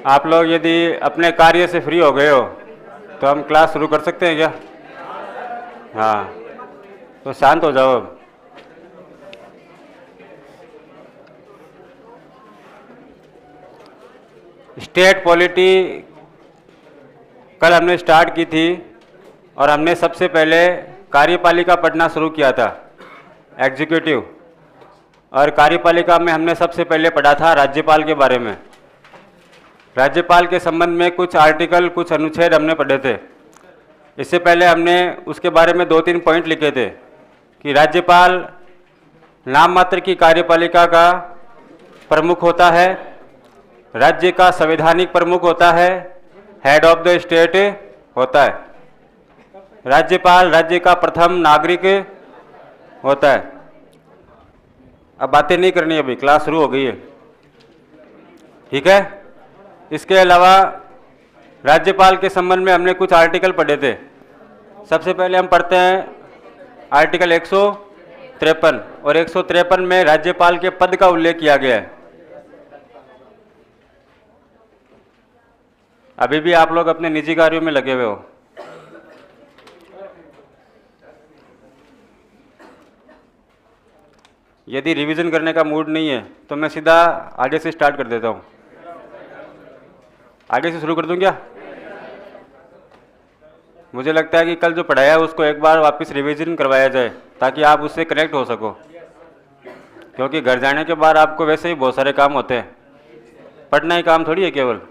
आप लोग यदि अपने कार्य से फ्री हो गए हो तो हम क्लास शुरू कर सकते हैं क्या? हाँ, तो शांत हो जाओ अब। स्टेट पॉलिटी कल हमने स्टार्ट की थी और हमने सबसे पहले कार्यपालिका पढ़ना शुरू किया था, एग्जीक्यूटिव। और कार्यपालिका में हमने सबसे पहले पढ़ा था राज्यपाल के बारे में। राज्यपाल के संबंध में कुछ आर्टिकल, कुछ अनुच्छेद हमने पढ़े थे। इससे पहले हमने उसके बारे में 2-3 पॉइंट लिखे थे कि राज्यपाल नाम मात्र की कार्यपालिका का प्रमुख होता है, राज्य का संवैधानिक प्रमुख होता है, हेड ऑफ द स्टेट होता है। राज्यपाल राज्य का प्रथम नागरिक होता है। अब बातें नहीं करनी, अभी क्लास शुरू हो गई है, ठीक है। इसके अलावा राज्यपाल के संबंध में हमने कुछ आर्टिकल पढ़े थे। सबसे पहले हम पढ़ते हैं आर्टिकल 153, और 153 में राज्यपाल के पद का उल्लेख किया गया है। अभी भी आप लोग अपने निजी कार्यों में लगे हुए हो। यदि रिवीजन करने का मूड नहीं है तो मैं सीधा आगे से स्टार्ट कर देता हूँ। आगे से शुरू कर दूँ क्या? मुझे लगता है कि कल जो पढ़ाया है उसको एक बार वापस रिवीजन करवाया जाए ताकि आप उससे कनेक्ट हो सको, क्योंकि घर जाने के बाद आपको वैसे ही बहुत सारे काम होते हैं। पढ़ना ही काम थोड़ी है केवल,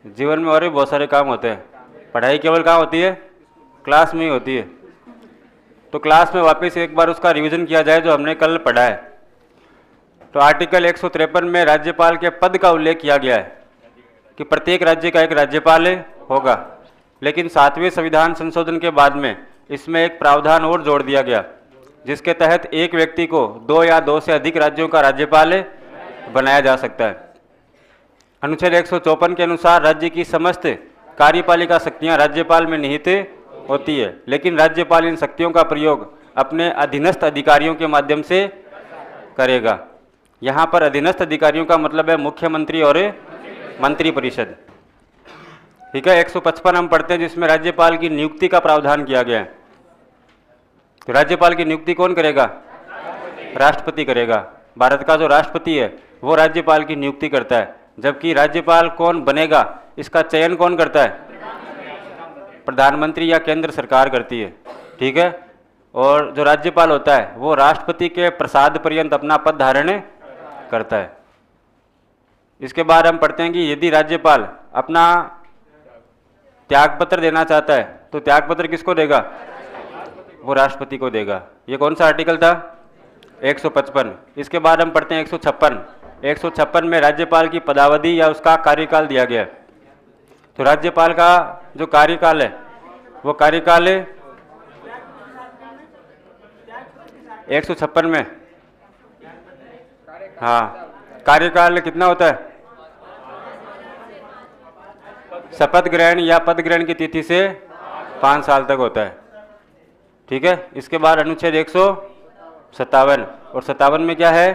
जीवन में और भी बहुत सारे काम होते हैं। पढ़ाई केवल कहाँ होती है? क्लास में ही होती है। तो क्लास में वापस एक बार उसका रिवीजन किया जाए जो हमने कल पढ़ा है। तो आर्टिकल 153 में राज्यपाल के पद का उल्लेख किया गया है कि प्रत्येक राज्य का एक राज्यपाल होगा। लेकिन 7वें संविधान संशोधन के बाद में इसमें एक प्रावधान और जोड़ दिया गया, जिसके तहत एक व्यक्ति को 2 या 2 से अधिक राज्यों का राज्यपाल बनाया जा सकता है। अनुच्छेद 154 के अनुसार राज्य की समस्त कार्यपालिका शक्तियां राज्यपाल में निहित होती है, लेकिन राज्यपाल इन शक्तियों का प्रयोग अपने अधीनस्थ अधिकारियों के माध्यम से करेगा। यहाँ पर अधीनस्थ अधिकारियों का मतलब है मुख्यमंत्री और मंत्री परिषद, ठीक है। 155 हम पढ़ते हैं जिसमें राज्यपाल की नियुक्ति का प्रावधान किया गया है। तो राज्यपाल की नियुक्ति कौन करेगा? राष्ट्रपति करेगा। भारत का जो राष्ट्रपति है वो राज्यपाल की नियुक्ति करता है, जबकि राज्यपाल कौन बनेगा इसका चयन कौन करता है? प्रधानमंत्री या केंद्र सरकार करती है, ठीक है। और जो राज्यपाल होता है वो राष्ट्रपति के प्रसाद पर्यंत अपना पद धारण करता है। इसके बाद हम पढ़ते हैं कि यदि राज्यपाल अपना त्यागपत्र देना चाहता है तो त्यागपत्र किसको देगा? वो राष्ट्रपति को देगा। ये कौन सा आर्टिकल था? 155। इसके बाद हम पढ़ते हैं 156। 156 में राज्यपाल की पदावधि या उसका कार्यकाल दिया गया है। तो राज्यपाल का जो कार्यकाल है वो कार्यकाल 156 में, हाँ, कार्यकाल कितना होता है? शपथ ग्रहण या पद ग्रहण की तिथि से 5 साल तक होता है, ठीक है। इसके बाद अनुच्छेद 157, और 57 में क्या है?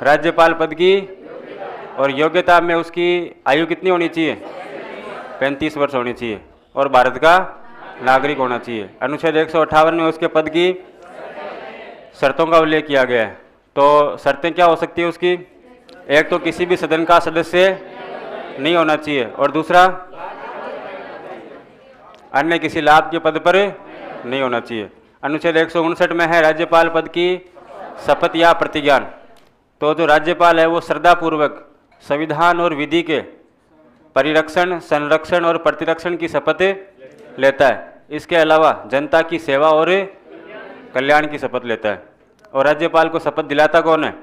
राज्यपाल पद की और योग्यता में उसकी आयु कितनी होनी चाहिए? 35 वर्ष होनी चाहिए, और भारत का नागरिक होना चाहिए। अनुच्छेद 158 में उसके पद की शर्तों का उल्लेख किया गया है। तो शर्तें क्या हो सकती है उसकी? एक तो किसी भी सदन का सदस्य नहीं होना चाहिए, और दूसरा अन्य किसी लाभ के पद पर नहीं होना चाहिए। अनुच्छेद 159 में है राज्यपाल पद की शपथ या प्रतिज्ञान। तो जो राज्यपाल है वो श्रद्धापूर्वक संविधान और विधि के परिरक्षण, संरक्षण और प्रतिरक्षण की शपथ लेता है। इसके अलावा जनता की सेवा और कल्याण की शपथ लेता है। और राज्यपाल को शपथ दिलाता कौन है?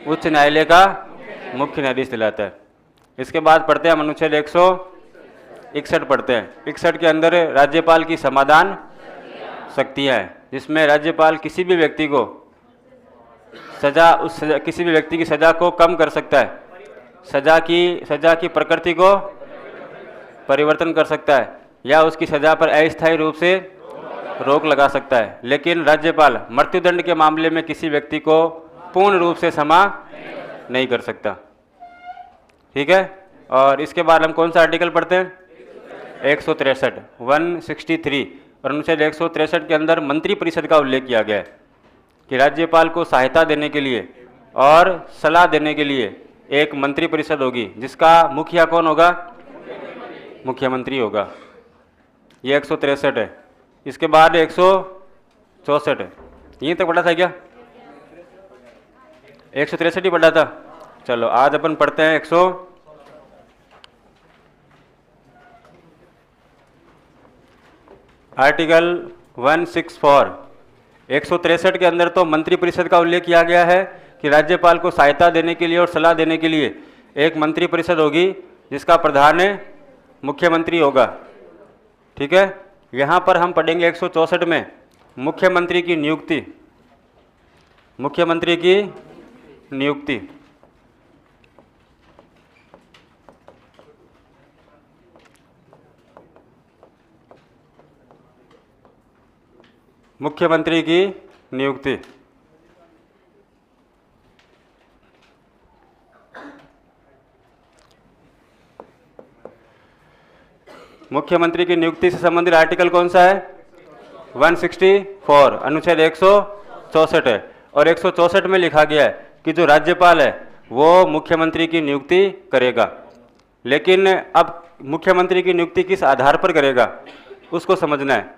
उच्च न्यायालय का मुख्य न्यायाधीश दिलाता है। इसके बाद पढ़ते हैं हम अनुच्छेद 161 पढ़ते हैं। 61 के अंदर राज्यपाल की समाधान शक्तियाँ हैं, जिसमें राज्यपाल किसी भी व्यक्ति को किसी भी व्यक्ति की सजा को कम कर सकता है, सजा की प्रकृति को परिवर्तन कर सकता है, या उसकी सजा पर अस्थायी रूप से रोक लगा सकता है। लेकिन राज्यपाल मृत्युदंड के मामले में किसी व्यक्ति को पूर्ण रूप से क्षमा नहीं कर सकता। ठीक है। और इसके बाद हम कौन सा आर्टिकल पढ़ते हैं? 163, 163 और अनुच्छेद 163 के अंदर मंत्री परिषद का उल्लेख किया गया है कि राज्यपाल को सहायता देने के लिए और सलाह देने के लिए एक मंत्री परिषद होगी, जिसका मुखिया कौन होगा? मुख्यमंत्री होगा। ये 163 है। इसके बाद 164 है। यहीं तक पढ़ा था क्या? 163 ही पढ़ा था। चलो आज अपन पढ़ते हैं आर्टिकल 164। 163 के अंदर तो मंत्री परिषद का उल्लेख किया गया है कि राज्यपाल को सहायता देने के लिए और सलाह देने के लिए एक मंत्री परिषद होगी, जिसका प्रधान मुख्यमंत्री होगा। ठीक है। यहाँ पर हम पढ़ेंगे 164 में मुख्यमंत्री की नियुक्ति। मुख्यमंत्री की नियुक्ति। मुख्यमंत्री की नियुक्ति। मुख्यमंत्री की नियुक्ति से संबंधित आर्टिकल कौन सा है? 164, अनुच्छेद 164 है। और 164 में लिखा गया है कि जो राज्यपाल है वो मुख्यमंत्री की नियुक्ति करेगा। लेकिन अब मुख्यमंत्री की नियुक्ति किस आधार पर करेगा उसको समझना है।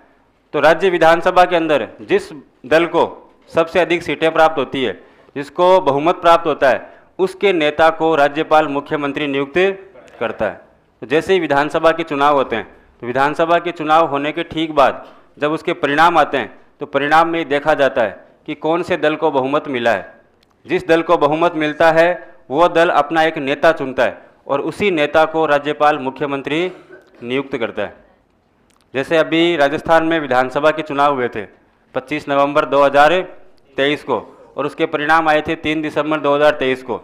तो राज्य विधानसभा के अंदर जिस दल को सबसे अधिक सीटें प्राप्त होती है, जिसको बहुमत प्राप्त होता है, उसके नेता को राज्यपाल मुख्यमंत्री नियुक्त करता है। तो जैसे ही विधानसभा के चुनाव होते हैं, तो विधानसभा के चुनाव होने के ठीक बाद जब उसके परिणाम आते हैं, तो परिणाम में देखा जाता है कि कौन से दल को बहुमत मिला है। जिस दल को बहुमत मिलता है वो दल अपना एक नेता चुनता है और उसी नेता को राज्यपाल मुख्यमंत्री नियुक्त करता है। जैसे अभी राजस्थान में विधानसभा के चुनाव हुए थे 25 नवंबर 2023 को, और उसके परिणाम आए थे 3 दिसंबर 2023 को।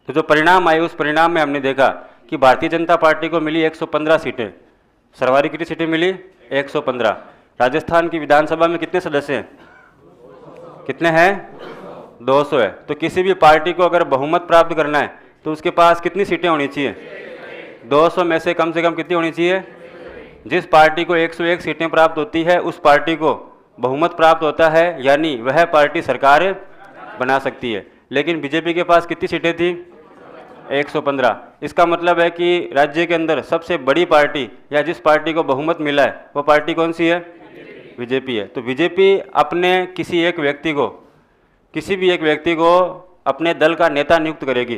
तो जो परिणाम आए उस परिणाम में हमने देखा कि भारतीय जनता पार्टी को मिली 115 सीटें। सर्वाधिक कितनी सीटें मिली? 115। राजस्थान की विधानसभा में कितने सदस्य हैं? कितने हैं? 200 है। तो किसी भी पार्टी को अगर बहुमत प्राप्त करना है तो उसके पास कितनी सीटें होनी चाहिए? 200 में से कम कितनी होनी चाहिए? जिस पार्टी को 101 सीटें प्राप्त होती है उस पार्टी को बहुमत प्राप्त होता है, यानी वह पार्टी सरकार बना सकती है। लेकिन बीजेपी के पास कितनी सीटें थी? 115। इसका मतलब है कि राज्य के अंदर सबसे बड़ी पार्टी या जिस पार्टी को बहुमत मिला है वो पार्टी कौन सी है? बीजेपी है। तो बीजेपी अपने किसी भी एक व्यक्ति को अपने दल का नेता नियुक्त करेगी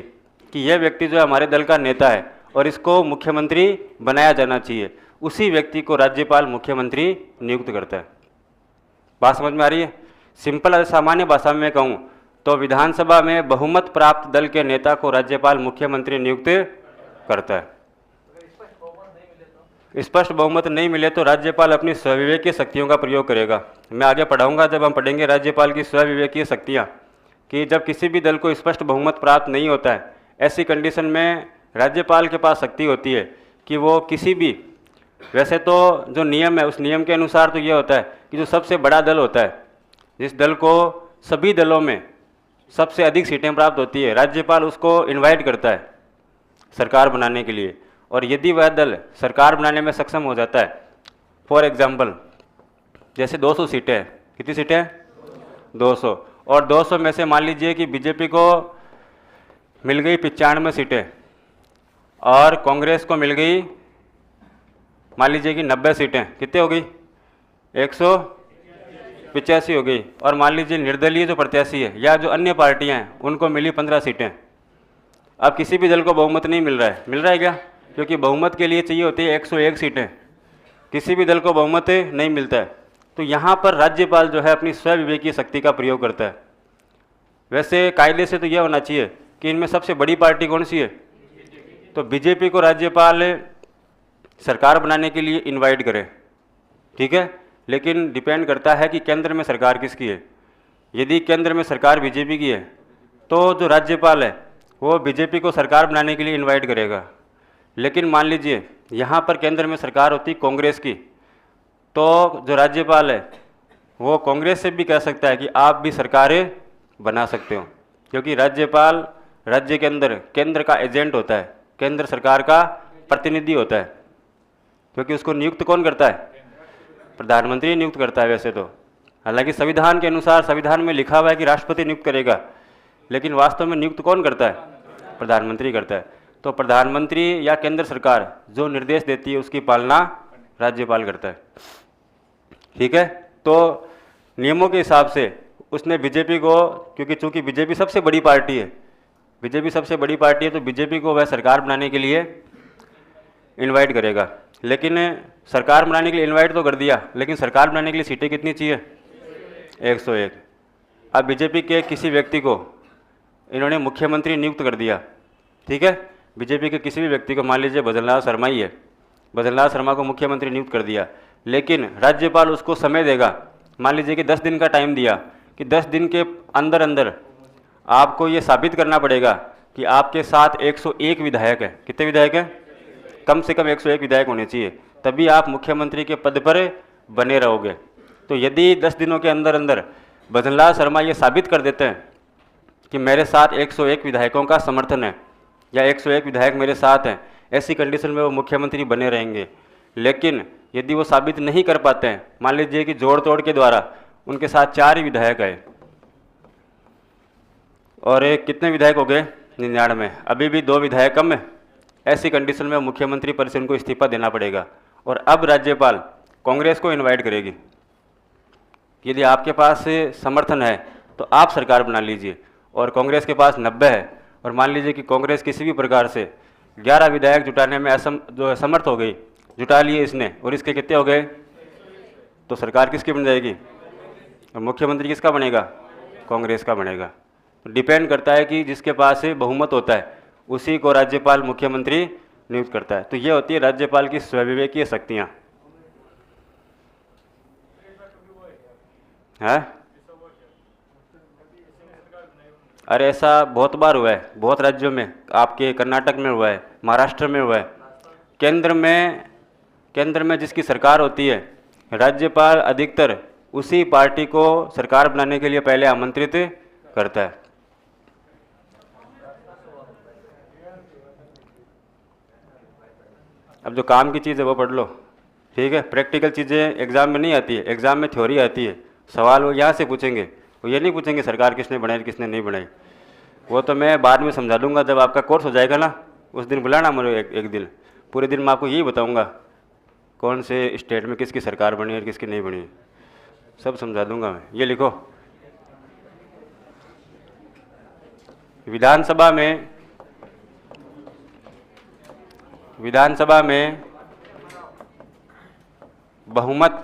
कि यह व्यक्ति जो है हमारे दल का नेता है और इसको मुख्यमंत्री बनाया जाना चाहिए। उसी व्यक्ति को राज्यपाल मुख्यमंत्री नियुक्त करता है। बात समझ में आ रही है? सिंपल सामान्य भाषा में कहूँ तो विधानसभा में बहुमत प्राप्त दल के नेता को राज्यपाल मुख्यमंत्री नियुक्त करता है। स्पष्ट बहुमत नहीं मिले तो राज्यपाल अपनी स्वविवेकीय शक्तियों का प्रयोग करेगा। मैं आगे पढ़ाऊंगा जब हम पढ़ेंगे राज्यपाल की स्वविवेकीय शक्तियाँ, कि जब किसी भी दल को स्पष्ट बहुमत प्राप्त नहीं होता है, ऐसी कंडीशन में राज्यपाल के पास शक्ति होती है कि वो किसी भी, वैसे तो जो नियम है उस नियम के अनुसार तो ये होता है कि जो सबसे बड़ा दल होता है, जिस दल को सभी दलों में सबसे अधिक सीटें प्राप्त होती है, राज्यपाल उसको इनवाइट करता है सरकार बनाने के लिए। और यदि वह दल सरकार बनाने में सक्षम हो जाता है, फॉर एग्जाम्पल जैसे 200 सीटें हैं, कितनी सीटें हैं? 200। और 200 में से मान लीजिए कि बीजेपी को मिल गई 95 सीटें और कांग्रेस को मिल गई मान लीजिए कि 90 सीटें। कितने हो गई? 185 हो गई। और मान लीजिए निर्दलीय जो प्रत्याशी है या जो अन्य पार्टियां हैं उनको मिली 15 सीटें। अब किसी भी दल को बहुमत नहीं मिल रहा है। मिल रहा है क्या? क्योंकि बहुमत के लिए चाहिए होती है 101 सीटें। किसी भी दल को बहुमत नहीं मिलता है। तो यहाँ पर राज्यपाल जो है अपनी स्वविवेकीय शक्ति का प्रयोग करता है। वैसे कायदे से तो यह होना चाहिए कि इनमें सबसे बड़ी पार्टी कौन सी है? तो बीजेपी को राज्यपाल सरकार बनाने के लिए इनवाइट करे, ठीक है। लेकिन डिपेंड करता है कि केंद्र में सरकार किसकी है। यदि केंद्र में सरकार बीजेपी की है तो जो राज्यपाल है वो बीजेपी को सरकार बनाने के लिए इनवाइट करेगा। लेकिन मान लीजिए यहाँ पर केंद्र में सरकार होती कांग्रेस की, तो जो राज्यपाल है वो कांग्रेस से भी कह सकता है कि आप भी सरकारें बना सकते हो, क्योंकि राज्यपाल राज्य के अंदर केंद्र का एजेंट होता है, केंद्र सरकार का प्रतिनिधि होता है, क्योंकि उसको नियुक्त कौन करता है? प्रधानमंत्री नियुक्त करता है वैसे तो। हालांकि संविधान के अनुसार, संविधान में लिखा हुआ है कि राष्ट्रपति नियुक्त करेगा, लेकिन वास्तव में नियुक्त कौन करता है? प्रधानमंत्री करता है। तो प्रधानमंत्री या केंद्र सरकार जो निर्देश देती है उसकी पालना राज्यपाल करता है। ठीक है, तो नियमों के हिसाब से उसने बीजेपी को, क्योंकि चूंकि बीजेपी सबसे बड़ी पार्टी है, बीजेपी सबसे बड़ी पार्टी है, तो बीजेपी को वह सरकार बनाने के लिए इनवाइट करेगा। लेकिन सरकार बनाने के लिए इनवाइट तो कर दिया, लेकिन सरकार बनाने के लिए सीटें कितनी चाहिए? 101। अब बीजेपी के किसी व्यक्ति को इन्होंने मुख्यमंत्री नियुक्त कर दिया, ठीक है, बीजेपी के किसी भी व्यक्ति को, मान लीजिए भजनलाल शर्मा ही है, भजनलाल शर्मा को मुख्यमंत्री नियुक्त कर दिया, लेकिन राज्यपाल उसको समय देगा, मान लीजिए कि 10 दिन का टाइम दिया कि 10 दिन के अंदर अंदर आपको ये साबित करना पड़ेगा कि आपके साथ 101 विधायक है। कितने विधायक हैं? कम से कम 101 विधायक होने चाहिए, तभी आप मुख्यमंत्री के पद पर बने रहोगे। तो यदि 10 दिनों के अंदर अंदर भजनलाल शर्मा ये साबित कर देते हैं कि मेरे साथ 101 विधायकों का समर्थन है या 101 विधायक मेरे साथ हैं, ऐसी कंडीशन में वो मुख्यमंत्री बने रहेंगे। लेकिन यदि वो साबित नहीं कर पाते हैं, मान लीजिए कि जोड़ तोड़ के द्वारा उनके साथ 4 ही विधायक आए और कितने विधायक हो गए? 99, अभी भी 2 विधायक कम है, ऐसी कंडीशन में मुख्यमंत्री पद से उनको इस्तीफा देना पड़ेगा। और अब राज्यपाल कांग्रेस को इनवाइट करेगी, यदि आपके पास समर्थन है तो आप सरकार बना लीजिए, और कांग्रेस के पास 90 है, और मान लीजिए कि कांग्रेस किसी भी प्रकार से 11 विधायक जुटाने में असमर्थ हो गई, जुटा लिए इसने, और इसके कितने हो गए, तो सरकार किसकी बन जाएगी? और मुख्यमंत्री किसका बनेगा? कांग्रेस का बनेगा। तो डिपेंड करता है कि जिसके पास बहुमत होता है उसी को राज्यपाल मुख्यमंत्री नियुक्त करता है। तो ये होती है राज्यपाल की स्वविवेकीय शक्तियाँ। है? अरे ऐसा बहुत बार हुआ है, बहुत राज्यों में, आपके कर्नाटक में हुआ है, महाराष्ट्र में हुआ है। केंद्र में जिसकी सरकार होती है, राज्यपाल अधिकतर उसी पार्टी को सरकार बनाने के लिए पहले आमंत्रित करता है। अब जो काम की चीज़ है वो पढ़ लो, ठीक है। प्रैक्टिकल चीज़ें एग्ज़ाम में नहीं आती है, एग्ज़ाम में थ्योरी आती है, सवाल वो यहाँ से पूछेंगे, वो ये नहीं पूछेंगे सरकार किसने बनाई किसने नहीं बनाई, वो तो मैं बाद में समझा दूंगा जब आपका कोर्स हो जाएगा ना, उस दिन बुलाना मुझे एक दिन, पूरे दिन मैं आपको यही बताऊंगा कौन से स्टेट में किसकी सरकार बनी और किसकी नहीं बनी, सब समझा दूंगा मैं। ये लिखो, विधानसभा में बहुमत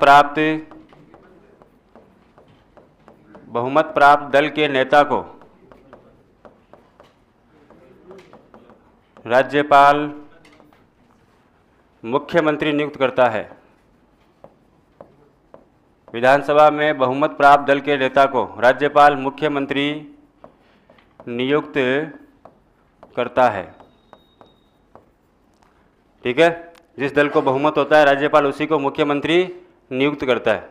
प्राप्त दल के नेता को राज्यपाल मुख्यमंत्री नियुक्त करता है। विधानसभा में बहुमत प्राप्त दल के नेता को राज्यपाल मुख्यमंत्री नियुक्त करता है, ठीक है। जिस दल को बहुमत होता है राज्यपाल उसी को मुख्यमंत्री नियुक्त करता है।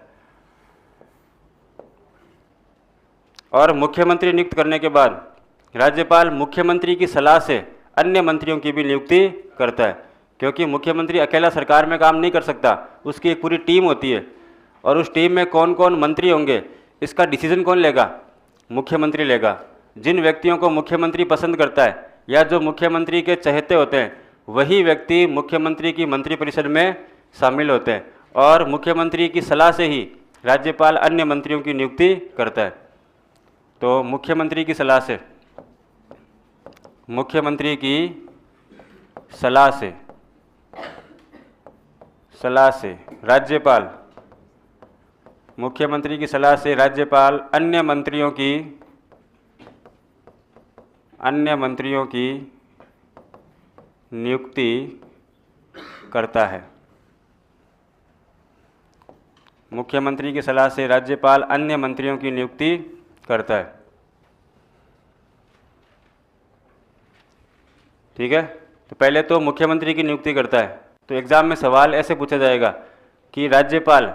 और मुख्यमंत्री नियुक्त करने के बाद राज्यपाल मुख्यमंत्री की सलाह से अन्य मंत्रियों की भी नियुक्ति करता है, क्योंकि मुख्यमंत्री अकेला सरकार में काम नहीं कर सकता, उसकी एक पूरी टीम होती है, और उस टीम में कौन कौन मंत्री होंगे इसका डिसीजन कौन लेगा? मुख्यमंत्री लेगा। जिन व्यक्तियों को मुख्यमंत्री पसंद करता है या जो मुख्यमंत्री के चहेते होते हैं वही व्यक्ति मुख्यमंत्री की मंत्रिपरिषद में शामिल होते हैं, और मुख्यमंत्री की सलाह से ही राज्यपाल अन्य मंत्रियों की नियुक्ति करता है। तो मुख्यमंत्री की सलाह से राज्यपाल मुख्यमंत्री की सलाह से राज्यपाल अन्य मंत्रियों की नियुक्ति करता है। मुख्यमंत्री की सलाह से राज्यपाल अन्य मंत्रियों की नियुक्ति करता है, ठीक है। तो पहले तो मुख्यमंत्री की नियुक्ति करता है। तो एग्जाम में सवाल ऐसे पूछा जाएगा कि राज्यपाल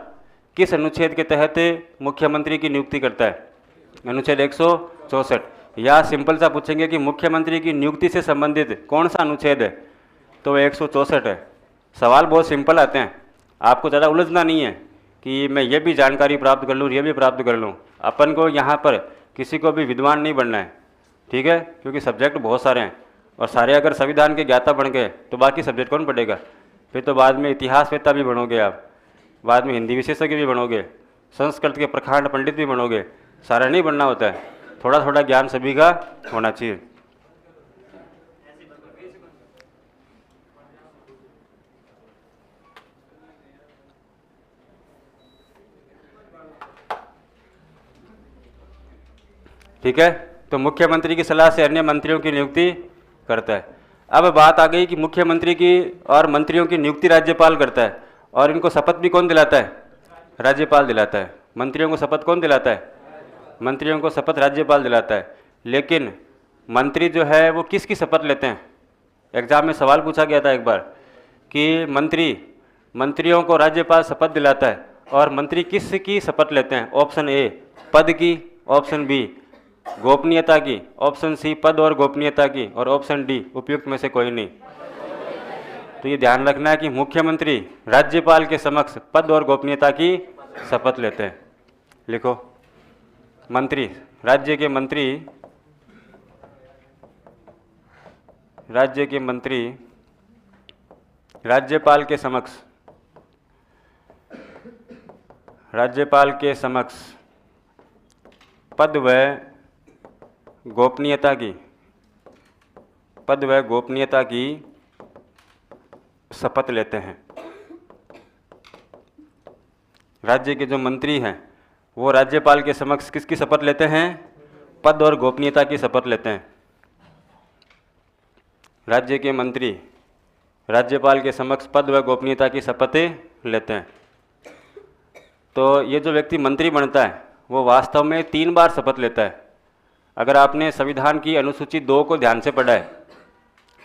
किस अनुच्छेद के तहत मुख्यमंत्री की नियुक्ति करता है? अनुच्छेद 164। या सिंपल सा पूछेंगे कि मुख्यमंत्री की नियुक्ति से संबंधित कौन सा अनुच्छेद है, तो 164 है। सवाल बहुत सिंपल आते हैं, आपको ज़्यादा उलझना नहीं है कि मैं ये भी जानकारी प्राप्त कर लूँ, ये भी प्राप्त कर लूँ। अपन को यहाँ पर किसी को भी विद्वान नहीं बनना है, ठीक है, क्योंकि सब्जेक्ट बहुत सारे हैं और सारे अगर संविधान के ज्ञाता बन गए तो बाकी सब्जेक्ट कौन पढ़ेगा? फिर तो बाद में इतिहासवेत्ता भी बनोगे आप, बाद में हिंदी विशेषज्ञ भी बनोगे, संस्कृत के प्रखंड पंडित भी बनोगे। सारा नहीं बनना होता है, थोड़ा थोड़ा ज्ञान सभी का होना चाहिए। ठीक है, तो मुख्यमंत्री की सलाह से अन्य मंत्रियों की नियुक्ति करता है। अब बात आ गई कि मुख्यमंत्री की और मंत्रियों की नियुक्ति राज्यपाल करता है, और इनको शपथ भी कौन दिलाता है? राज्यपाल दिलाता है। मंत्रियों को शपथ कौन दिलाता है? मंत्रियों को शपथ राज्यपाल दिलाता है। लेकिन मंत्री जो है वो किसकी शपथ लेते हैं? एग्जाम में सवाल पूछा गया था एक बार कि मंत्रियों को राज्यपाल शपथ दिलाता है, और मंत्री किसकी शपथ लेते हैं? ऑप्शन ए पद की, ऑप्शन बी गोपनीयता की, ऑप्शन सी पद और गोपनीयता की, और ऑप्शन डी उपयुक्त में से कोई नहीं। तो ये ध्यान रखना है कि मुख्यमंत्री राज्यपाल के समक्ष पद और गोपनीयता की शपथ लेते हैं। लिखो, मंत्री, राज्य के मंत्री राज्यपाल के समक्ष पद व गोपनीयता की शपथ लेते हैं। राज्य के जो मंत्री हैं वो राज्यपाल के समक्ष किसकी शपथ लेते हैं? पद और गोपनीयता की शपथ लेते हैं। राज्य के मंत्री राज्यपाल के समक्ष पद व गोपनीयता की शपथ लेते हैं। तो ये जो व्यक्ति मंत्री बनता है वो वास्तव में 3 बार शपथ लेता है। अगर आपने संविधान की अनुसूची 2 को ध्यान से पढ़ा है,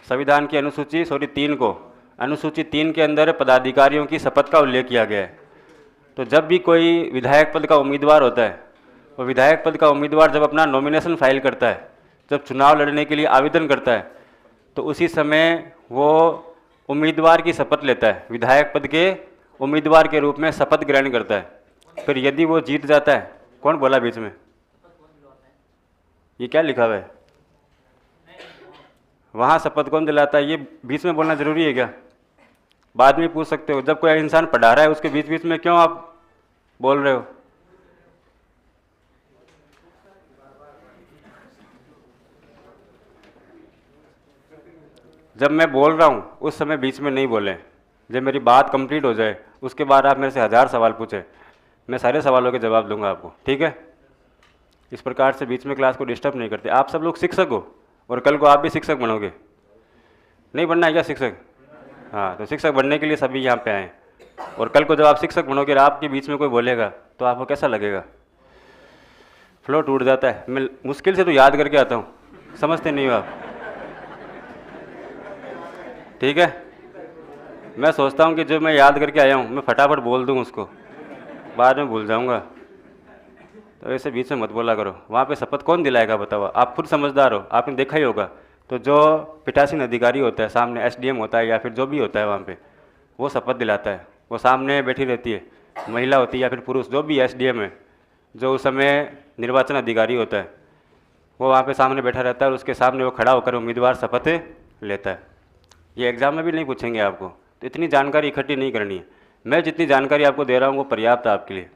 संविधान की अनुसूची 3 को, अनुसूची 3 के अंदर पदाधिकारियों की शपथ का उल्लेख किया गया है। तो जब भी कोई विधायक पद का उम्मीदवार होता है, वो विधायक पद का उम्मीदवार जब अपना नॉमिनेशन फाइल करता है, जब चुनाव लड़ने के लिए आवेदन करता है, तो उसी समय वो उम्मीदवार की शपथ लेता है, विधायक पद के उम्मीदवार के रूप में शपथ ग्रहण करता है। फिर यदि वो जीत जाता है, कौन बोला बीच में? ये क्या लिखा हुआ है? वहाँ शपथ कौन दिलाता है? ये बीच में बोलना जरूरी है क्या? बाद में पूछ सकते हो। जब कोई इंसान पढ़ा रहा है उसके बीच बीच में क्यों आप बोल रहे हो? जब मैं बोल रहा हूँ उस समय बीच में नहीं बोलें। जब मेरी बात कंप्लीट हो जाए उसके बाद आप मेरे से 1000 सवाल पूछें, मैं सारे सवालों के जवाब दूंगा आपको, ठीक है? इस प्रकार से बीच में क्लास को डिस्टर्ब नहीं करते। आप सब लोग शिक्षक हो और कल को आप भी शिक्षक बनोगे। नहीं बनना है क्या शिक्षक? हाँ, तो शिक्षक बनने के लिए सभी यहाँ पे आए। और कल को जब आप शिक्षक बनोगे और आपके बीच में कोई बोलेगा तो आपको कैसा लगेगा? फ्लो टूट जाता है। मैं मुश्किल से तो याद करके आता हूँ, समझते नहीं हो आप, ठीक है? मैं सोचता हूँ कि जो मैं याद करके आया हूँ मैं फटाफट बोल दूँ उसको, बाद में भूल जाऊँगा। तो ऐसे बीच में मत बोला करो। वहाँ पे शपथ कौन दिलाएगा बताओ? आप खुद समझदार हो, आपने देखा ही होगा। तो जो पीठासीन अधिकारी होता है, सामने एसडीएम होता है या फिर जो भी होता है वहाँ पे, वो शपथ दिलाता है। वो सामने बैठी रहती है, महिला होती है या फिर पुरुष, जो भी एसडीएम है, जो उस समय निर्वाचन अधिकारी होता है, वो वहाँ पे सामने बैठा रहता है और उसके सामने वो खड़ा होकर उम्मीदवार शपथ लेता है। ये एग्ज़ाम में भी नहीं पूछेंगे आपको, तो इतनी जानकारी इकट्ठी नहीं करनी है। मैं जितनी जानकारी आपको दे रहा हूँ वो पर्याप्त है आपके लिए,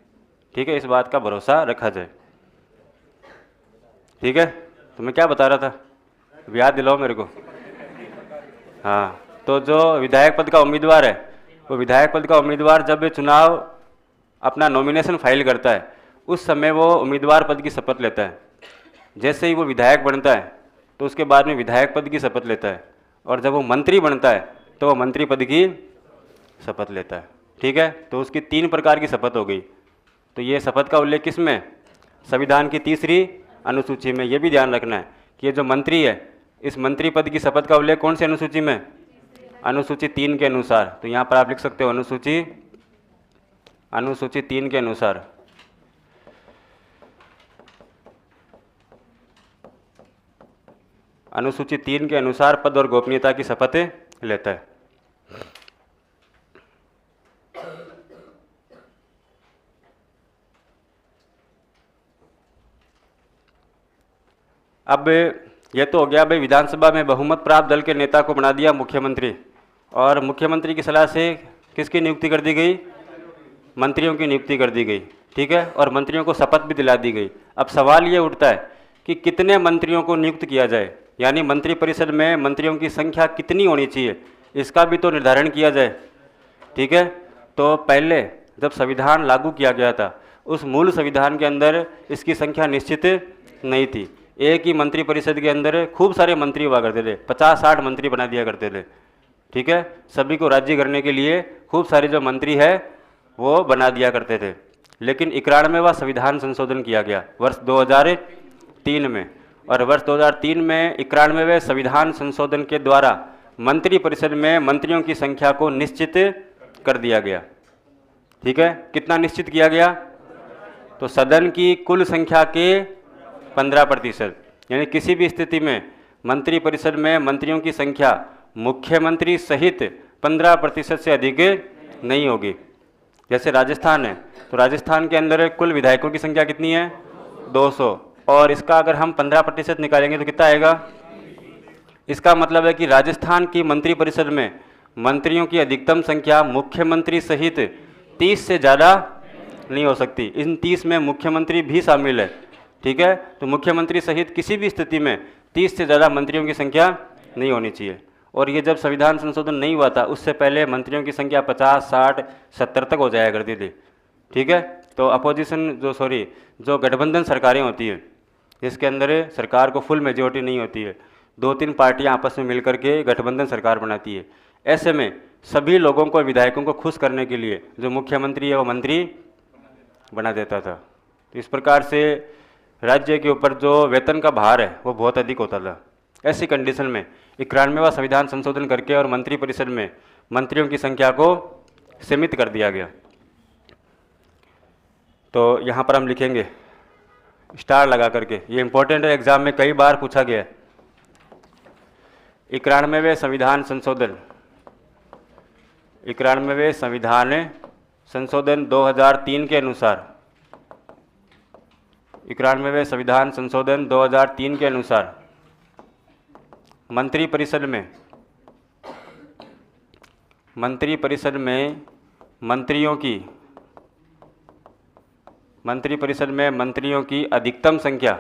ठीक है? इस बात का भरोसा रखा जाए, ठीक है? तो मैं क्या बता रहा था, याद दिलाओ मेरे को। हाँ, तो जो विधायक पद का उम्मीदवार है, वो विधायक पद का उम्मीदवार जब चुनाव अपना नॉमिनेशन फाइल करता है उस समय वो उम्मीदवार पद की शपथ लेता है। जैसे ही वो विधायक बनता है तो उसके बाद में विधायक पद की शपथ लेता है, और जब वो मंत्री बनता है तो वो मंत्री पद की शपथ लेता है, ठीक है? तो उसकी 3 प्रकार की शपथ हो गई। तो ये शपथ का उल्लेख किस में? संविधान की 3री अनुसूची में। ये भी ध्यान रखना है कि ये जो मंत्री है, इस मंत्री पद की शपथ का उल्लेख कौन सी अनुसूची में? अनुसूची 3 के अनुसार। तो यहाँ पर आप लिख सकते हो अनुसूची 3 के अनुसार। अनुसूची 3 के अनुसार पद और गोपनीयता की शपथ लेता है। अब ये तो हो गया भाई, विधानसभा में बहुमत प्राप्त दल के नेता को बना दिया मुख्यमंत्री, और मुख्यमंत्री की सलाह से किसकी नियुक्ति कर दी गई? मंत्रियों की नियुक्ति कर दी गई, ठीक है, और मंत्रियों को शपथ भी दिला दी गई। अब सवाल ये उठता है कि कितने मंत्रियों को नियुक्त किया जाए, यानी मंत्रिपरिषद में मंत्रियों की संख्या कितनी होनी चाहिए, इसका भी तो निर्धारण किया जाए, ठीक है। तो पहले जब संविधान लागू किया गया था, उस मूल संविधान के अंदर इसकी संख्या निश्चित नहीं थी। एक ही मंत्रिपरिषद के अंदर खूब सारे मंत्री हुआ करते थे, 50-60 मंत्री बना दिया करते थे, ठीक है। सभी को राज्य करने के लिए खूब सारे जो मंत्री है वो बना दिया करते थे। लेकिन 91वां संविधान संशोधन किया गया वर्ष 2003 में, और वर्ष 2003 में 91वें संविधान संशोधन के द्वारा मंत्रिपरिषद में मंत्रियों की संख्या को निश्चित कर दिया गया, ठीक है। कितना निश्चित किया गया? तो सदन की कुल संख्या के 15%, यानी किसी भी स्थिति में मंत्रिपरिषद में मंत्रियों की संख्या मुख्यमंत्री सहित 15% से अधिक नहीं होगी। जैसे राजस्थान है, तो राजस्थान के अंदर कुल विधायकों की संख्या कितनी है? 200, और इसका अगर हम 15% निकालेंगे तो कितना आएगा? इसका मतलब है कि राजस्थान की मंत्रिपरिषद में मंत्रियों की अधिकतम संख्या मुख्यमंत्री सहित 30 से ज़्यादा नहीं हो सकती। इन 30 में मुख्यमंत्री भी शामिल है, ठीक है। तो मुख्यमंत्री सहित किसी भी स्थिति में 30 से ज़्यादा मंत्रियों की संख्या नहीं होनी चाहिए। और ये जब संविधान संशोधन नहीं हुआ था, उससे पहले मंत्रियों की संख्या 50, 60, 70 तक हो जाया करती थी, ठीक है। तो अपोजिशन जो गठबंधन सरकारें होती है, जिसके अंदर सरकार को फुल मेजोरिटी नहीं होती है, 2-3 पार्टियां आपस में मिलकर के गठबंधन सरकार बनाती है। ऐसे में सभी लोगों को, विधायकों को खुश करने के लिए जो मुख्यमंत्री है वो मंत्री बना देता था। तो इस प्रकार से राज्य के ऊपर जो वेतन का भार है वो बहुत अधिक होता था। ऐसी कंडीशन में 91वां संविधान संशोधन करके और मंत्रिपरिषद में मंत्रियों की संख्या को सीमित कर दिया गया। तो यहाँ पर हम लिखेंगे स्टार लगा करके, ये इंपॉर्टेंट है, एग्जाम में कई बार पूछा गया है। 91वें संविधान संशोधन, 91वें संविधान संशोधन 2003 के अनुसार, 91वें संविधान संशोधन 2003 के अनुसार मंत्रिपरिषद में मंत्रियों की अधिकतम संख्या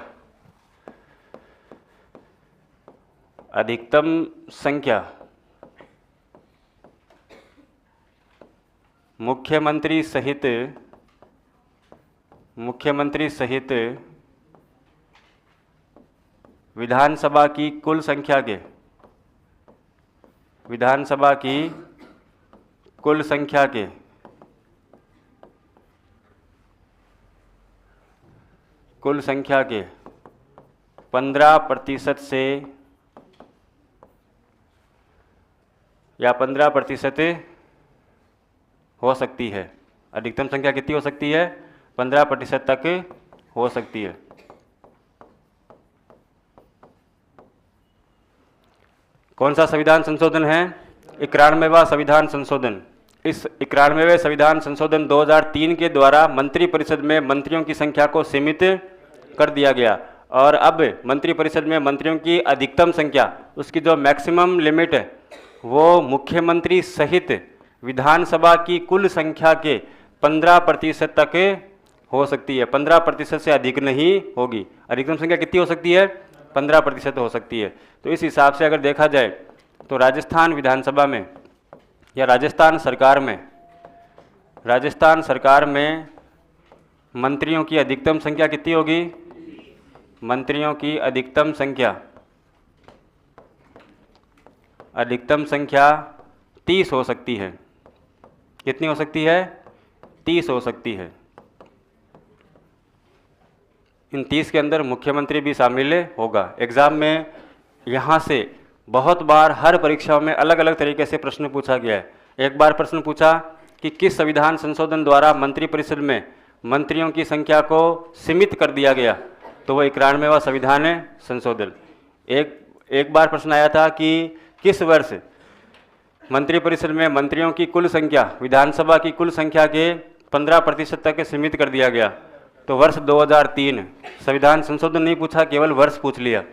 मुख्यमंत्री सहित विधानसभा की कुल संख्या के कुल संख्या के 15% से या 15% हो सकती है। अधिकतम संख्या कितनी हो सकती है? 15% तक हो सकती है। कौन सा संविधान संशोधन है? 91वां संविधान संशोधन। इस 91वें संविधान संशोधन 2003 के द्वारा मंत्रिपरिषद में मंत्रियों की संख्या को सीमित कर दिया गया, और अब मंत्रिपरिषद में मंत्रियों की अधिकतम संख्या, उसकी जो मैक्सिमम लिमिट है वो मुख्यमंत्री सहित विधानसभा की कुल संख्या के 15% तक हो सकती है। 15% से अधिक नहीं होगी। अधिकतम संख्या कितनी हो सकती है? 15% हो सकती है। तो इस हिसाब से अगर देखा जाए तो राजस्थान विधानसभा में या राजस्थान सरकार में मंत्रियों की अधिकतम संख्या कितनी होगी? मंत्रियों की अधिकतम संख्या 30 हो सकती है। कितनी हो सकती है? 30 हो सकती है। इन 30 के अंदर मुख्यमंत्री भी शामिल होगा। एग्ज़ाम में यहाँ से बहुत बार हर परीक्षाओं में अलग अलग तरीके से प्रश्न पूछा गया है। एक बार प्रश्न पूछा कि किस संविधान संशोधन द्वारा मंत्रिपरिषद में मंत्रियों की संख्या को सीमित कर दिया गया, तो वो 91वां संविधान संशोधन। एक एक बार प्रश्न आया था कि किस वर्ष मंत्रिपरिषद में मंत्रियों की कुल संख्या विधानसभा की कुल संख्या के 15% तक सीमित कर दिया गया, तो वर्ष 2003। संविधान संशोधन नहीं पूछा, केवल वर्ष पूछ लिया,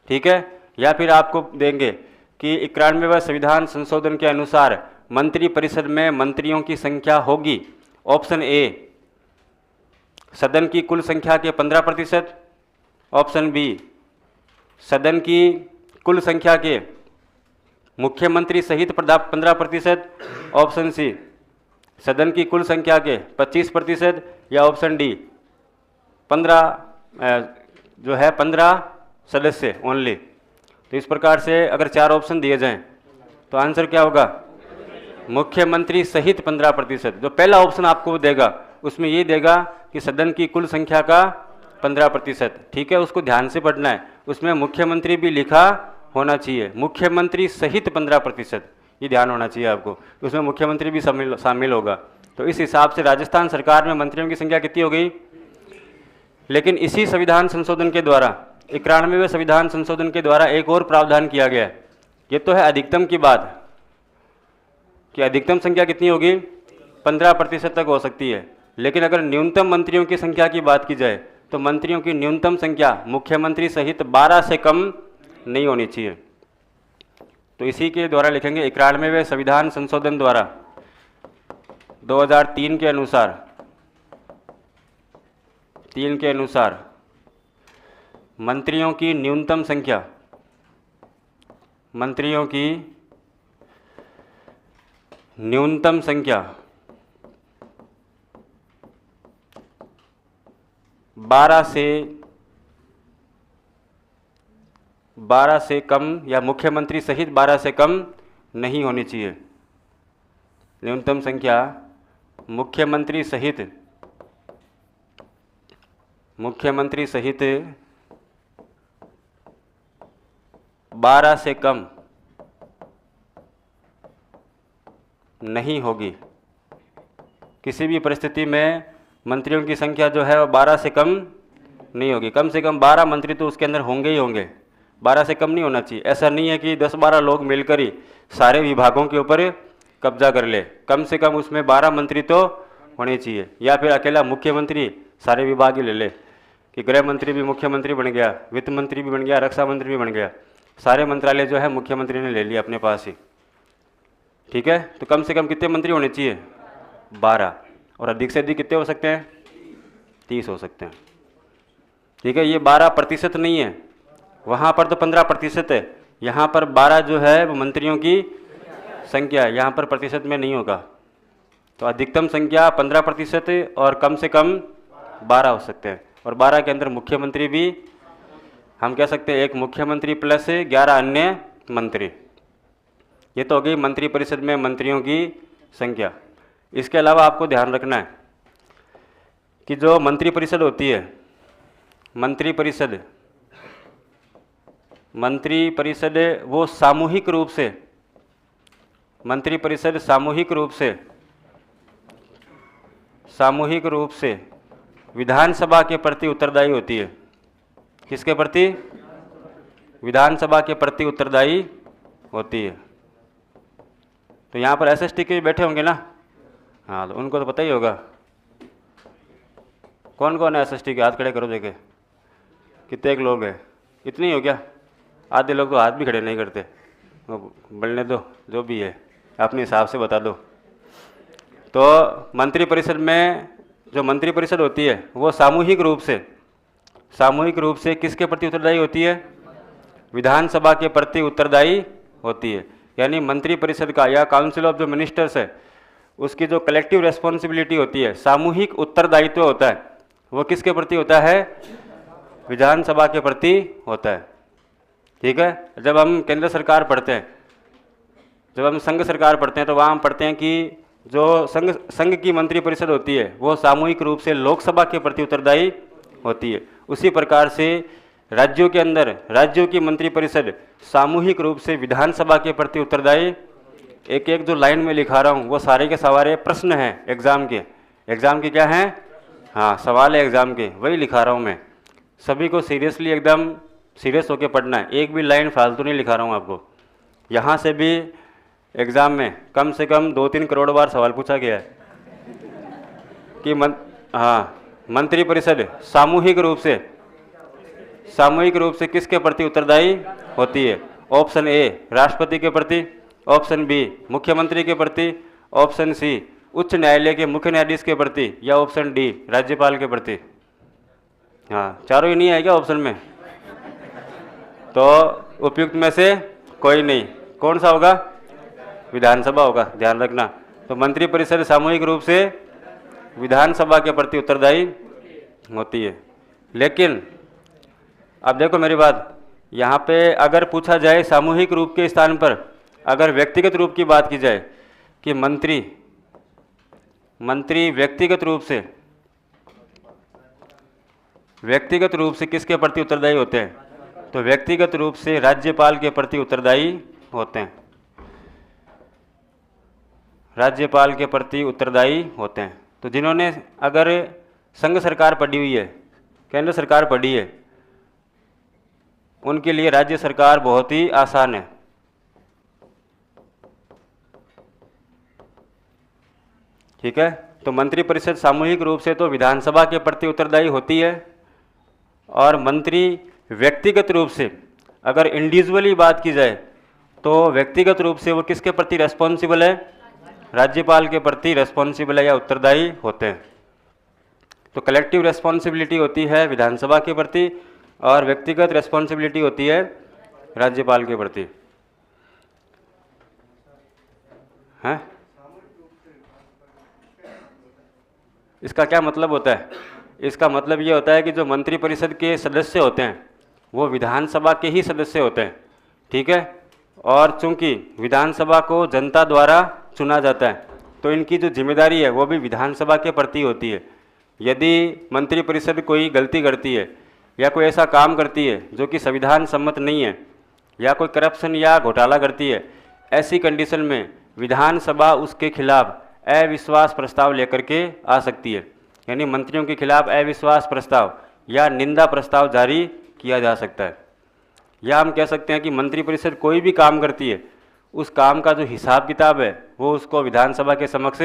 ठीक है। या फिर आपको देंगे कि 91वें संविधान संशोधन के अनुसार मंत्रिपरिषद में मंत्रियों की संख्या होगी, ऑप्शन ए सदन की कुल संख्या के 15%, ऑप्शन बी सदन की कुल संख्या के मुख्यमंत्री सहित 15%, ऑप्शन सी सदन की कुल संख्या के 25%, या ऑप्शन डी 15 सदस्य ओनली। तो इस प्रकार से अगर 4 ऑप्शन दिए जाएं तो आंसर क्या होगा? मुख्यमंत्री सहित 15%। जो पहला ऑप्शन आपको देगा उसमें ये देगा कि सदन की कुल संख्या का 15%, ठीक है, उसको ध्यान से पढ़ना है। उसमें मुख्यमंत्री भी लिखा होना चाहिए, मुख्यमंत्री सहित 15%, ये ध्यान होना चाहिए आपको, उसमें मुख्यमंत्री भी शामिल होगा। तो इस हिसाब से राजस्थान सरकार में मंत्रियों की संख्या कितनी हो गई? लेकिन इसी संविधान संशोधन के द्वारा 91वें संविधान संशोधन के द्वारा एक और प्रावधान किया गया है। ये तो है अधिकतम की बात कि अधिकतम संख्या कितनी होगी? 15% तक हो सकती है। लेकिन अगर न्यूनतम मंत्रियों की संख्या की बात की जाए तो मंत्रियों की न्यूनतम संख्या मुख्यमंत्री सहित 12 से कम नहीं होनी चाहिए। तो इसी के द्वारा लिखेंगे 91वें संविधान संशोधन द्वारा 2003 के अनुसार मंत्रियों की न्यूनतम संख्या 12 से कम या मुख्यमंत्री सहित 12 से कम नहीं होनी चाहिए। न्यूनतम संख्या मुख्यमंत्री सहित 12 से कम नहीं होगी। किसी भी परिस्थिति में मंत्रियों की संख्या जो है वो 12 से कम नहीं होगी। कम से कम 12 मंत्री तो उसके अंदर होंगे ही होंगे, 12 से कम नहीं होना चाहिए। ऐसा नहीं है कि 10-12 लोग मिलकर ही सारे विभागों के ऊपर कब्जा कर ले। कम से कम उसमें 12 मंत्री तो होने चाहिए। या फिर अकेला मुख्यमंत्री सारे विभाग ही ले ले कि गृह मंत्री भी मुख्यमंत्री बन गया, वित्त मंत्री भी बन गया, रक्षा मंत्री भी बन गया, सारे मंत्रालय जो है मुख्यमंत्री ने ले लिया अपने पास ही, ठीक है। तो कम से कम कितने मंत्री होने चाहिए? 12, और अधिक से अधिक कितने हो सकते हैं? 30 हो सकते हैं, ठीक है। ये 12% नहीं है, वहाँ पर तो 15% है, यहाँ पर 12 जो है वो मंत्रियों की संख्या है, यहाँ पर प्रतिशत में नहीं होगा। तो अधिकतम संख्या 15% और कम से कम 12 हो सकते हैं। और 12 के अंदर मुख्यमंत्री भी हम कह सकते हैं, एक मुख्यमंत्री प्लस 11 अन्य मंत्री। ये तो हो गई मंत्रिपरिषद में मंत्रियों की संख्या। इसके अलावा आपको ध्यान रखना है कि जो मंत्रिपरिषद होती है, मंत्रिपरिषद वो सामूहिक रूप से विधानसभा के प्रति उत्तरदायी होती है। किसके प्रति? विधानसभा के प्रति उत्तरदायी होती है। तो यहाँ पर एसएसटी के बैठे होंगे ना, हाँ, तो उनको तो पता ही होगा। कौन कौन है एसएसटी के? हाथ खड़े करो, देखे कितने एक लोग हैं। इतने ही हो क्या? आधे लोग तो हाथ भी खड़े नहीं करते। बढ़ने दो, जो भी है अपने हिसाब से बता दो। तो मंत्रिपरिषद में जो मंत्रिपरिषद होती है वो सामूहिक रूप से किसके प्रति उत्तरदायी होती है? विधानसभा के प्रति उत्तरदायी होती है। यानी मंत्रिपरिषद का या काउंसिल ऑफ जो मिनिस्टर्स है उसकी जो कलेक्टिव रेस्पॉन्सिबिलिटी होती है, सामूहिक उत्तरदायित्व होता है, वो किसके प्रति होता है? विधानसभा के प्रति होता है, ठीक है। जब हम केंद्र सरकार पढ़ते हैं, जब हम संघ सरकार पढ़ते हैं, तो वहाँ हम पढ़ते हैं कि जो संघ की मंत्रिपरिषद होती है वो सामूहिक रूप से लोकसभा के प्रति उत्तरदायी होती है। उसी प्रकार से राज्यों के अंदर राज्यों की मंत्रिपरिषद सामूहिक रूप से विधानसभा के प्रति उत्तरदायी। एक एक जो लाइन में लिखा रहा हूँ वो सारे के सवारे प्रश्न हैं एग्जाम के क्या हैं? हाँ, सवाल है एग्जाम के, वही लिखा रहा हूँ मैं। सभी को सीरियसली एकदम सीरियस होकर पढ़ना है, एक भी लाइन फालतू नहीं लिखा रहा हूँ आपको। यहाँ से भी एग्ज़ाम में कम से कम 2-3 करोड़ बार सवाल पूछा गया है कि मंत्री परिषद सामूहिक रूप से किसके प्रति उत्तरदायी होती है? ऑप्शन ए राष्ट्रपति के प्रति, ऑप्शन बी मुख्यमंत्री के प्रति, ऑप्शन सी उच्च न्यायालय के मुख्य न्यायाधीश के प्रति, या ऑप्शन डी राज्यपाल के प्रति। हाँ, चारों ही नहीं है क्या ऑप्शन में? तो उपयुक्त में से कोई नहीं, कौन सा होगा? विधानसभा होगा, ध्यान रखना। तो मंत्री परिषद सामूहिक रूप से विधानसभा के प्रति उत्तरदायी होती है। लेकिन अब देखो मेरी बात, यहाँ पे अगर पूछा जाए सामूहिक रूप के स्थान पर अगर व्यक्तिगत रूप की बात की जाए कि मंत्री व्यक्तिगत रूप से किसके प्रति उत्तरदायी होते हैं? तो व्यक्तिगत रूप से राज्यपाल के प्रति उत्तरदायी होते हैं, राज्यपाल के प्रति उत्तरदायी होते हैं। तो जिन्होंने अगर संघ सरकार पढ़ी हुई है, केंद्र सरकार पढ़ी है, उनके लिए राज्य सरकार बहुत ही आसान है। ठीक है, तो मंत्री परिषद सामूहिक रूप से तो विधानसभा के प्रति उत्तरदायी होती है, और मंत्री व्यक्तिगत रूप से अगर इंडिविजुअली बात की जाए तो व्यक्तिगत रूप से वो किसके प्रति रेस्पॉन्सिबल है? राज्यपाल के प्रति रेस्पॉन्सिबल है या उत्तरदायी होते हैं। तो कलेक्टिव रेस्पॉन्सिबिलिटी होती है विधानसभा के प्रति और व्यक्तिगत रेस्पॉन्सिबिलिटी होती है राज्यपाल के प्रति। हैं? इसका क्या मतलब होता है? इसका मतलब ये होता है कि जो मंत्री परिषद के सदस्य होते हैं वो विधानसभा के ही सदस्य होते हैं। ठीक है, और चूंकि विधानसभा को जनता द्वारा चुना जाता है तो इनकी जो जिम्मेदारी है वो भी विधानसभा के प्रति होती है। यदि मंत्री परिषद कोई गलती करती है या कोई ऐसा काम करती है जो कि संविधान सम्मत नहीं है, या कोई करप्शन या घोटाला करती है, ऐसी कंडीशन में विधानसभा उसके खिलाफ अविश्वास प्रस्ताव लेकर के आ सकती है। यानी मंत्रियों के खिलाफ अविश्वास प्रस्ताव या निंदा प्रस्ताव जारी किया जा सकता है। या हम कह सकते हैं कि मंत्री परिषद कोई भी काम करती है, उस काम का जो हिसाब किताब है वो उसको विधानसभा के समक्ष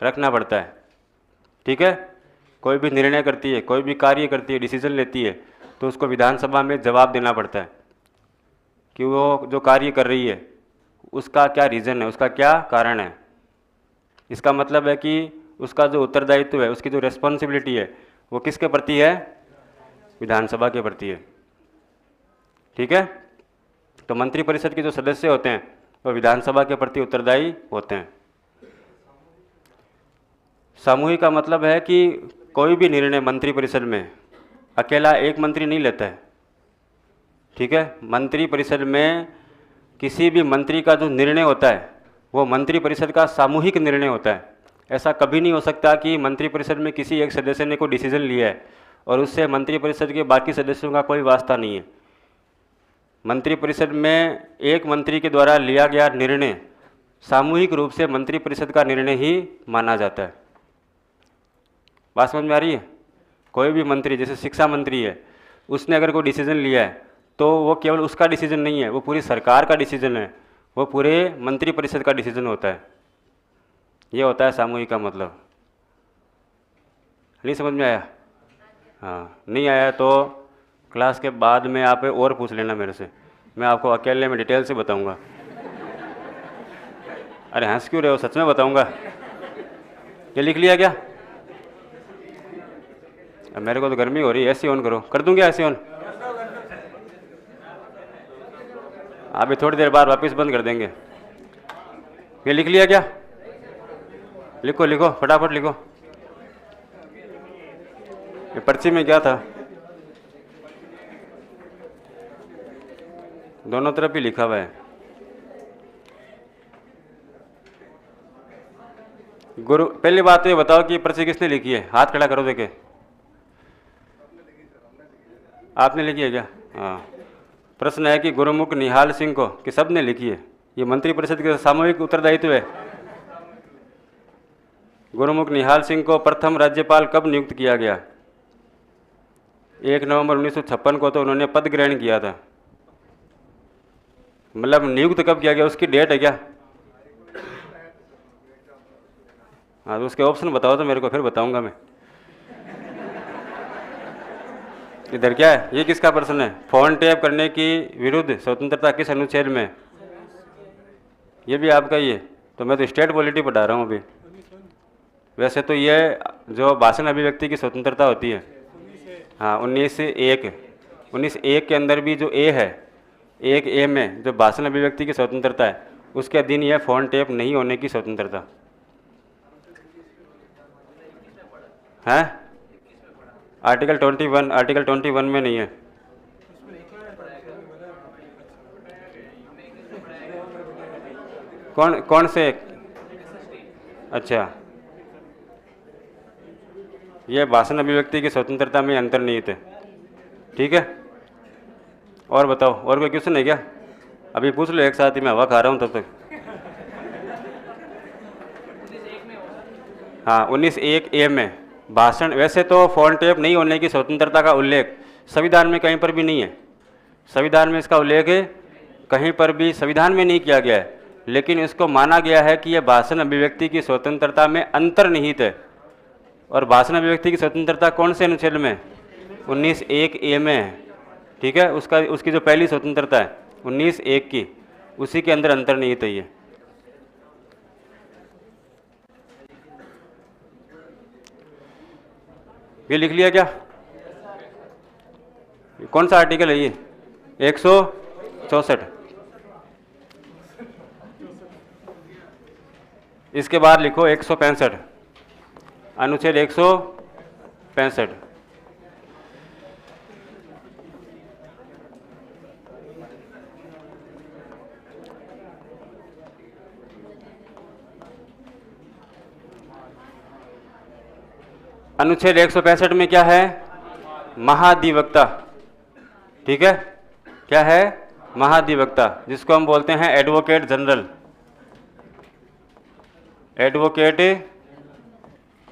रखना पड़ता है। ठीक है, कोई भी निर्णय करती है, कोई भी कार्य करती है, डिसीजन लेती है, तो उसको विधानसभा में जवाब देना पड़ता है कि वो जो कार्य कर रही है उसका क्या रीज़न है, उसका क्या कारण है। इसका मतलब है कि उसका जो उत्तरदायित्व है, उसकी जो रेस्पॉन्सिबिलिटी है वो किसके प्रति है? विधानसभा के प्रति है। ठीक है, तो मंत्री परिषद के जो सदस्य होते हैं वो विधानसभा के प्रति उत्तरदायी होते हैं। सामूहिक का मतलब है कि कोई भी निर्णय मंत्री परिषद में अकेला एक मंत्री नहीं लेता है। ठीक है, मंत्री परिषद में किसी भी मंत्री का जो निर्णय होता है वो मंत्री परिषद का सामूहिक निर्णय होता है। ऐसा कभी नहीं हो सकता कि मंत्री परिषद में किसी एक सदस्य ने कोई डिसीजन लिया है और उससे मंत्री परिषद के बाकी सदस्यों का कोई वास्ता नहीं है। मंत्री परिषद में एक मंत्री के द्वारा लिया गया निर्णय सामूहिक रूप से मंत्री परिषद का निर्णय ही माना जाता है। बात समझ में आ रही है? कोई भी मंत्री, जैसे शिक्षा मंत्री है, उसने अगर कोई डिसीजन लिया है तो वो केवल उसका डिसीजन नहीं है, वो पूरी सरकार का डिसीजन है, वो पूरे मंत्री परिषद का डिसीजन होता है। ये होता है सामूहिक का मतलब। नहीं समझ में आया? हाँ, नहीं आया तो क्लास के बाद में आप और पूछ लेना मेरे से, मैं आपको अकेले में डिटेल से बताऊंगा। अरे हंस क्यों रहे हो, सच में बताऊंगा। ये लिख लिया क्या? अब मेरे को तो गर्मी हो रही है, ऐसी ऑन करो, कर दूं क्या ऐसी ऑन? अभी थोड़ी देर बाद वापस बंद कर देंगे। ये लिख लिया क्या? लिखो लिखो, फटाफट लिखो। ये पर्ची में क्या था? दोनों तरफ ही लिखा हुआ है। गुरु, पहली बात तो ये बताओ कि पर्ची किसने लिखी है? हाथ खड़ा करो देखे। आपने लिखी है क्या? हाँ। प्रश्न है कि गुरुमुख निहाल सिंह को, कि सब ने लिखी है? ये मंत्री परिषद के सामूहिक उत्तरदायित्व है। गुरुमुख निहाल सिंह को प्रथम राज्यपाल कब नियुक्त किया गया? 1 नवंबर 1956 को तो उन्होंने पद ग्रहण किया था। मतलब नियुक्त कब किया गया, उसकी डेट है क्या? हाँ, तो उसके ऑप्शन बताओ तो मेरे को, फिर बताऊंगा मैं। इधर क्या है, ये किसका प्रश्न है? फोन टैप करने की विरुद्ध स्वतंत्रता किस अनुच्छेद में? ये भी आपका ही है। तो मैं तो स्टेट पॉलिटी पढ़ा रहा हूँ अभी। वैसे तो ये जो भाषण अभिव्यक्ति की स्वतंत्रता होती है, हाँ 19(1) के अंदर भी जो ए है, 1(a) में जो भाषण अभिव्यक्ति की स्वतंत्रता है, उसके अधीन यह फोन टैप नहीं होने की स्वतंत्रता है। आर्टिकल 21 में नहीं है। कौन से? अच्छा, यह भाषण अभिव्यक्ति की स्वतंत्रता में अंतर्निहित है। ठीक है, और बताओ, और कोई क्वेश्चन है क्या? अभी पूछ लो एक साथ ही, मैं हवा खा रहा हूँ तब तक। हाँ 19(1)(a) में भाषण, वैसे तो फोन टैप नहीं होने की स्वतंत्रता का उल्लेख संविधान में कहीं पर भी नहीं है। संविधान में इसका उल्लेख कहीं पर भी संविधान में नहीं किया गया है, लेकिन इसको माना गया है कि यह भाषण अभिव्यक्ति की स्वतंत्रता में अंतर्निहित है। और भाषण अभिव्यक्ति की स्वतंत्रता कौन से अनुच्छेद में? 19(1)(a) में है। ठीक है, उसकी जो पहली स्वतंत्रता है 19(1) की, उसी के अंदर अंतर्निहित है ये लिख लिया क्या? कौन सा आर्टिकल है ये? 164। इसके बाद लिखो 165, अनुच्छेद 165। अनुच्छेद 165 में क्या है? महाधिवक्ता। ठीक है, क्या है? महाधिवक्ता, जिसको हम बोलते हैं advocate general. Advocate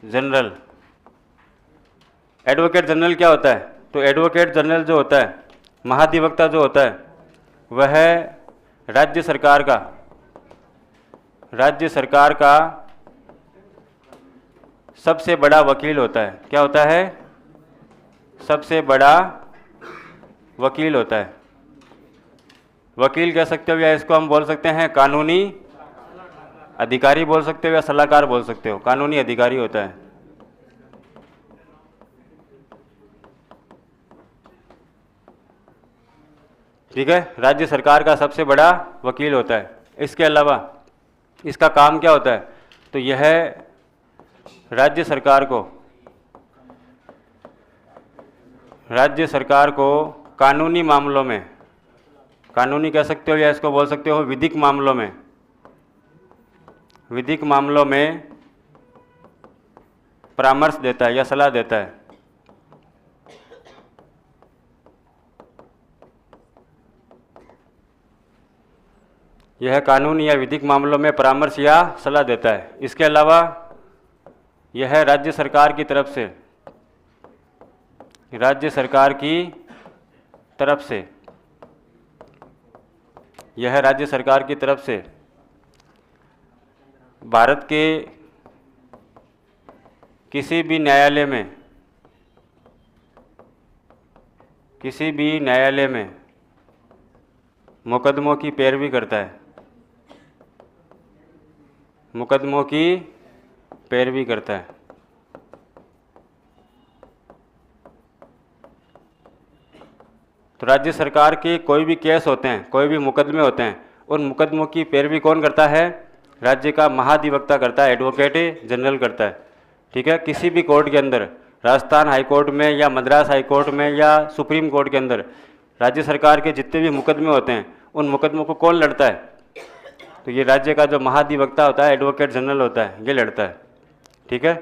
general. Advocate general क्या होता है? तो एडवोकेट जनरल जो होता है, महाधिवक्ता जो होता है, वह राज्य सरकार का सबसे बड़ा वकील होता है। क्या होता है? सबसे बड़ा वकील होता है। वकील कह सकते हो, या इसको हम बोल सकते हैं कानूनी अधिकारी बोल सकते हो, या सलाहकार बोल सकते हो। कानूनी अधिकारी होता है। ठीक है, राज्य सरकार का सबसे बड़ा वकील होता है। इसके अलावा इसका काम क्या होता है? तो यह राज्य सरकार को कानूनी मामलों में, कानूनी कह सकते हो या इसको बोल सकते हो विधिक मामलों में परामर्श देता है या सलाह देता है। यह कानूनी या विधिक मामलों में परामर्श या सलाह देता है। इसके अलावा यह राज्य सरकार की तरफ से यह राज्य सरकार की तरफ से भारत के किसी भी न्यायालय में मुकदमों की पैरवी करता है। मुकदमों की पैरवी करता है। तो राज्य सरकार के कोई भी केस होते हैं, कोई भी मुकदमे होते हैं, उन मुकदमों की पैरवी कौन करता है? राज्य का महाधिवक्ता करता है, एडवोकेट जनरल करता है। ठीक है, किसी भी कोर्ट के अंदर, राजस्थान हाई कोर्ट में या मद्रास हाई कोर्ट में या सुप्रीम कोर्ट के अंदर राज्य सरकार के जितने भी मुकदमे होते हैं, उन मुकदमों को कौन लड़ता है? तो ये राज्य का जो महाधिवक्ता होता है, एडवोकेट जनरल होता है, ये लड़ता है। ठीक है,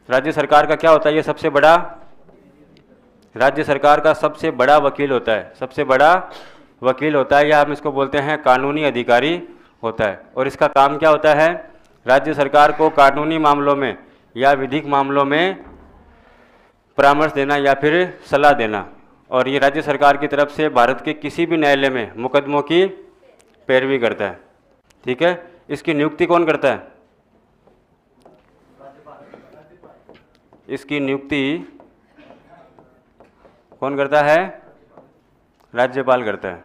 राज्य सरकार का क्या होता है? ये सबसे बड़ा, राज्य सरकार का सबसे बड़ा वकील होता है। सबसे बड़ा वकील होता है, या हम इसको बोलते हैं कानूनी अधिकारी होता है। और इसका काम क्या होता है? राज्य सरकार को कानूनी मामलों में या विधिक मामलों में परामर्श देना या फिर सलाह देना, और ये राज्य सरकार की तरफ से भारत के किसी भी न्यायालय में मुकदमों की पैरवी करता है। ठीक है, इसकी नियुक्ति कौन करता है? इसकी नियुक्ति कौन करता है? राज्यपाल करता है।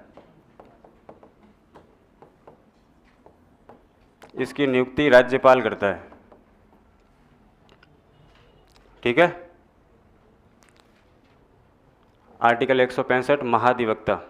इसकी नियुक्ति राज्यपाल करता है। ठीक है। आर्टिकल 165 महाधिवक्ता।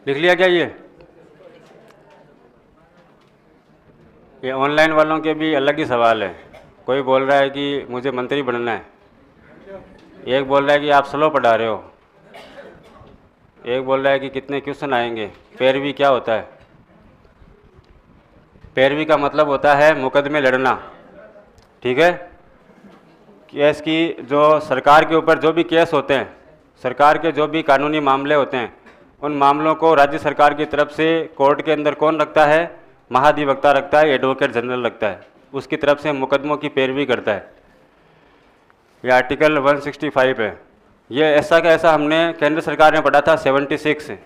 लिख लिया क्या? ये ऑनलाइन वालों के भी अलग ही सवाल है। कोई बोल रहा है कि मुझे मंत्री बनना है, एक बोल रहा है कि आप स्लो पढ़ा रहे हो, एक बोल रहा है कि कितने क्वेश्चन आएंगे। पैरवी क्या होता है? पैरवी का मतलब होता है मुकदमे लड़ना। ठीक है, केस की जो सरकार के ऊपर जो भी केस होते हैं, सरकार के जो भी कानूनी मामले होते हैं, उन मामलों को राज्य सरकार की तरफ से कोर्ट के अंदर कौन रखता है? महाधिवक्ता रखता है, एडवोकेट जनरल रखता है, उसकी तरफ से मुकदमों की पैरवी करता है। यह आर्टिकल 165 है। ये ऐसा का ऐसा हमने केंद्र सरकार ने पढ़ा था 76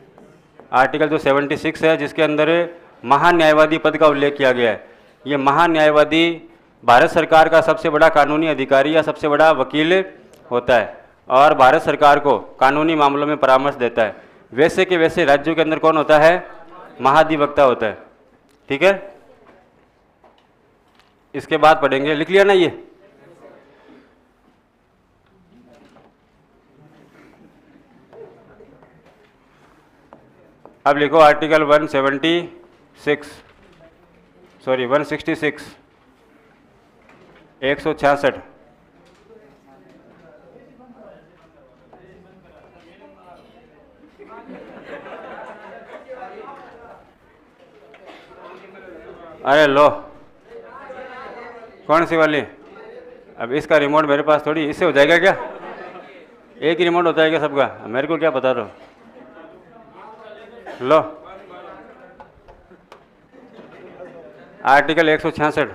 आर्टिकल जो 76 है, जिसके अंदर महान्यायवादी पद का उल्लेख किया गया है। ये महान्यायवादी भारत सरकार का सबसे बड़ा कानूनी अधिकारी या सबसे बड़ा वकील होता है और भारत सरकार को कानूनी मामलों में परामर्श देता है। वैसे के वैसे राज्यों के अंदर कौन होता है? महाधिवक्ता होता है। ठीक है, इसके बाद पढ़ेंगे। लिख लिया ना ये? अब लिखो आर्टिकल 166 166 अरे लो, कौन सी वाली? अब इसका रिमोट मेरे पास थोड़ी, इससे हो जाएगा क्या? एक ही रिमोट होता है क्या सबका? मेरे को क्या पता। तो लो, आर्टिकल 166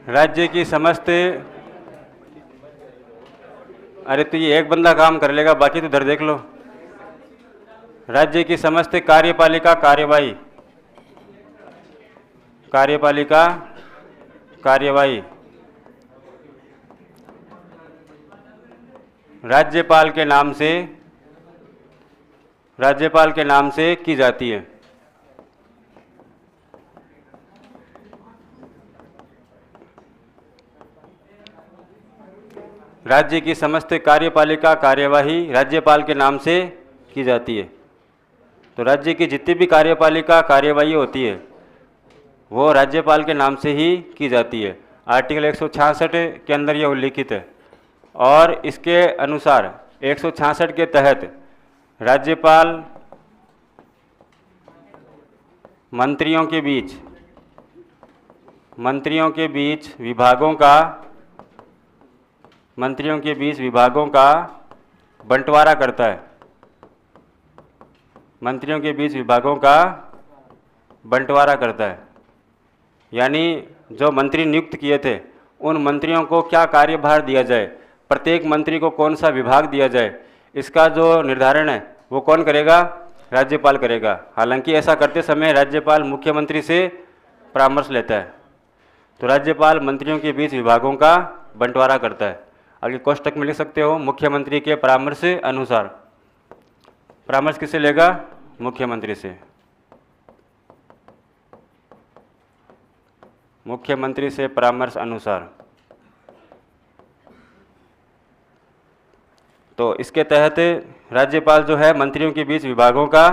राज्य की समस्त, अरे तो ये एक बंदा काम कर लेगा, बाकी तो इधर देख लो। राज्य की समस्त कार्यपालिका कार्यवाही राज्यपाल के नाम से की जाती है। राज्य की समस्त कार्यपालिका कार्यवाही राज्यपाल के नाम से की जाती है। तो राज्य की जितनी भी कार्यपालिका कार्यवाही होती है वो राज्यपाल के नाम से ही की जाती है। आर्टिकल 166 के अंदर यह उल्लिखित है और इसके अनुसार 166 के तहत राज्यपाल मंत्रियों के बीच विभागों का बंटवारा करता है। मंत्रियों के बीच विभागों का बंटवारा करता है, यानी जो मंत्री नियुक्त किए थे उन मंत्रियों को क्या कार्यभार दिया जाए, प्रत्येक मंत्री को कौन सा विभाग दिया जाए, इसका जो निर्धारण है वो कौन करेगा? राज्यपाल करेगा। हालांकि ऐसा करते समय राज्यपाल मुख्यमंत्री से परामर्श लेता है। तो राज्यपाल मंत्रियों के बीच विभागों का बंटवारा करता है आगे कोष्टक में लिख सकते हो मुख्यमंत्री के परामर्श से अनुसार। परामर्श किससे लेगा? मुख्यमंत्री से। मुख्यमंत्री से परामर्श अनुसार। तो इसके तहत राज्यपाल जो है मंत्रियों के बीच विभागों का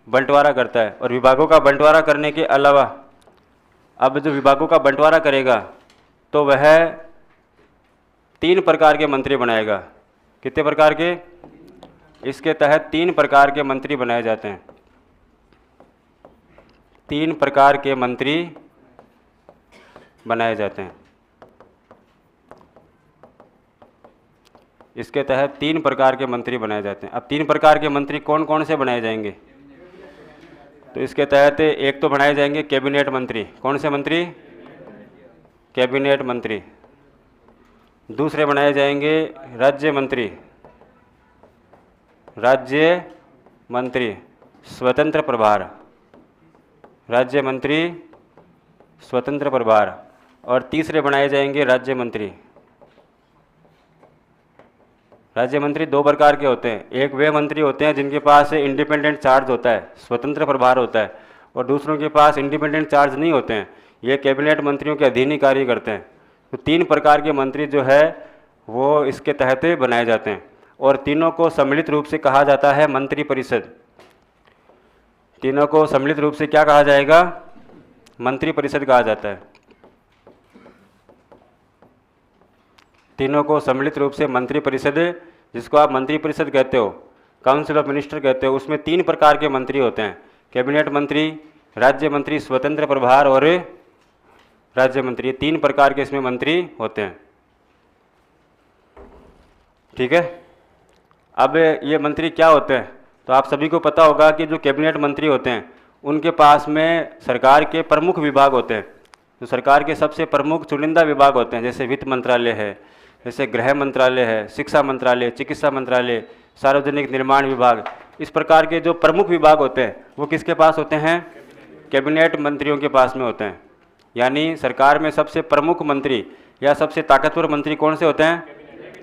बंटवारा करता है, और विभागों का बंटवारा करने के अलावा अब जो विभागों का बंटवारा करेगा तो वह 3 प्रकार के मंत्री बनाएगा। कितने प्रकार के? इसके तहत 3 प्रकार के मंत्री बनाए जाते हैं। 3 प्रकार के मंत्री बनाए जाते हैं। इसके तहत 3 प्रकार के मंत्री बनाए जाते हैं। अब 3 प्रकार के मंत्री कौन कौन से बनाए जाएंगे? तो इसके तहत एक तो बनाए जाएंगे कैबिनेट मंत्री। कौन से मंत्री? कैबिनेट मंत्री। दूसरे बनाए जाएंगे राज्य मंत्री। राज्य मंत्री स्वतंत्र प्रभार। राज्य मंत्री स्वतंत्र प्रभार। और तीसरे बनाए जाएंगे राज्य मंत्री। राज्य मंत्री 2 प्रकार के होते हैं। एक वे मंत्री होते हैं जिनके पास इंडिपेंडेंट चार्ज होता है, स्वतंत्र प्रभार होता है, और दूसरों के पास इंडिपेंडेंट चार्ज नहीं होते हैं, ये कैबिनेट मंत्रियों के अधीन ही कार्य करते हैं। तो 3 प्रकार के मंत्री जो है वो इसके तहत बनाए जाते हैं, और तीनों को सम्मिलित रूप से कहा जाता है मंत्री परिषद। तीनों को सम्मिलित रूप से क्या कहा जाएगा? मंत्री परिषद कहा जाता है। तीनों को सम्मिलित रूप से मंत्री परिषद, जिसको आप मंत्री परिषद कहते हो, काउंसिल ऑफ मिनिस्टर कहते हो, उसमें 3 प्रकार के मंत्री होते हैं। कैबिनेट मंत्री, राज्य मंत्री स्वतंत्र प्रभार और राज्य मंत्री। 3 प्रकार के इसमें मंत्री होते हैं। ठीक है। अब ये मंत्री क्या होते हैं? तो आप सभी को पता होगा कि जो कैबिनेट मंत्री होते हैं उनके पास में सरकार के प्रमुख विभाग होते हैं। जो सरकार के सबसे प्रमुख चुनिंदा विभाग होते हैं, जैसे वित्त मंत्रालय है, जैसे गृह मंत्रालय है, शिक्षा मंत्रालय, चिकित्सा मंत्रालय, सार्वजनिक निर्माण विभाग। इस प्रकार के जो प्रमुख विभाग होते हैं वो किसके पास होते हैं? कैबिनेट मंत्रियों के पास में होते हैं। यानी सरकार में सबसे प्रमुख मंत्री या सबसे ताकतवर मंत्री कौन से होते हैं?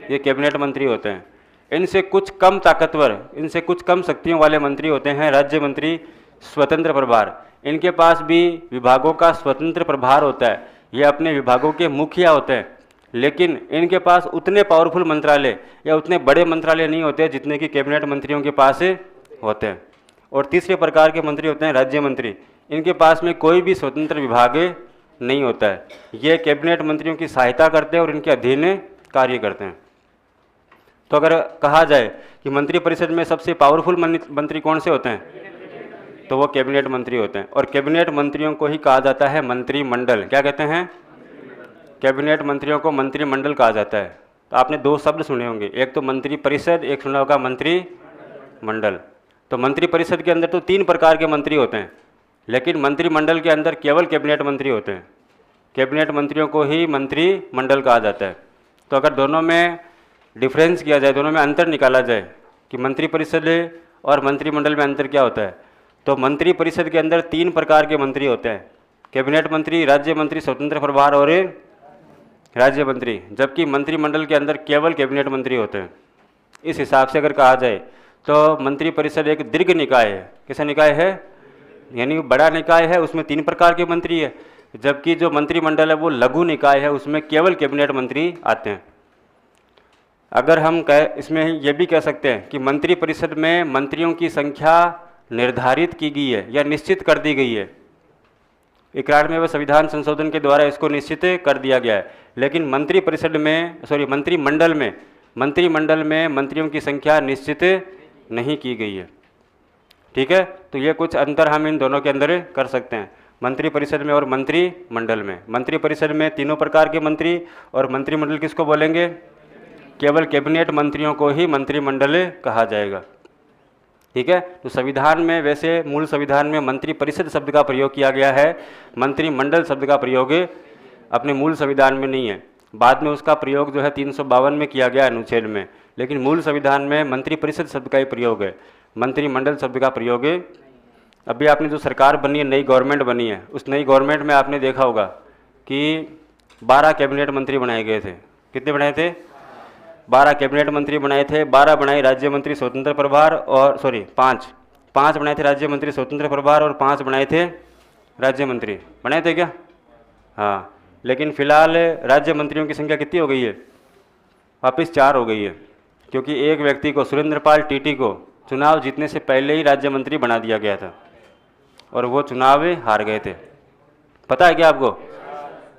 ये कैबिनेट मंत्री होते हैं। इनसे कुछ कम ताकतवर, इनसे कुछ कम शक्तियों वाले मंत्री होते हैं राज्य मंत्री स्वतंत्र प्रभार। इनके पास भी विभागों का स्वतंत्र प्रभार होता है, ये अपने विभागों के मुखिया होते हैं, लेकिन इनके पास उतने पावरफुल मंत्रालय या उतने बड़े मंत्रालय नहीं होते जितने कि कैबिनेट मंत्रियों के पास होते हैं। और तीसरे प्रकार के मंत्री होते हैं राज्य मंत्री। इनके पास में कोई भी स्वतंत्र विभाग नहीं होता है, ये कैबिनेट मंत्रियों की सहायता करते हैं और इनके अधीन कार्य करते हैं। तो अगर कहा जाए कि मंत्री परिषद में सबसे पावरफुल मंत्री कौन से होते हैं, तो वो कैबिनेट मंत्री होते हैं। और कैबिनेट मंत्रियों को ही कहा जाता है मंत्रिमंडल। क्या कहते हैं? कैबिनेट मंत्रियों को मंत्रिमंडल कहा जाता है। तो आपने 2 शब्द सुने होंगे, एक तो मंत्री परिषद, एक सुना होगा मंत्रिमंडल। तो मंत्री परिषद के अंदर तो 3 प्रकार के मंत्री होते हैं, लेकिन मंत्रिमंडल के अंदर केवल कैबिनेट मंत्री होते हैं। कैबिनेट मंत्रियों को ही मंत्रिमंडल कहा जाता है। तो अगर दोनों में डिफरेंस किया जाए, दोनों में अंतर निकाला जाए कि मंत्री परिषद और मंत्रिमंडल में अंतर क्या होता है, तो मंत्री परिषद के अंदर 3 प्रकार के मंत्री होते हैं। कैबिनेट मंत्री, राज्य मंत्री स्वतंत्र प्रभार और राज्य मंत्री, जबकि मंत्रिमंडल के अंदर केवल कैबिनेट मंत्री होते हैं। इस हिसाब से अगर कहा जाए तो मंत्री परिषद एक दीर्घ निकाय है। कैसा निकाय है? यानी बड़ा निकाय है, उसमें 3 प्रकार के मंत्री है, जबकि जो मंत्रिमंडल है वो लघु निकाय है, उसमें केवल कैबिनेट मंत्री आते हैं। अगर हम इसमें ये भी कह सकते हैं कि मंत्री परिषद में मंत्रियों की संख्या निर्धारित की गई है या निश्चित कर दी गई है। 91वें व संविधान संशोधन के द्वारा इसको निश्चित कर दिया गया है, लेकिन मंत्रिमंडल में मंत्रियों की संख्या निश्चित नहीं की गई है। ठीक है। तो ये कुछ अंतर हम इन दोनों के अंदर कर सकते हैं, मंत्री परिषद में और मंत्रिमंडल में। मंत्री परिषद में 3 प्रकार के मंत्री, और मंत्रिमंडल किसको बोलेंगे? केवल कैबिनेट मंत्रियों को ही मंत्रिमंडल कहा जाएगा। ठीक है। तो संविधान में, वैसे मूल संविधान में मंत्री परिषद शब्द का प्रयोग किया गया है, मंत्रिमंडल शब्द का प्रयोग अपने मूल संविधान में नहीं है। बाद में उसका प्रयोग जो है 352 में किया गया अनुच्छेद में, लेकिन मूल संविधान में मंत्री परिषद शब्द का ही प्रयोग है, मंत्रिमंडल शब्द का प्रयोग है। अभी आपने जो सरकार बनी है, नई गवर्नमेंट बनी है, उस नई गवर्नमेंट में आपने देखा होगा कि 12 कैबिनेट मंत्री बनाए गए थे। कितने बनाए थे? 12 कैबिनेट मंत्री बनाए थे, 12 बनाए राज्य मंत्री स्वतंत्र प्रभार और पाँच बनाए थे राज्य मंत्री स्वतंत्र प्रभार और 5 बनाए थे राज्य मंत्री। बनाए थे क्या? हाँ, लेकिन फिलहाल राज्य मंत्रियों की संख्या कितनी हो गई है? वापस 4 हो गई है, क्योंकि एक व्यक्ति को, सुरेंद्र पाल टीटी को, चुनाव जीतने से पहले ही राज्य मंत्री बना दिया गया था और वो चुनाव हार गए थे। पता है क्या आपको?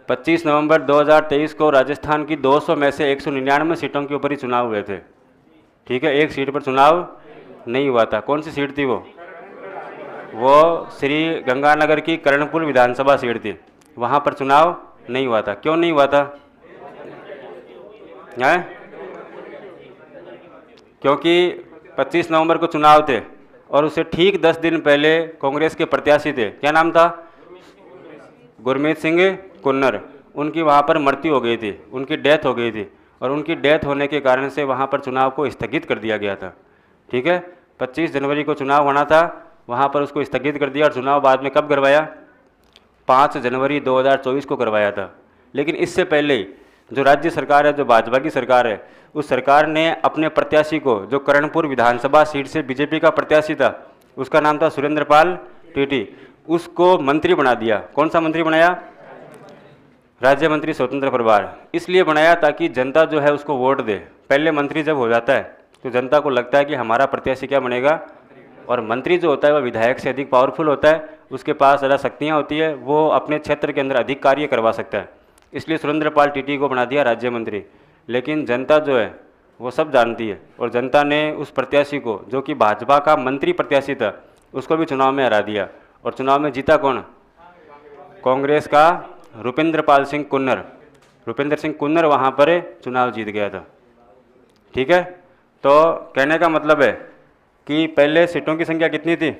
25 नवंबर 2023 को राजस्थान की 200 में से 199 सीटों के ऊपर ही चुनाव हुए थे। ठीक है, एक सीट पर चुनाव नहीं हुआ था। कौन सी सीट थी वो? श्री गंगानगर की कर्णपुर विधानसभा सीट थी, वहाँ पर चुनाव नहीं हुआ था। क्यों नहीं हुआ था? है? क्योंकि 25 नवंबर को चुनाव थे और उससे ठीक 10 दिन पहले कांग्रेस के प्रत्याशी थे, क्या नाम था? गुरमीत सिंह कुन्नर। उनकी वहाँ पर मृत्यु हो गई थी, उनकी डेथ हो गई थी और उनकी डेथ होने के कारण से वहाँ पर चुनाव को स्थगित कर दिया गया था। ठीक है, 25 जनवरी को चुनाव होना था, वहाँ पर उसको स्थगित कर दिया और चुनाव बाद में कब करवाया? 5 जनवरी 2024 को करवाया था। लेकिन इससे पहले जो राज्य सरकार है, जो भाजपा की सरकार है, उस सरकार ने अपने प्रत्याशी को, जो कर्णपुर विधानसभा सीट से बीजेपी का प्रत्याशी था, उसका नाम था सुरेंद्र पाल टीटी, उसको मंत्री बना दिया। कौन सा मंत्री बनाया? राज्य मंत्री स्वतंत्र प्रभार। इसलिए बनाया ताकि जनता जो है उसको वोट दे। पहले मंत्री जब हो जाता है तो जनता को लगता है कि हमारा प्रत्याशी क्या बनेगा, और मंत्री जो होता है वह विधायक से अधिक पावरफुल होता है, उसके पास ज़्यादा शक्तियाँ होती है, वो अपने क्षेत्र के अंदर अधिक कार्य करवा सकता है। इसलिए सुरेंद्र पाल टीटी को बना दिया राज्य मंत्री। लेकिन जनता जो है वो सब जानती है और जनता ने उस प्रत्याशी को, जो कि भाजपा का मंत्री प्रत्याशी था, उसको भी चुनाव में हरा दिया। और चुनाव में जीता कौन? कांग्रेस का रुपेंद्र पाल सिंह कुन्नर। रुपेंद्र सिंह कुन्नर वहाँ पर चुनाव जीत गया था। ठीक है, तो कहने का मतलब है कि पहले सीटों की संख्या कितनी थी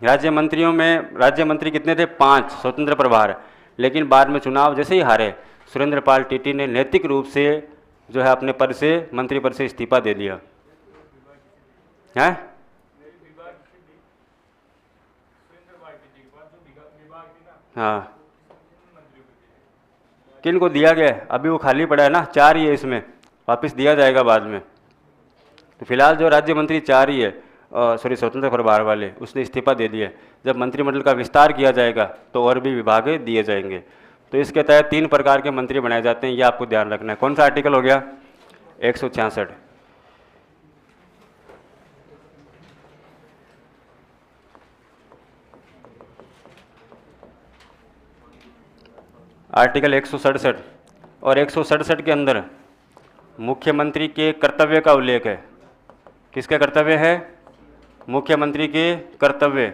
राज्य मंत्रियों में? राज्य मंत्री कितने थे? 5 स्वतंत्र प्रभार। लेकिन बाद में चुनाव जैसे ही हारे, सुरेंद्र पाल टीटी ने नैतिक रूप से जो है अपने पद से, मंत्री पद से इस्तीफा दे दिया है। हाँ, किन को दिया गया? अभी वो खाली पड़ा है ना, 4 ही है, इसमें वापस दिया जाएगा बाद में। तो फिलहाल जो राज्य मंत्री 4 ही है, स्वतंत्र प्रभार वाले, उसने इस्तीफा दे दिया। जब मंत्रिमंडल का विस्तार किया जाएगा तो और भी विभाग दिए जाएंगे। तो इसके तहत 3 प्रकार के मंत्री बनाए जाते हैं, ये आपको ध्यान रखना है। कौन सा आर्टिकल हो गया? 166। आर्टिकल 167 और 167 के अंदर मुख्यमंत्री के कर्तव्य का उल्लेख है। किसके कर्तव्य है? मुख्यमंत्री के कर्तव्य।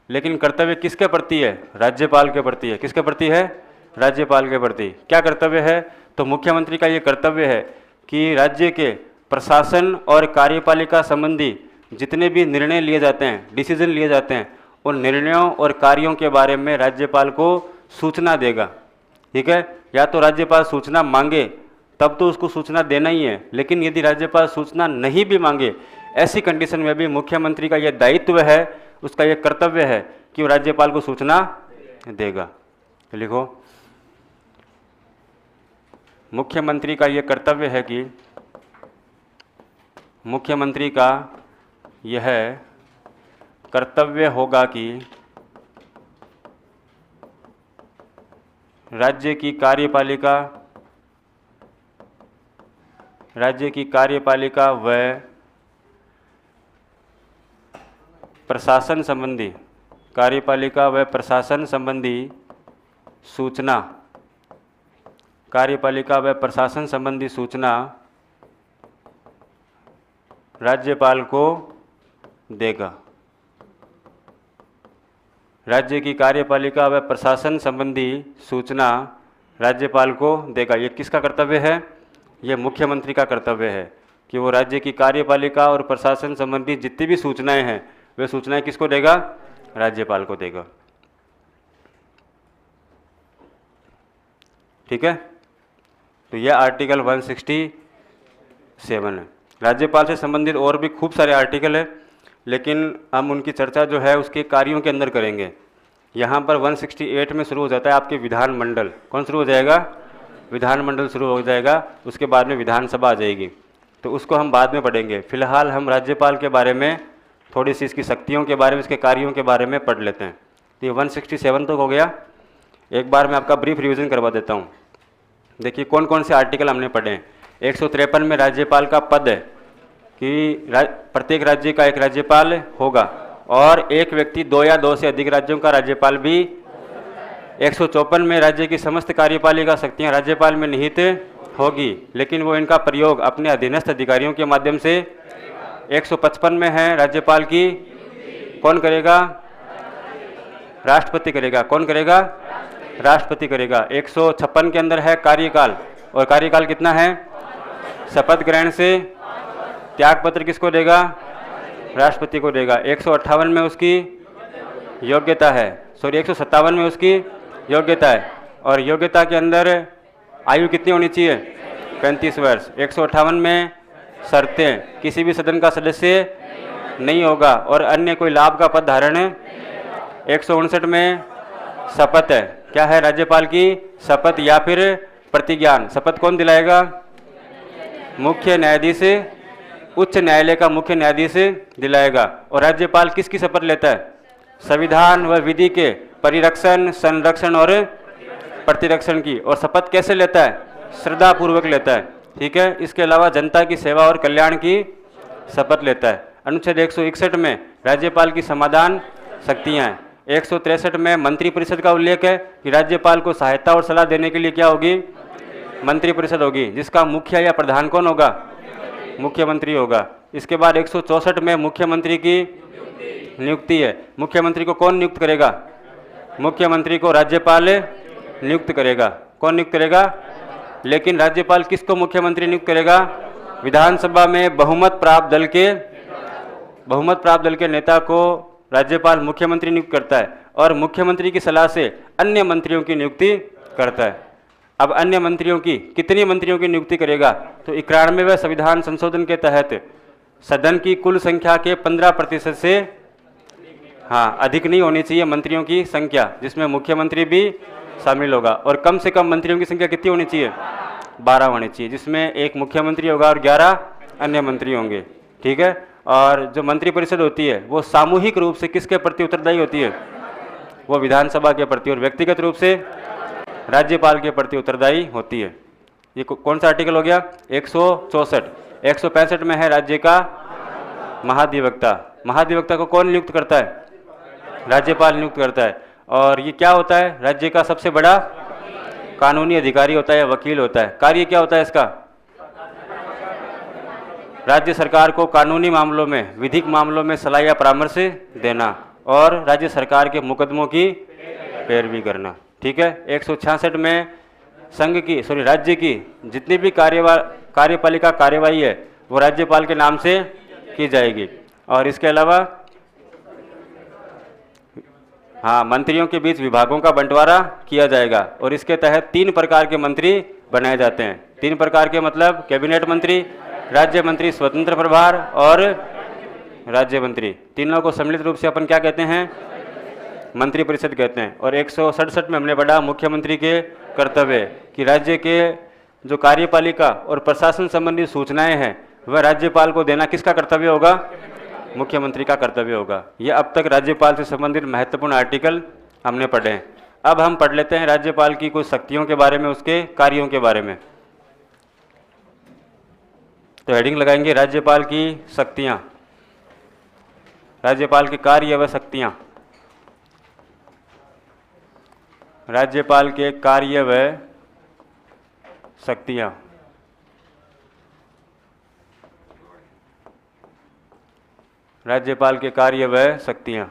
लेकिन कर्तव्य किसके प्रति है? राज्यपाल के प्रति है। किसके प्रति है? राज्यपाल के प्रति। क्या कर्तव्य है? तो मुख्यमंत्री का ये कर्तव्य है कि राज्य के प्रशासन और कार्यपालिका संबंधी जितने भी निर्णय लिए जाते हैं, डिसीजन लिए जाते हैं, उन निर्णयों और कार्यों के बारे में राज्यपाल को सूचना देगा। ठीक है, या तो राज्यपाल सूचना मांगे तब तो उसको सूचना देना ही है, लेकिन यदि राज्यपाल सूचना नहीं भी मांगे, ऐसी कंडीशन में भी मुख्यमंत्री का यह दायित्व है, उसका यह कर्तव्य है कि वो राज्यपाल को सूचना देगा। लिखो, मुख्यमंत्री का यह कर्तव्य है कि मुख्यमंत्री का यह कर्तव्य होगा कि राज्य की कार्यपालिका व प्रशासन संबंधी सूचना राज्यपाल को देगा। राज्य की कार्यपालिका व प्रशासन संबंधी सूचना राज्यपाल को देगा। ये किसका कर्तव्य है? ये मुख्यमंत्री का कर्तव्य है कि वो राज्य की कार्यपालिका और प्रशासन संबंधी जितनी भी सूचनाएं हैं, वे सूचनाएं किसको देगा? राज्यपाल को देगा। ठीक है, तो यह आर्टिकल 167 है। राज्यपाल से संबंधित और भी खूब सारे आर्टिकल है, लेकिन हम उनकी चर्चा जो है उसके कार्यों के अंदर करेंगे। यहाँ पर 168 में शुरू हो जाता है आपके विधानमंडल। कौन शुरू हो जाएगा? विधानमंडल शुरू हो जाएगा, उसके बाद में विधानसभा आ जाएगी, तो उसको हम बाद में पढ़ेंगे। फिलहाल हम राज्यपाल के बारे में थोड़ी सी इसकी शक्तियों के बारे में, इसके कार्यों के बारे में पढ़ लेते हैं। तो ये 167 तक हो गया। एक बार मैं आपका ब्रीफ रिवीजन करवा देता हूँ। देखिए कौन कौन से आर्टिकल हमने पढ़े हैं। 153 में राज्यपाल का पद है कि प्रत्येक राज्य का एक राज्यपाल होगा और एक व्यक्ति 2 या 2 से अधिक राज्यों का राज्यपाल भी। 154 में राज्य की समस्त कार्यपालिका शक्तियाँ राज्यपाल में निहित होगी, लेकिन वो इनका प्रयोग अपने अधीनस्थ अधिकारियों के माध्यम से। 155 में है राज्यपाल की कौन करेगा? राष्ट्रपति करेगा। कौन करेगा? राष्ट्रपति करेगा। 156 के अंदर है कार्यकाल, और कार्यकाल कितना है? शपथ ग्रहण से त्यागपत्र किसको देगा? राष्ट्रपति को देगा। 158 में उसकी योग्यता है, 157 में उसकी योग्यता है, और योग्यता के अंदर आयु कितनी होनी चाहिए? 35 वर्ष। 158 में शर्तें, किसी भी सदन का सदस्य नहीं होगा और अन्य कोई लाभ का पद धारण। 159 में शपथ है, क्या है? राज्यपाल की शपथ या फिर प्रतिज्ञान। शपथ कौन दिलाएगा? मुख्य न्यायाधीश, उच्च न्यायालय का मुख्य न्यायाधीश दिलाएगा। और राज्यपाल किसकी शपथ लेता है? संविधान व विधि के परिरक्षण, संरक्षण और प्रतिरक्षण की। और शपथ कैसे लेता है? श्रद्धापूर्वक लेता है, ठीक है। इसके अलावा जनता की सेवा और कल्याण की शपथ लेता है। अनुच्छेद 161 में राज्यपाल की समाधान शक्तियाँ हैं। 163 में मंत्रिपरिषद का उल्लेख है कि राज्यपाल को सहायता और सलाह देने के लिए क्या होगी? मंत्रिपरिषद होगी, जिसका मुखिया या प्रधान कौन होगा? मुख्यमंत्री होगा। इसके बाद 164 में मुख्यमंत्री की नियुक्ति है। मुख्यमंत्री को कौन नियुक्त करेगा? मुख्यमंत्री को राज्यपाल नियुक्त करेगा। कौन नियुक्त करेगा? लेकिन राज्यपाल किसको मुख्यमंत्री नियुक्त करेगा? विधानसभा में बहुमत प्राप्त दल के नेता को राज्यपाल मुख्यमंत्री नियुक्त करता है, और मुख्यमंत्री की सलाह से अन्य मंत्रियों की नियुक्ति करता है। अब अन्य मंत्रियों की, कितनी मंत्रियों की नियुक्ति करेगा? तो 91वें संविधान संशोधन के तहत सदन की कुल संख्या के 15% से अधिक नहीं होनी चाहिए मंत्रियों की संख्या, जिसमें मुख्यमंत्री भी शामिल होगा। और कम से कम मंत्रियों की संख्या कितनी होनी चाहिए? 12 होनी चाहिए, जिसमें एक मुख्यमंत्री होगा और 11 अन्य मंत्री होंगे, ठीक है। और जो मंत्रिपरिषद होती है वो सामूहिक रूप से किसके प्रति उत्तरदायी होती है? वो विधानसभा के प्रति, और व्यक्तिगत रूप से राज्यपाल के प्रति उत्तरदायी होती है। ये कौन सा आर्टिकल हो गया? 164। 165 में है राज्य का महाधिवक्ता। महाधिवक्ता को कौन नियुक्त करता है? राज्यपाल नियुक्त करता है। और ये क्या होता है? राज्य का सबसे बड़ा कानूनी अधिकारी होता है, वकील होता है। कार्य क्या होता है इसका? राज्य सरकार को कानूनी मामलों में, विधिक मामलों में सलाह या परामर्श देना, और राज्य सरकार के मुकदमों की पैरवी करना, ठीक है। 166 में राज्य की जितनी भी कार्यपालिका कार्यवाही है वो राज्यपाल के नाम से की जाएगी। और इसके अलावा मंत्रियों के बीच विभागों का बंटवारा किया जाएगा, और इसके तहत 3 प्रकार के मंत्री बनाए जाते हैं। 3 प्रकार के मतलब कैबिनेट मंत्री, राज्य मंत्री स्वतंत्र प्रभार और राज्य मंत्री। तीनों को सम्मिलित रूप से अपन क्या कहते हैं? मंत्रिपरिषद कहते हैं। और 167 में हमने पढ़ा मुख्यमंत्री के कर्तव्य, कि राज्य के जो कार्यपालिका और प्रशासन संबंधी सूचनाएं हैं वह राज्यपाल को देना किसका कर्तव्य होगा? मुख्यमंत्री का कर्तव्य होगा। ये अब तक राज्यपाल से संबंधित महत्वपूर्ण आर्टिकल हमने पढ़े हैं। अब हम पढ़ लेते हैं राज्यपाल की कुछ शक्तियों के बारे में, उसके कार्यों के बारे में। तो हेडिंग लगाएंगे राज्यपाल की शक्तियां, राज्यपाल के कार्य व शक्तियां। राज्यपाल के कार्य व शक्तियां। राज्यपाल के कार्य व शक्तियां।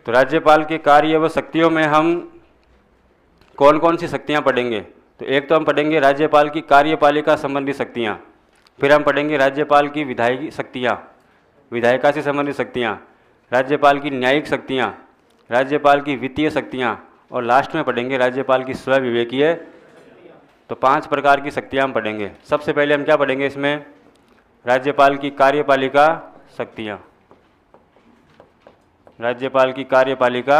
तो राज्यपाल के कार्य व शक्तियों में हम कौन कौन सी शक्तियां पढ़ेंगे? तो एक तो हम पढ़ेंगे राज्यपाल की कार्यपालिका संबंधी शक्तियां, फिर हम पढ़ेंगे राज्यपाल की विधायिक शक्तियां, विधायिका से संबंधित शक्तियां, राज्यपाल की न्यायिक शक्तियां, राज्यपाल की वित्तीय शक्तियां, और लास्ट में पढ़ेंगे राज्यपाल की स्वविवेकीय। तो 5 प्रकार की शक्तियां हम पढ़ेंगे। सबसे पहले हम क्या पढ़ेंगे इसमें? राज्यपाल की कार्यपालिका शक्तियां। राज्यपाल की कार्यपालिका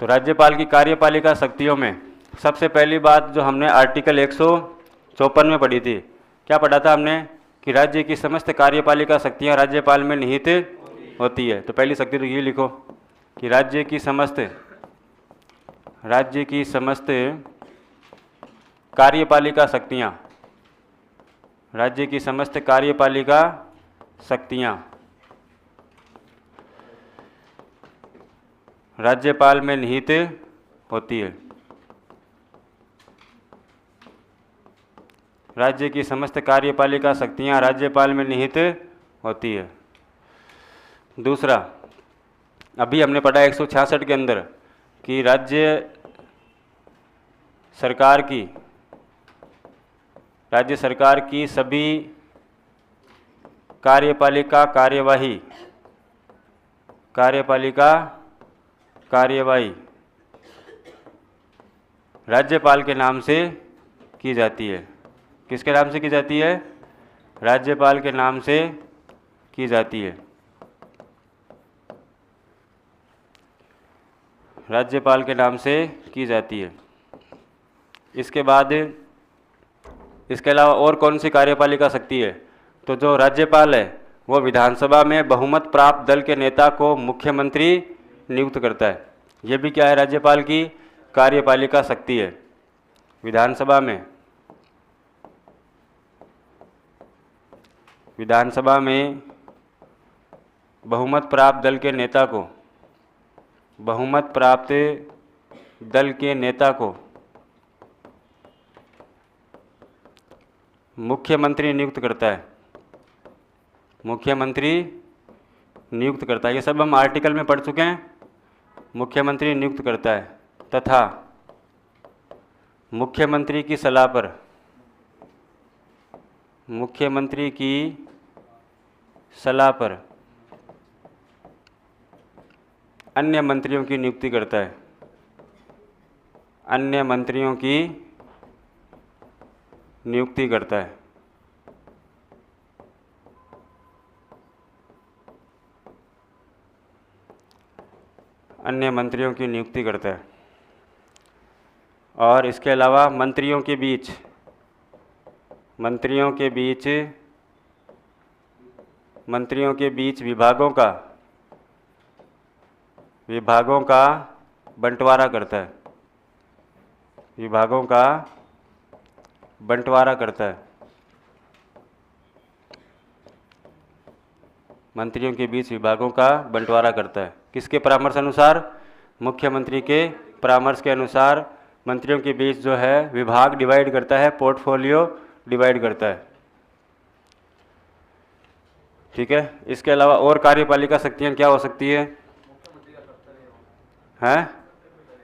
तो राज्यपाल की कार्यपालिका शक्तियों में सबसे पहली बात जो हमने आर्टिकल 154 में पढ़ी थी, क्या पढ़ा था हमने कि राज्य की समस्त कार्यपालिका शक्तियां राज्यपाल में निहित होती है। तो पहली शक्ति तो ये लिखो कि राज्य की समस्त कार्यपालिका शक्तियां, राज्य की समस्त कार्यपालिका शक्तियां राज्यपाल में निहित होती है। राज्य की समस्त कार्यपालिका शक्तियां राज्यपाल में निहित होती है। दूसरा, अभी हमने पढ़ा 166 के अंदर कि राज्य सरकार की सभी कार्यपालिका कार्यवाही राज्यपाल के नाम से की जाती है। किसके नाम से की जाती है? राज्यपाल के नाम से की जाती है। राज्यपाल के नाम से की जाती है। इसके बाद इसके अलावा और कौन सी कार्यपालिका शक्ति है? तो जो राज्यपाल है वो विधानसभा में बहुमत प्राप्त दल के नेता को मुख्यमंत्री नियुक्त करता है। ये भी क्या है? राज्यपाल की कार्यपालिका शक्ति है। विधानसभा में बहुमत प्राप्त दल के नेता को मुख्यमंत्री नियुक्त करता है। ये सब हम आर्टिकल में पढ़ चुके हैं। मुख्यमंत्री नियुक्त करता है तथा मुख्यमंत्री की सलाह पर अन्य मंत्रियों की नियुक्ति करता है। अन्य मंत्रियों की नियुक्ति करता है। अन्य मंत्रियों की नियुक्ति करता है। और इसके अलावा मंत्रियों के बीच विभागों का बंटवारा करता है। मंत्रियों के बीच विभागों का बंटवारा करता है। किसके परामर्श अनुसार? मुख्यमंत्री के परामर्श के अनुसार मंत्रियों के बीच जो है विभाग डिवाइड करता है, पोर्टफोलियो डिवाइड करता है। ठीक है। इसके अलावा और कार्यपालिका शक्तियां क्या हो सकती है?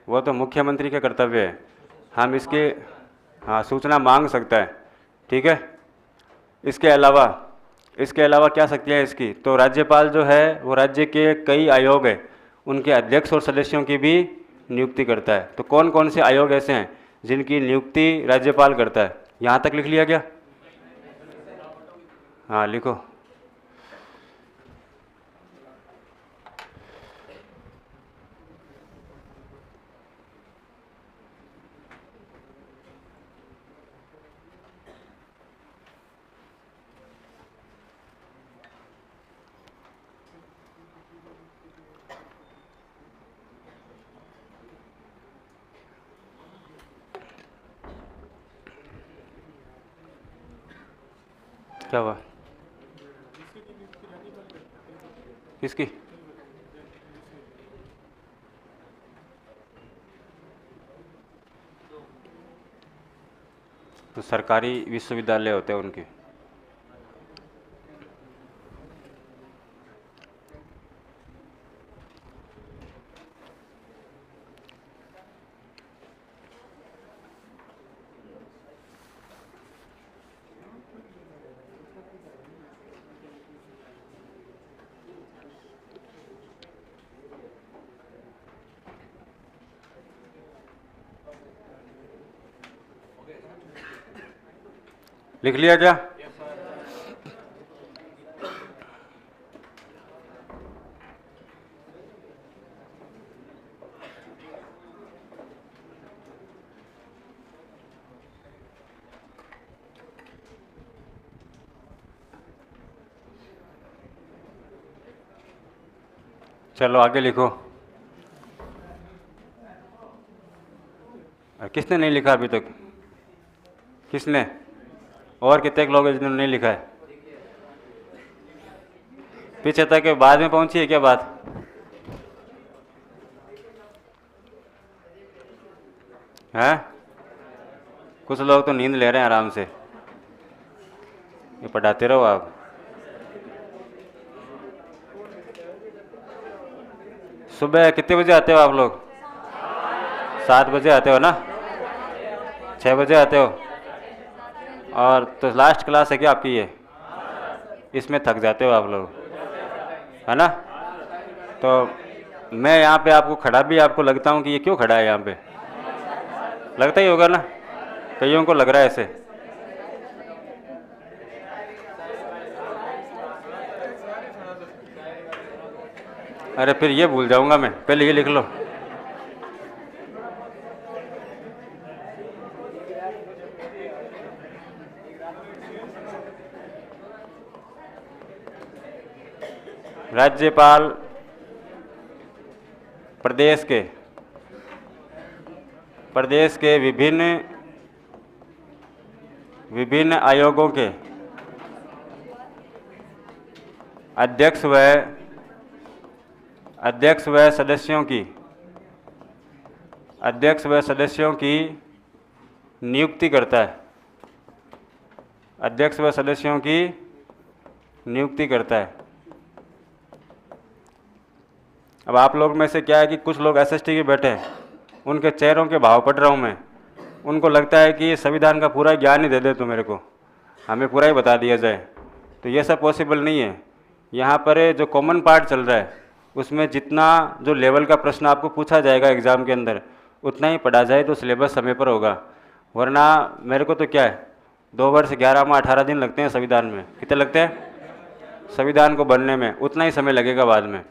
वो तो मुख्यमंत्री का कर्तव्य है। हम इसके सूचना मांग सकता है। ठीक है। इसके अलावा क्या शक्तियाँ हैं इसकी? तो राज्यपाल जो है वो राज्य के कई आयोग है, उनके अध्यक्ष और सदस्यों की भी नियुक्ति करता है। तो कौन कौन से आयोग ऐसे हैं जिनकी नियुक्ति राज्यपाल करता है? यहाँ तक लिख लिया क्या? हाँ, लिखो। क्या हुआ? किसकी? तो सरकारी विश्वविद्यालय होते हैं उनके। लिख लिया क्या? चलो आगे लिखो। किसने नहीं लिखा अभी तक? किसने? और कितने लोग हैं जिन्होंने नहीं लिखा है? पीछे तक के बाद में पहुंची है क्या बात? है? कुछ लोग तो नींद ले रहे हैं आराम से। ये पढ़ाते रहो आप। सुबह कितने बजे आते हो आप लोग? 7 बजे आते हो ना? 6 बजे आते हो? और तो लास्ट क्लास है क्या आपकी ये? इसमें थक जाते हो आप लोग, है ना? तो मैं यहाँ पे आपको खड़ा भी आपको लगता हूँ कि ये क्यों खड़ा है यहाँ पे? लगता ही होगा ना, कईयों को लग रहा है ऐसे। अरे फिर ये भूल जाऊंगा मैं, पहले ये लिख लो। राज्यपाल प्रदेश के विभिन्न आयोगों के अध्यक्ष व सदस्यों की नियुक्ति करता है। अध्यक्ष व सदस्यों की नियुक्ति करता है। अब आप लोग में से क्या है कि कुछ लोग एसएसटी के बैठे हैं, उनके चेहरों के भाव पढ़ रहा हूँ मैं। उनको लगता है कि ये संविधान का पूरा ज्ञान ही दे दे तो मेरे को, हमें पूरा ही बता दिया जाए। तो ये सब पॉसिबल नहीं है। यहाँ पर जो कॉमन पार्ट चल रहा है उसमें जितना जो लेवल का प्रश्न आपको पूछा जाएगा एग्ज़ाम के अंदर उतना ही पढ़ा जाए तो सिलेबस समय पर होगा। वरना मेरे को तो क्या है, 2 वर्ष 11 माह 18 दिन लगते हैं संविधान में। कितने लगते हैं संविधान को बनने में? उतना ही समय लगेगा बाद में,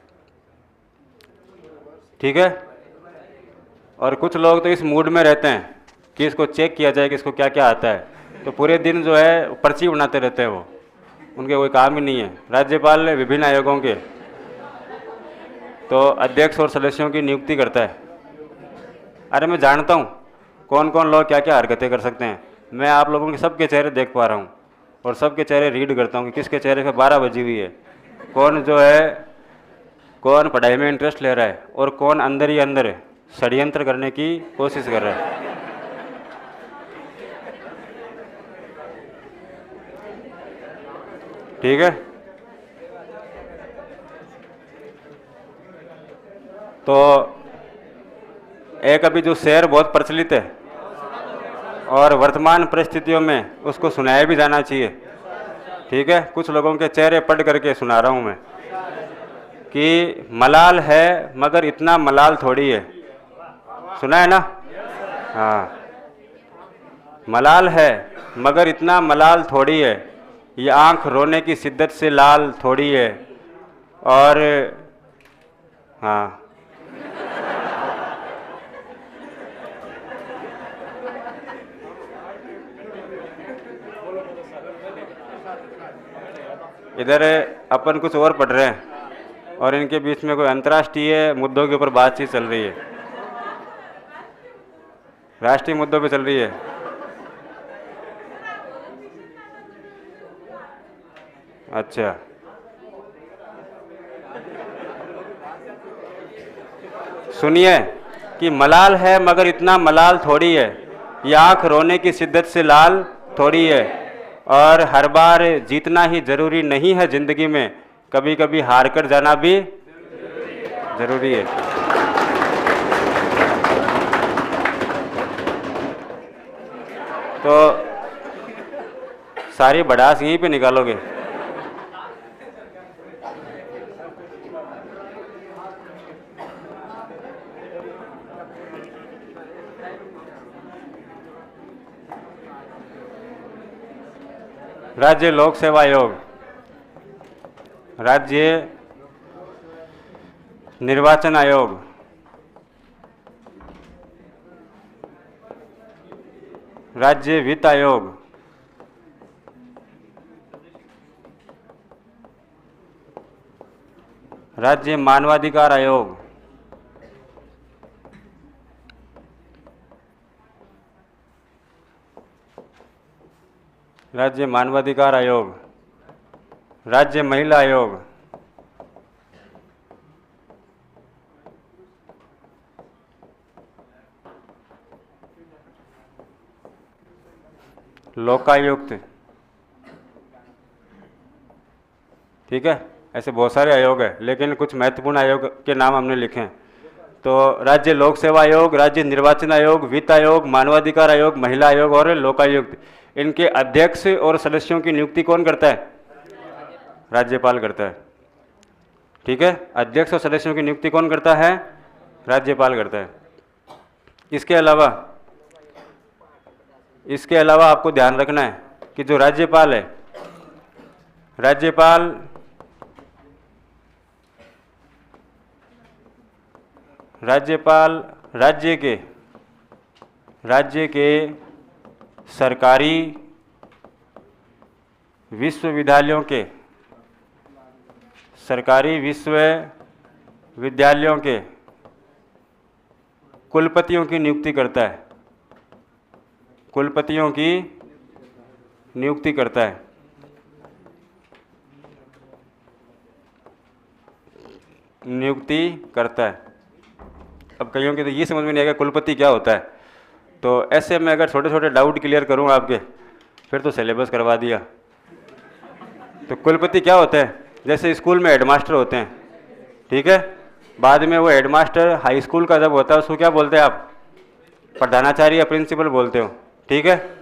ठीक है? और कुछ लोग तो इस मूड में रहते हैं कि इसको चेक किया जाए कि इसको क्या क्या आता है, तो पूरे दिन जो है पर्ची बनाते रहते हैं वो, उनके कोई काम ही नहीं है। राज्यपाल विभिन्न आयोगों के तो अध्यक्ष और सदस्यों की नियुक्ति करता है। अरे मैं जानता हूँ कौन कौन लोग क्या क्या हरकतें कर सकते हैं। मैं आप लोगों के सबके चेहरे देख पा रहा हूँ और सबके चेहरे रीड करता हूँ कि किसके चेहरे पे 12 बजी हुई है, कौन जो है कौन पढ़ाई में इंटरेस्ट ले रहा है और कौन अंदर ही अंदर षड्यंत्र करने की कोशिश कर रहा है। ठीक है? तो एक अभी जो शेर बहुत प्रचलित है और वर्तमान परिस्थितियों में उसको सुनाया भी जाना चाहिए, ठीक है? कुछ लोगों के चेहरे पढ़ करके सुना रहा हूँ मैं कि मलाल है मगर इतना मलाल थोड़ी है। सुना है ना? हाँ, मलाल है मगर इतना मलाल थोड़ी है, ये आँख रोने की शिद्दत से लाल थोड़ी है। और हाँ, इधर अपन कुछ और पढ़ रहे हैं और इनके बीच में कोई अंतर्राष्ट्रीय मुद्दों के ऊपर बातचीत चल रही है, राष्ट्रीय मुद्दों पे चल रही है। अच्छा, सुनिए कि मलाल है मगर इतना मलाल थोड़ी है, ये आँख रोने की शिद्दत से लाल थोड़ी है। और हर बार जीतना ही जरूरी नहीं है जिंदगी में, कभी कभी हार कर जाना भी जरूरी है। तो सारी भड़ास यहीं पे निकालोगे। राज्य लोक सेवा आयोग, राज्य निर्वाचन आयोग, राज्य वित्त आयोग, राज्य मानवाधिकार आयोग, राज्य मानवाधिकार आयोग, राज्य महिला आयोग, लोकायुक्त। ठीक है, ऐसे बहुत सारे आयोग है, लेकिन कुछ महत्वपूर्ण आयोग के नाम हमने लिखे हैं। तो राज्य लोक सेवा आयोग, राज्य निर्वाचन आयोग, वित्त आयोग, मानवाधिकार आयोग, महिला आयोग और लोकायुक्त, इनके अध्यक्ष और सदस्यों की नियुक्ति कौन करता है? राज्यपाल करता है। ठीक है, अध्यक्ष और सदस्यों की नियुक्ति कौन करता है? राज्यपाल करता है। इसके अलावा आपको ध्यान रखना है कि जो राज्यपाल है, राज्यपाल राज्य के सरकारी विश्वविद्यालयों के कुलपतियों की नियुक्ति करता है। कुलपतियों की नियुक्ति करता है। अब कईयों के तो ये समझ में नहीं आएगा कुलपति क्या होता है, तो ऐसे में अगर छोटे छोटे डाउट क्लियर करूँ आपके, फिर तो सिलेबस करवा दिया। तो कुलपति क्या होता है? जैसे स्कूल में हेडमास्टर होते हैं, ठीक है, बाद में वो हेडमास्टर हाई स्कूल का जब होता है उसको क्या बोलते हैं आप? प्रधानाचार्य या प्रिंसिपल बोलते हो। ठीक है,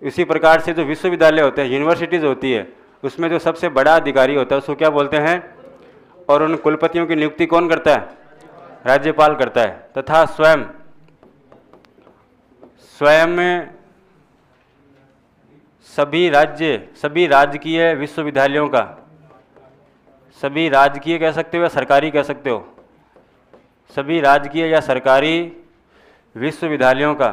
इसी प्रकार से जो विश्वविद्यालय होते हैं, यूनिवर्सिटीज़ होती है, उसमें जो सबसे बड़ा अधिकारी होता है उसको क्या बोलते हैं? और उन कुलपतियों की नियुक्ति कौन करता है? राज्यपाल करता है। तथा स्वयं सभी राजकीय विश्वविद्यालयों का, सभी राजकीय कह सकते हो या सरकारी कह सकते हो, सभी राजकीय या सरकारी विश्वविद्यालयों का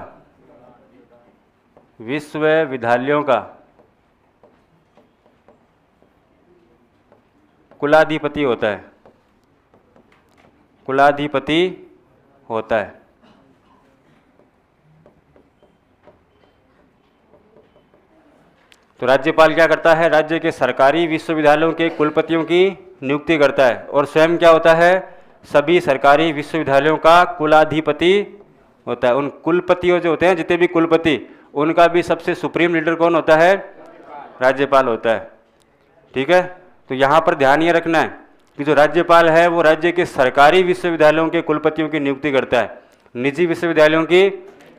कुलाधिपति होता है। तो राज्यपाल क्या करता है? राज्य के सरकारी विश्वविद्यालयों के कुलपतियों की नियुक्ति करता है, और स्वयं क्या होता है? सभी सरकारी विश्वविद्यालयों का कुलाधिपति होता है। उन कुलपतियों जो होते हैं, जितने भी कुलपति, उनका भी सबसे सुप्रीम लीडर कौन होता है? राज्यपाल होता है। ठीक है, तो यहाँ पर ध्यान ये रखना है कि जो राज्यपाल है वो राज्य के सरकारी विश्वविद्यालयों के कुलपतियों की नियुक्ति करता है, निजी विश्वविद्यालयों की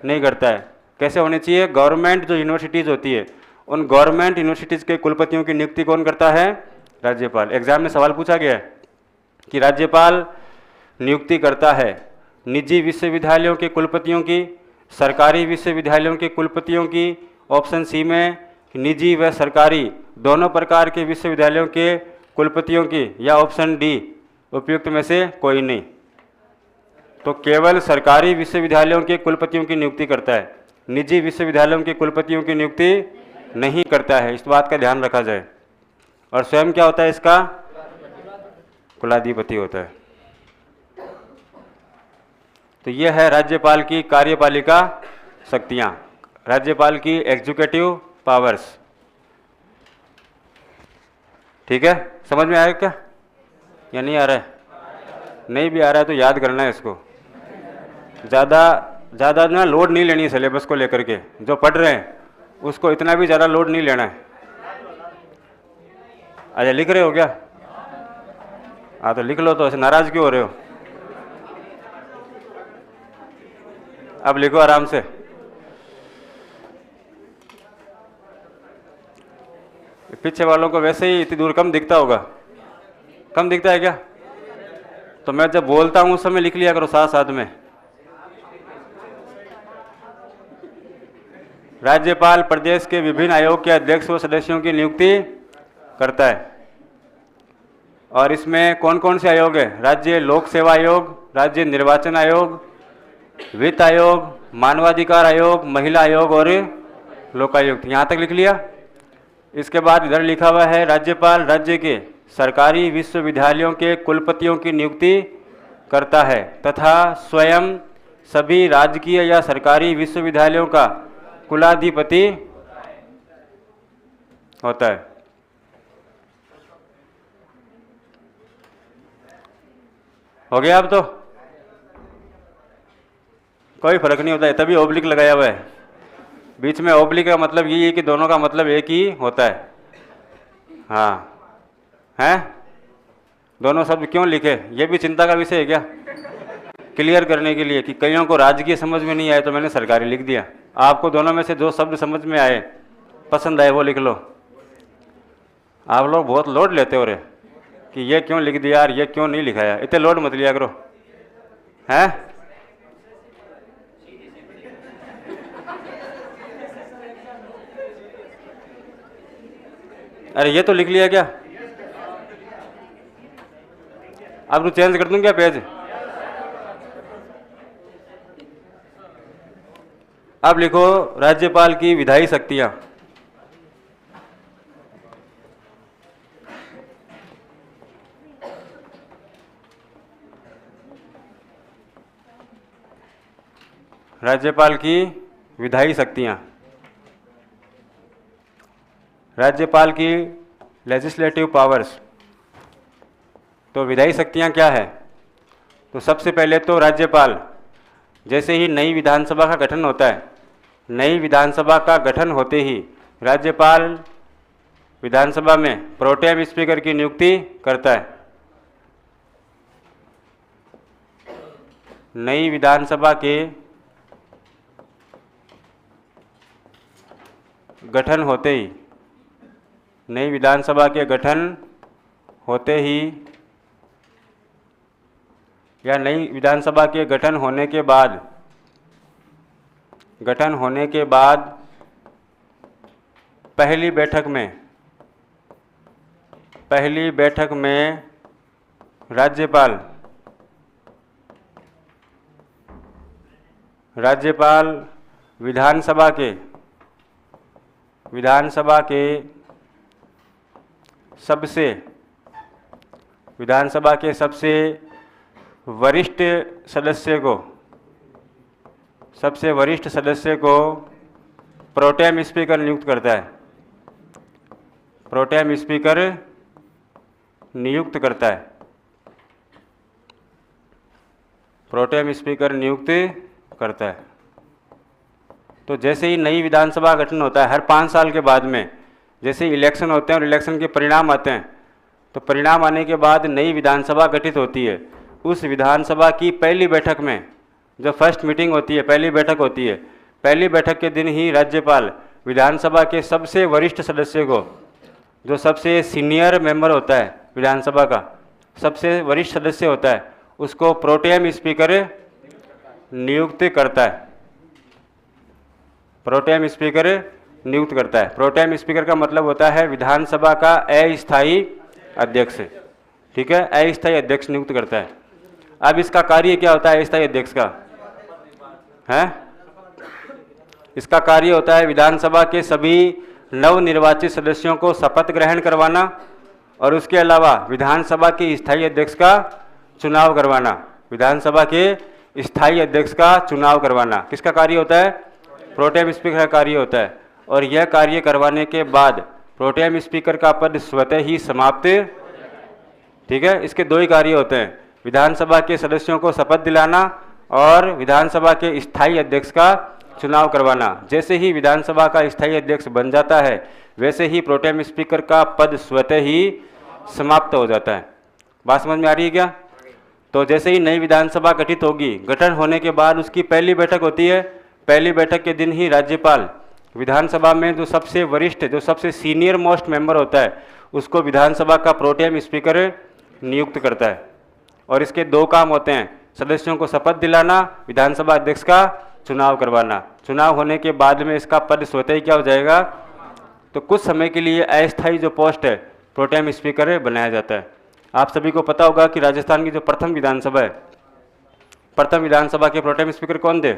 नहीं करता है। कैसे होने चाहिए? गवर्नमेंट जो यूनिवर्सिटीज़ होती है, उन गवर्नमेंट यूनिवर्सिटीज़ के कुलपतियों की नियुक्ति कौन करता है? राज्यपाल। एग्जाम में सवाल पूछा गया है कि राज्यपाल नियुक्ति करता है निजी विश्वविद्यालयों के कुलपतियों की, सरकारी विश्वविद्यालयों के कुलपतियों की, ऑप्शन सी में निजी व सरकारी दोनों प्रकार के विश्वविद्यालयों के कुलपतियों की, या ऑप्शन डी उपयुक्त में से कोई नहीं। तो केवल सरकारी विश्वविद्यालयों के कुलपतियों की नियुक्ति करता है, निजी विश्वविद्यालयों के कुलपतियों की नियुक्ति नहीं करता है। इस बात का ध्यान रखा जाए। और स्वयं क्या होता है इसका? कुलाधिपति होता है। तो यह है राज्यपाल की कार्यपालिका शक्तियां, राज्यपाल की एग्जीक्यूटिव पावर्स। ठीक है, समझ में आया क्या या नहीं आ रहा है? नहीं भी आ रहा है तो याद करना है इसको। ज़्यादा ना लोड नहीं लेनी है सिलेबस को लेकर के। जो पढ़ रहे हैं उसको इतना भी ज़्यादा लोड नहीं लेना है। अच्छा, लिख रहे हो क्या? हाँ, तो लिख लो। तो ऐसे नाराज़ क्यों हो रहे हो? अब लिखो आराम से। पीछे वालों को वैसे ही इतनी दूर कम दिखता होगा। कम दिखता है क्या? तो मैं जब बोलता हूँ उस समय लिख लिया करो साथ साथ में। राज्यपाल प्रदेश के विभिन्न आयोग के अध्यक्ष व सदस्यों की नियुक्ति करता है। और इसमें कौन कौन से आयोग है? राज्य लोक सेवा आयोग, राज्य निर्वाचन आयोग, वित्त आयोग, मानवाधिकार आयोग, महिला आयोग और लोकायुक्त। यहाँ तक लिख लिया। इसके बाद इधर लिखा हुआ है राज्यपाल राज्य के सरकारी विश्वविद्यालयों के कुलपतियों की नियुक्ति करता है तथा स्वयं सभी राजकीय या सरकारी विश्वविद्यालयों का कुलाधिपति होता है। हो गया अब तो कोई फर्क नहीं होता है, तभी ओब्लिक लगाया हुआ है। बीच में ओब्लिक का मतलब यही है कि दोनों का मतलब एक ही होता है। हाँ हैं, दोनों शब्द क्यों लिखे, ये भी चिंता का विषय है क्या? क्लियर करने के लिए कि कईयों को राजकीय समझ में नहीं आए तो मैंने सरकारी लिख दिया। आपको दोनों में से जो शब्द समझ में आए, पसंद आए, वो लिख लो। आप लोग बहुत लोड लेते हो रे कि ये क्यों लिख दिया यार, ये क्यों नहीं लिखाया, इतने लोड मत लिया करो। हैं, अरे ये तो लिख लिया क्या? अब तो चेंज कर दूं क्या पेज? अब लिखो राज्यपाल की विधायी शक्तियां। राज्यपाल की विधायी शक्तियां। राज्यपाल की लेजिस्लेटिव पावर्स। तो विधायी शक्तियां क्या है? तो सबसे पहले तो राज्यपाल, जैसे ही नई विधानसभा का गठन होता है, नई विधानसभा का गठन होते ही राज्यपाल विधानसभा में प्रोटेम स्पीकर की नियुक्ति करता है। नई विधानसभा के गठन होते ही, नई विधानसभा के गठन होते ही या नई विधानसभा के गठन होने के बाद, पहली बैठक में राज्यपाल विधानसभा के सबसे वरिष्ठ सदस्य को प्रोटेम स्पीकर नियुक्त करता है। प्रोटेम स्पीकर नियुक्त करता है। प्रोटेम स्पीकर नियुक्त करता है। तो जैसे ही नई विधानसभा गठन होता है, हर 5 साल के बाद में जैसे इलेक्शन होते हैं और इलेक्शन के परिणाम आते हैं, तो परिणाम आने के बाद नई विधानसभा गठित होती है। उस विधानसभा की पहली बैठक में जो फर्स्ट मीटिंग होती है, पहली बैठक होती है, पहली बैठक के दिन ही राज्यपाल विधानसभा के सबसे वरिष्ठ सदस्य को, जो सबसे सीनियर मेंबर होता है विधानसभा का, सबसे वरिष्ठ सदस्य होता है, उसको प्रोटेम स्पीकर नियुक्त करता है। प्रोटेम स्पीकर नियुक्त करता है। प्रोटेम स्पीकर का मतलब होता है विधानसभा का अस्थायी अध्यक्ष। ठीक है, अस्थायी अध्यक्ष नियुक्त करता है। अब इसका कार्य क्या होता है अस्थायी अध्यक्ष का? है, इसका कार्य होता है विधानसभा के सभी नवनिर्वाचित सदस्यों को शपथ ग्रहण करवाना और उसके अलावा विधानसभा के स्थायी अध्यक्ष का चुनाव करवाना। विधानसभा के स्थायी अध्यक्ष का चुनाव करवाना किसका कार्य होता है? प्रोटेम स्पीकर का कार्य होता है। और यह कार्य करवाने के बाद प्रोटेम स्पीकर का पद स्वतः ही समाप्त। ठीक है, इसके 2 ही कार्य होते हैं, विधानसभा के सदस्यों को शपथ दिलाना और विधानसभा के स्थायी अध्यक्ष का चुनाव करवाना। जैसे ही विधानसभा का स्थायी अध्यक्ष बन जाता है, वैसे ही प्रोटेम स्पीकर का पद स्वतः ही समाप्त हो जाता है। बात समझ में आ रही है क्या? तो जैसे ही नई विधानसभा गठित होगी, गठन होने के बाद उसकी पहली बैठक होती है। पहली बैठक के दिन ही राज्यपाल विधानसभा में जो सबसे वरिष्ठ, जो सबसे सीनियर मोस्ट मेंबर होता है, उसको विधानसभा का प्रोटेम स्पीकर नियुक्त करता है। और इसके 2 काम होते हैं, सदस्यों को शपथ दिलाना, विधानसभा अध्यक्ष का चुनाव करवाना। चुनाव होने के बाद में इसका पद स्वतः ही क्या हो जाएगा? तो कुछ समय के लिए अस्थायी जो पोस्ट है प्रोटेम स्पीकर बनाया जाता है। आप सभी को पता होगा कि राजस्थान की जो प्रथम विधानसभा है, प्रथम विधानसभा के प्रोटेम स्पीकर कौन थे?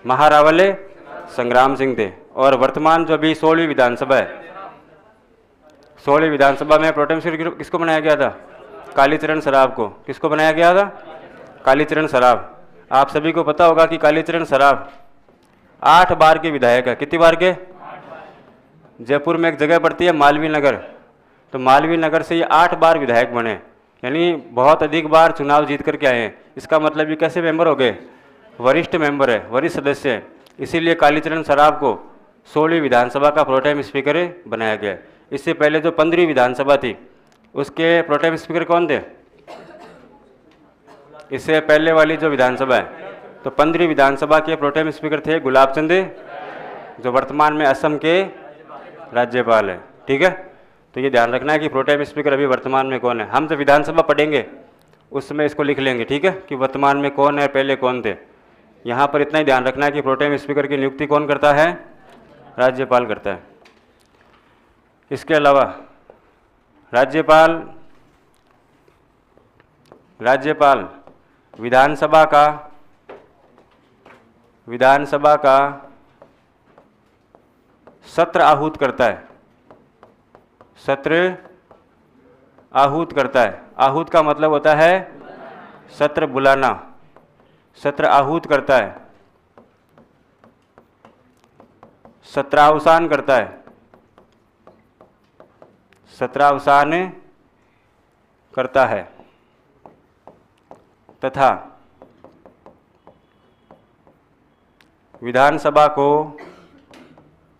महारावले संग्राम सिंह थे। और वर्तमान जो अभी 16वीं विधानसभा है, 16वीं विधानसभा में प्रोटेम स्पीकर किसको बनाया गया था? कालीचरण सराफ को। किसको बनाया गया था? कालीचरण सराफ। आप सभी को पता होगा कि कालीचरण सराफ 8 बार के विधायक है। कितनी बार के? जयपुर में एक जगह पड़ती है मालवीय नगर, तो मालवीय नगर से ये 8 बार विधायक बने, यानी बहुत अधिक बार चुनाव जीत करके आए हैं। इसका मतलब ये कैसे मेंबर हो गए? वरिष्ठ मेंबर है, वरिष्ठ सदस्य है। इसीलिए कालीचरण सराफ को 16वीं विधानसभा का प्रोटेम स्पीकर बनाया गया। इससे पहले जो 15वीं विधानसभा थी उसके प्रोटेम स्पीकर कौन थे? इससे पहले वाली जो विधानसभा है, तो 15वीं विधानसभा के प्रोटेम स्पीकर थे गुलाब चंद, जो वर्तमान में असम के राज्यपाल है। ठीक है, तो ये ध्यान रखना है कि प्रोटेम स्पीकर अभी वर्तमान में कौन है। हम जब विधानसभा पढ़ेंगे उसमें इसको लिख लेंगे, ठीक है, कि वर्तमान में कौन है, पहले कौन थे। यहाँ पर इतना ही ध्यान रखना है कि प्रोटेम स्पीकर की नियुक्ति कौन करता है? राज्यपाल करता है। इसके अलावा राज्यपाल विधानसभा का सत्र आहूत करता है। सत्र आहूत करता है। आहूत का मतलब होता है सत्र बुलाना। सत्र आहूत करता है, सत्रावसान करता है, सत्रावसान करता है तथा विधानसभा को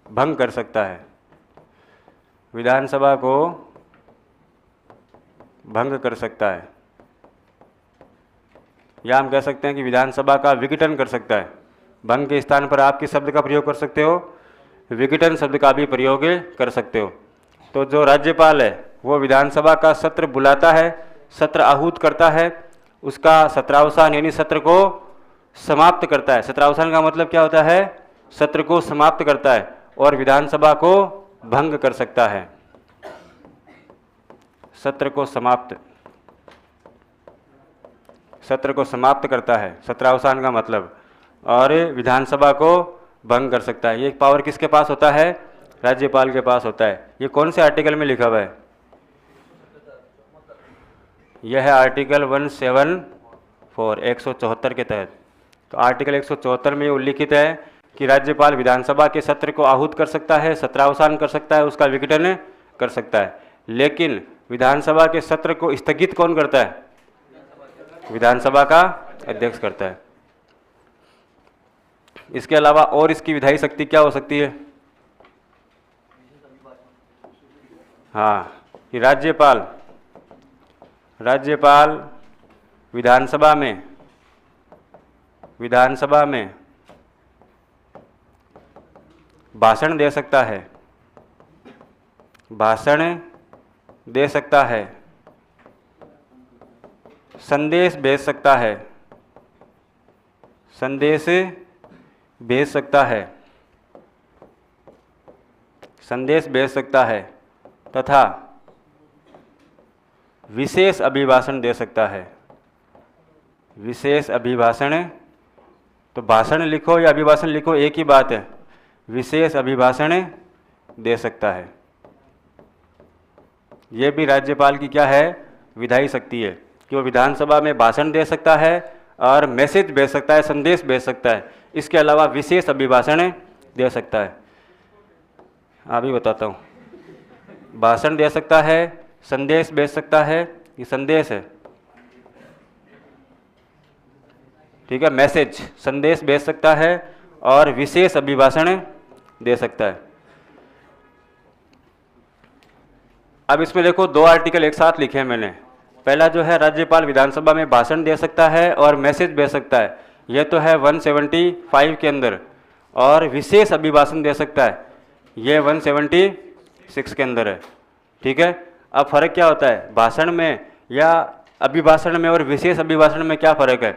भंग कर सकता है। विधानसभा को भंग कर सकता है, या हम कह सकते हैं कि विधानसभा का विघटन कर सकता है। भंग के स्थान पर आप किस शब्द का प्रयोग कर सकते हो? विघटन शब्द का भी प्रयोग कर सकते हो। तो जो राज्यपाल है वो विधानसभा का सत्र बुलाता है, सत्र आहूत करता है, उसका सत्रावसान यानी सत्र को समाप्त करता है। सत्रावसान का मतलब क्या होता है? सत्र को समाप्त करता है, और विधानसभा को भंग कर सकता है। सत्र को समाप्त करता है, सत्रावसान का मतलब, और विधानसभा को भंग कर सकता है। ये पावर किसके पास होता है? राज्यपाल के पास होता है। ये कौन से आर्टिकल में लिखा हुआ है? यह है आर्टिकल 174 174 के तहत। तो आर्टिकल 174 में उल्लिखित है कि राज्यपाल विधानसभा के सत्र को आहूत कर सकता है, सत्रावसान कर सकता है, उसका विघटन कर सकता है। लेकिन विधानसभा के सत्र को स्थगित कौन करता है? विधानसभा का अध्यक्ष करता है। इसके अलावा और इसकी विधायी शक्ति क्या हो सकती है? हाँ, कि राज्यपाल विधानसभा में भाषण दे सकता है, संदेश भेज सकता है, तथा विशेष अभिभाषण दे सकता है। विशेष अभिभाषण, तो भाषण लिखो या अभिभाषण लिखो एक ही बात है। विशेष अभिभाषण दे सकता है। ये भी राज्यपाल की क्या है? विधायी शक्ति है, कि वो विधानसभा में भाषण दे सकता है और मैसेज भेज सकता है, संदेश भेज सकता है। इसके अलावा विशेष अभिभाषण दे सकता है। अभी बताता हूँ। भाषण दे सकता है, संदेश भेज सकता है, ये संदेश है, ठीक है, मैसेज, संदेश भेज सकता है और विशेष अभिभाषण दे सकता है। अब इसमें देखो 2 आर्टिकल एक साथ लिखे हैं मैंने। पहला जो है राज्यपाल विधानसभा में भाषण दे सकता है और मैसेज भेज सकता है, यह तो है 175 के अंदर, और विशेष अभिभाषण दे सकता है, यह 176 के अंदर है। ठीक है, अब फर्क क्या होता है भाषण में या अभिभाषण में और विशेष अभिभाषण में? क्या फ़र्क है?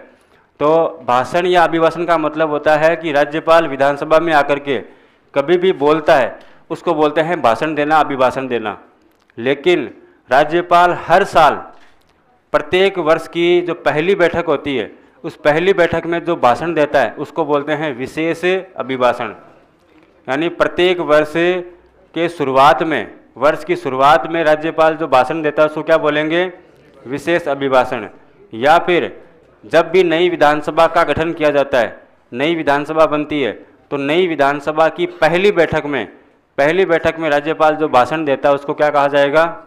तो भाषण या अभिभाषण का मतलब होता है कि राज्यपाल विधानसभा में आकर के कभी भी बोलता है उसको बोलते हैं भाषण देना, अभिभाषण देना। लेकिन राज्यपाल हर साल प्रत्येक वर्ष की जो पहली बैठक होती है उस पहली बैठक में जो भाषण देता है उसको बोलते हैं विशेष अभिभाषण। यानी प्रत्येक वर्ष के शुरुआत में वर्ष की शुरुआत में राज्यपाल जो भाषण देता है उसको क्या बोलेंगे? विशेष अभिभाषण। या फिर जब भी नई विधानसभा का गठन किया जाता है, नई विधानसभा बनती है, तो नई विधानसभा की पहली बैठक में राज्यपाल जो भाषण देता है उसको क्या कहा जाएगा?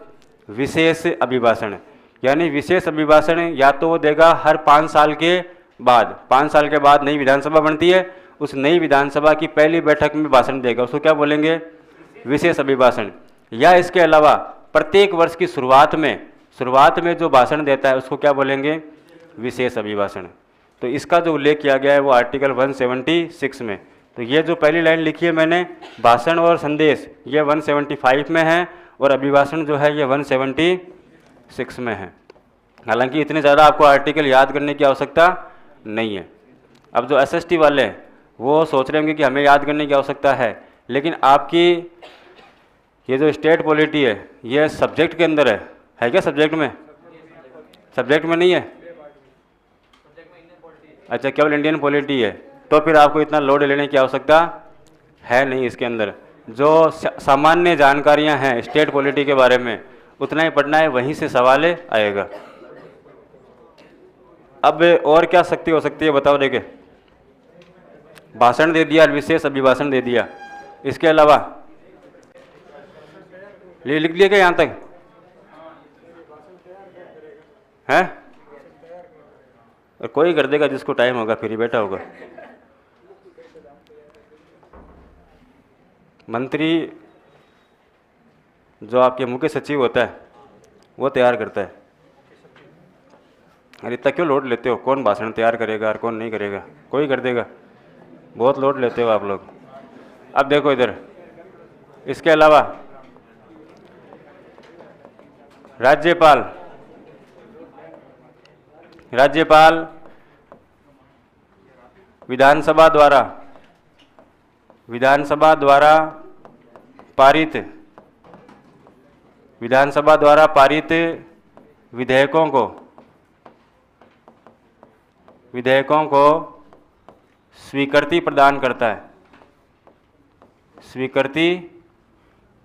विशेष अभिभाषण। यानी विशेष अभिभाषण या तो वो देगा हर 5 साल के बाद, 5 साल के बाद नई विधानसभा बनती है, उस नई विधानसभा की पहली बैठक में भाषण देगा, उसको क्या बोलेंगे? विशेष अभिभाषण। या इसके अलावा प्रत्येक वर्ष की शुरुआत में जो भाषण देता है उसको क्या बोलेंगे? विशेष अभिभाषण। तो इसका जो उल्लेख किया गया है वो आर्टिकल 176 में। तो ये जो पहली लाइन लिखी है मैंने, भाषण और संदेश, ये 175 में है, और अभिभाषण जो है ये 176 में है। हालांकि इतने ज़्यादा आपको आर्टिकल याद करने की आवश्यकता नहीं है। अब जो SST वाले हैं वो सोच रहे होंगे कि हमें याद करने की आवश्यकता है, लेकिन आपकी ये जो स्टेट पॉलिटी है ये सब्जेक्ट के अंदर है क्या? सब्जेक्ट में नहीं है? अच्छा, केवल इंडियन पॉलिटी है, तो फिर आपको इतना लोड लेने की आवश्यकता है नहीं। इसके अंदर जो सामान्य जानकारियां हैं स्टेट पॉलिटी के बारे में उतना ही पढ़ना है, वहीं से सवाल आएगा। अब और क्या शक्ति हो सकती है बताओ? देखे, भाषण दे दिया, विशेष अभिभाषण दे दिया, इसके अलावा लिख लिया क्या यहाँ तक है? और कोई कर देगा जिसको टाइम होगा, फिर ही बैठा होगा। मंत्री जो आपके मुख्य सचिव होता है वो तैयार करता है। अरे इतना क्यों लोड लेते हो? कौन भाषण तैयार करेगा और कौन नहीं करेगा? कोई कर देगा। बहुत लोड लेते हो आप लोग। अब देखो इधर, इसके अलावा राज्यपाल विधानसभा द्वारा पारित विधेयकों को स्वीकृति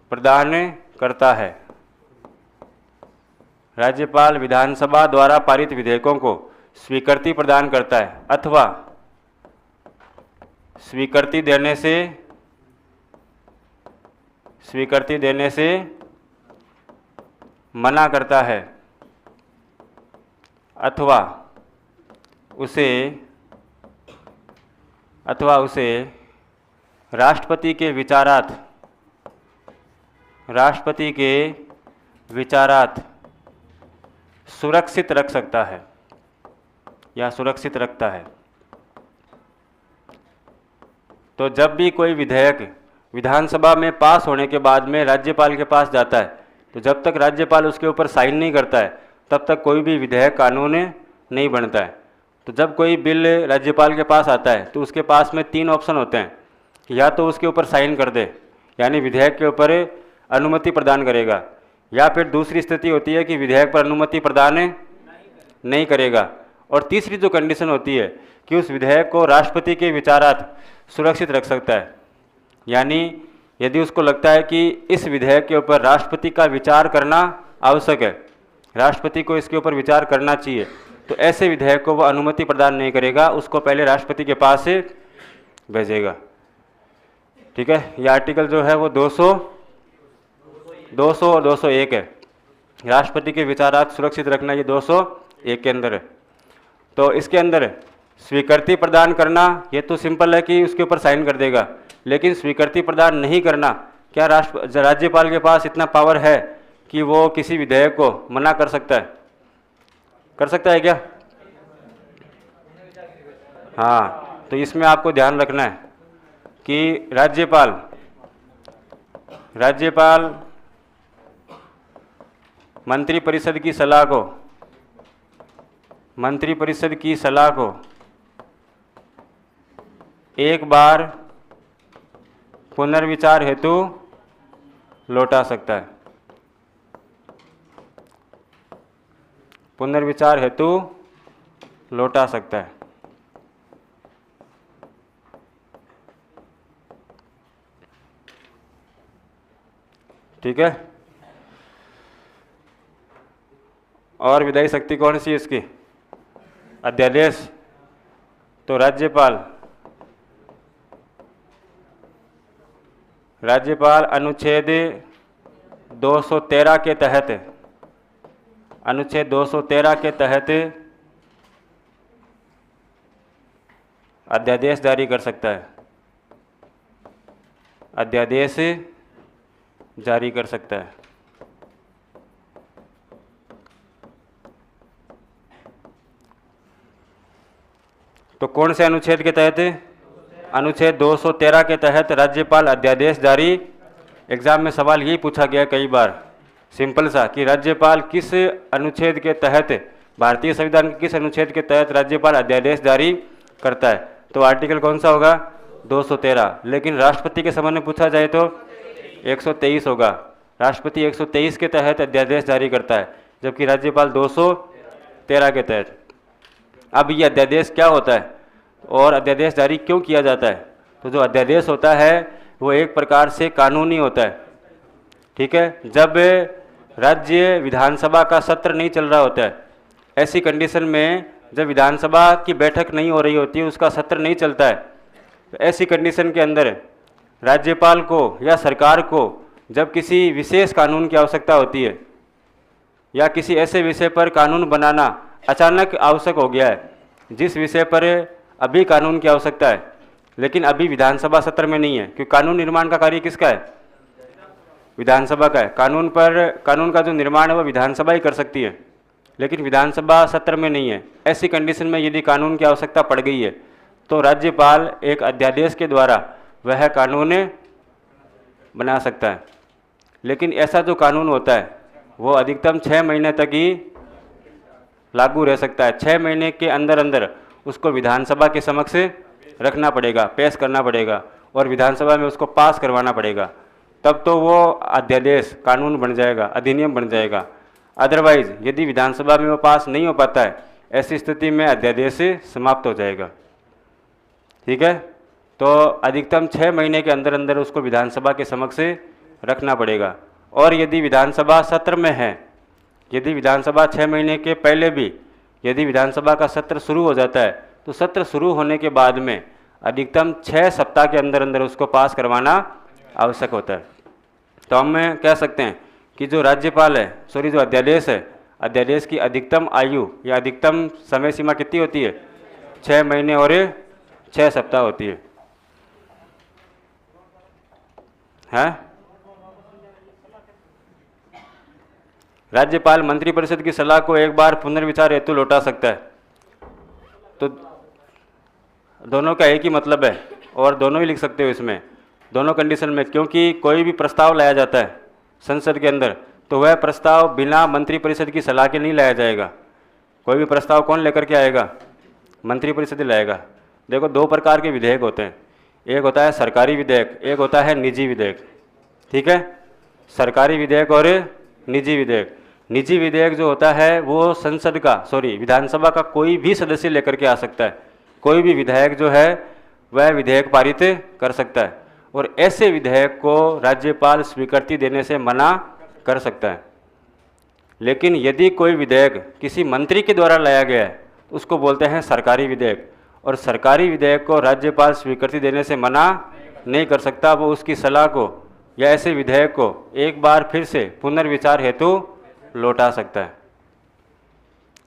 प्रदान करता है। राज्यपाल विधानसभा द्वारा पारित विधेयकों को स्वीकृति प्रदान करता है अथवा स्वीकृति देने से मना करता है, अथवा उसे राष्ट्रपति के विचारात सुरक्षित रख सकता है या सुरक्षित रखता है। तो जब भी कोई विधेयक विधानसभा में पास होने के बाद में राज्यपाल के पास जाता है, तो जब तक राज्यपाल उसके ऊपर साइन नहीं करता है तब तक कोई भी विधेयक कानून नहीं बनता है। तो जब कोई बिल राज्यपाल के पास आता है तो उसके पास में 3 ऑप्शन होते हैं कि या तो उसके ऊपर साइन कर दे, यानी विधेयक के ऊपर अनुमति प्रदान करेगा, या फिर दूसरी स्थिति होती है कि विधेयक पर अनुमति प्रदान नहीं करेगा, और तीसरी जो कंडीशन होती है कि उस विधेयक को राष्ट्रपति के विचारात सुरक्षित रख सकता है। यानी यदि उसको लगता है कि इस विधेयक के ऊपर राष्ट्रपति का विचार करना आवश्यक है, राष्ट्रपति को इसके ऊपर विचार करना चाहिए, तो ऐसे विधेयक को वह अनुमति प्रदान नहीं करेगा, उसको पहले राष्ट्रपति के पास से भेजेगा। ठीक है, ये आर्टिकल जो है वो 200 और 201 है। राष्ट्रपति के विचारात सुरक्षित रखना ये 201 के अंदर है। तो इसके अंदर स्वीकृति प्रदान करना ये तो सिंपल है कि उसके ऊपर साइन कर देगा, लेकिन स्वीकृति प्रदान नहीं करना, क्या राज्यपाल के पास इतना पावर है कि वो किसी विधेयक को मना कर सकता है? कर सकता है क्या? हाँ, तो इसमें आपको ध्यान रखना है कि राज्यपाल मंत्रिपरिषद की सलाह को एक बार पुनर्विचार हेतु लौटा सकता है। ठीक है। और विधायी शक्ति कौन सी है इसकी? अध्यादेश। तो राज्यपाल अनुच्छेद 213 के तहत, अनुच्छेद 213 के तहत अध्यादेश जारी कर सकता है, अध्यादेश जारी कर सकता है। तो कौन से अनुच्छेद के तहत? अनुच्छेद 213 के तहत राज्यपाल अध्यादेश जारी। एग्जाम में सवाल यही पूछा गया कई बार, सिंपल सा, कि राज्यपाल किस अनुच्छेद के तहत, भारतीय संविधान के किस अनुच्छेद के तहत राज्यपाल अध्यादेश जारी करता है? तो आर्टिकल कौन सा होगा? 213। लेकिन राष्ट्रपति के संबंध में पूछा जाए तो 123 होगा। राष्ट्रपति 123 के तहत अध्यादेश जारी करता है, जबकि राज्यपाल 213 के तहत। अब ये अध्यादेश क्या होता है और अध्यादेश जारी क्यों किया जाता है? तो जो अध्यादेश होता है वो एक प्रकार से कानूनी होता है, ठीक है। जब राज्य विधानसभा का सत्र नहीं चल रहा होता है, ऐसी कंडीशन में जब विधानसभा की बैठक नहीं हो रही होती है, उसका सत्र नहीं चलता है, तो ऐसी कंडीशन के अंदर राज्यपाल को या सरकार को जब किसी विशेष कानून की आवश्यकता होती है या किसी ऐसे विषय पर कानून बनाना अचानक आवश्यक हो गया है, जिस विषय पर अभी कानून की आवश्यकता है लेकिन अभी विधानसभा सत्र में नहीं है, क्योंकि कानून निर्माण का कार्य किसका है? विधानसभा का है। कानून का जो निर्माण है वो विधानसभा ही कर सकती है, लेकिन विधानसभा सत्र में नहीं है। ऐसी कंडीशन में यदि कानून की आवश्यकता पड़ गई है तो राज्यपाल एक अध्यादेश के द्वारा वह कानून बना सकता है। लेकिन ऐसा जो कानून होता है वो अधिकतम 6 महीने तक ही लागू रह सकता है। 6 महीने के अंदर अंदर उसको विधानसभा के समक्ष रखना पड़ेगा, पेश करना पड़ेगा और विधानसभा में उसको पास करवाना पड़ेगा, तब तो वो अध्यादेश कानून बन जाएगा, अधिनियम बन जाएगा। अदरवाइज यदि विधानसभा में वो पास नहीं हो पाता है, ऐसी स्थिति में अध्यादेश समाप्त हो जाएगा, ठीक है। तो अधिकतम 6 महीने के अंदर अंदर उसको विधानसभा के समक्ष रखना पड़ेगा। और यदि विधानसभा सत्र में है, यदि विधानसभा 6 महीने के पहले भी यदि विधानसभा का सत्र शुरू हो जाता है, तो सत्र शुरू होने के बाद में अधिकतम 6 सप्ताह के अंदर अंदर उसको पास करवाना आवश्यक होता है। तो हम कह सकते हैं कि जो राज्यपाल है, जो अध्यादेश है, अध्यादेश की अधिकतम आयु या अधिकतम समय सीमा कितनी होती है? 6 महीने और 6 सप्ताह होती है। राज्यपाल मंत्रिपरिषद की सलाह को एक बार पुनर्विचार हेतु लौटा सकता है। तो दोनों का एक ही मतलब है और दोनों ही लिख सकते हो इसमें, दोनों कंडीशन में, क्योंकि कोई भी प्रस्ताव लाया जाता है संसद के अंदर तो वह प्रस्ताव बिना मंत्रिपरिषद की सलाह के नहीं लाया जाएगा। कोई भी प्रस्ताव कौन लेकर के आएगा? मंत्रिपरिषद ही लाएगा। देखो, 2 प्रकार के विधेयक होते हैं, एक होता है सरकारी विधेयक, एक होता है निजी विधेयक, ठीक है। सरकारी विधेयक और निजी विधेयक। निजी विधेयक जो होता है वो संसद का विधानसभा का कोई भी सदस्य लेकर के आ सकता है। कोई भी विधायक जो है वह विधेयक पारित कर सकता है और ऐसे विधेयक को राज्यपाल स्वीकृति देने से मना कर सकता है। लेकिन यदि कोई विधेयक किसी मंत्री के द्वारा लाया गया है तो उसको बोलते हैं सरकारी विधेयक, और सरकारी विधेयक को राज्यपाल स्वीकृति देने से मना नहीं कर सकता। वो उसकी सलाह को या ऐसे विधेयक को एक बार फिर से पुनर्विचार हेतु लौटा सकता है।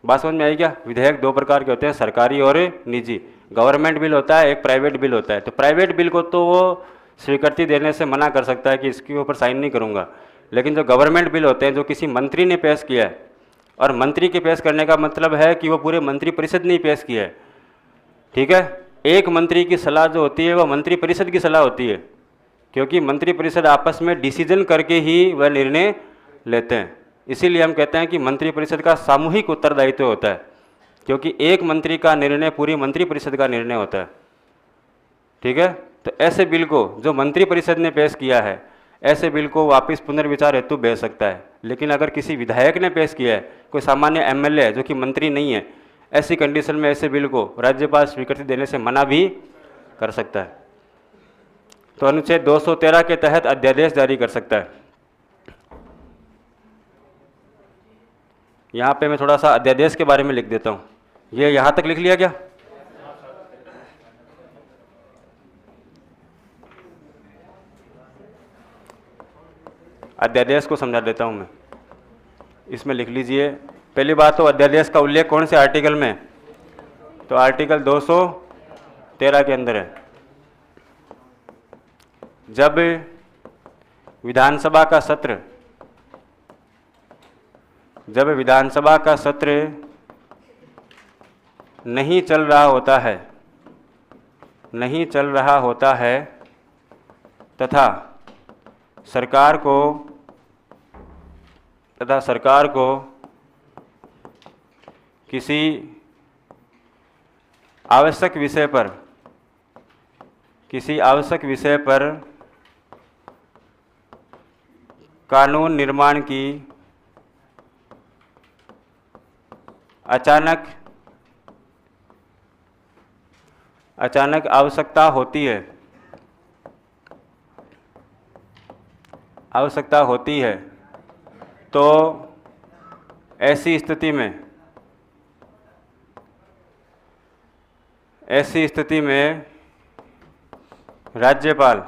बात समझ में आई क्या? विधेयक 2 प्रकार के होते हैं, सरकारी और निजी। गवर्नमेंट बिल होता है, एक प्राइवेट बिल होता है। तो प्राइवेट बिल को तो वो स्वीकृति देने से मना कर सकता है कि इसके ऊपर साइन नहीं करूँगा, लेकिन जो गवर्नमेंट बिल होते हैं जो किसी मंत्री ने पेश किया है, और मंत्री के पेश करने का मतलब है कि वो पूरे मंत्रिपरिषद ने पेश किया है, ठीक है। एक मंत्री की सलाह जो होती है वो मंत्रिपरिषद की सलाह होती है, क्योंकि मंत्रिपरिषद आपस में डिसीजन करके ही वह निर्णय लेते हैं। इसीलिए हम कहते हैं कि मंत्रिपरिषद का सामूहिक उत्तरदायित्व होता है, क्योंकि एक मंत्री का निर्णय पूरी मंत्रिपरिषद का निर्णय होता है, ठीक है। तो ऐसे बिल को जो मंत्रिपरिषद ने पेश किया है, ऐसे बिल को वापस पुनर्विचार हेतु भेज सकता है। लेकिन अगर किसी विधायक ने पेश किया है, कोई सामान्य एमएलए है जो कि मंत्री नहीं है, ऐसी कंडीशन में ऐसे बिल को राज्यपाल स्वीकृति देने से मना भी कर सकता है। तो अनुच्छेद 213 के तहत अध्यादेश जारी कर सकता है। यहाँ पे मैं थोड़ा सा अध्यादेश के बारे में लिख देता हूँ। ये यहाँ तक लिख लिया क्या? अध्यादेश को समझा देता हूँ मैं, इसमें लिख लीजिए। पहली बात तो अध्यादेश का उल्लेख कौन से आर्टिकल में? तो आर्टिकल 213 के अंदर है। जब विधानसभा का सत्र नहीं चल रहा होता है तथा सरकार को किसी आवश्यक विषय पर कानून निर्माण की अचानक आवश्यकता होती है तो ऐसी स्थिति में राज्यपाल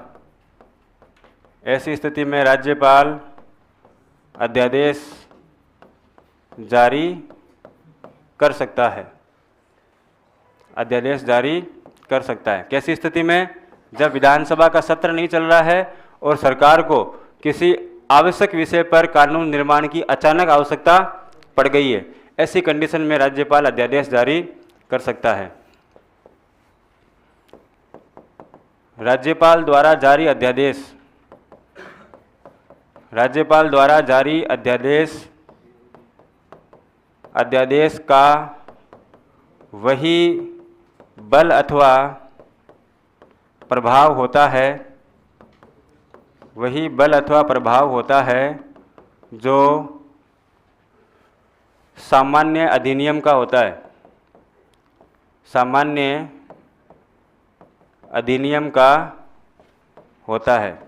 अध्यादेश जारी कर सकता है। कैसी स्थिति में? जब विधानसभा का सत्र नहीं चल रहा है और सरकार को किसी आवश्यक विषय पर कानून निर्माण की अचानक आवश्यकता पड़ गई है, ऐसी कंडीशन में राज्यपाल अध्यादेश जारी कर सकता है। राज्यपाल द्वारा जारी अध्यादेश का वही बल अथवा प्रभाव होता है जो सामान्य अधिनियम का होता है।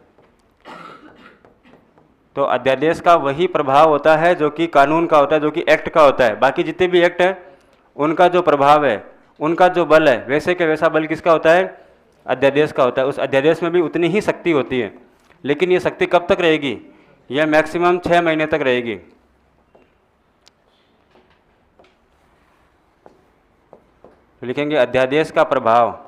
तो अध्यादेश का वही प्रभाव होता है जो कि कानून का होता है, जो कि एक्ट का होता है। बाकी जितने भी एक्ट है उनका जो प्रभाव है, उनका जो बल है, वैसे के वैसा बल किसका होता है? अध्यादेश का होता है। उस अध्यादेश में भी उतनी ही शक्ति होती है, लेकिन ये शक्ति कब तक रहेगी? यह मैक्सिमम 6 महीने तक रहेगी। तो लिखेंगे अध्यादेश का प्रभाव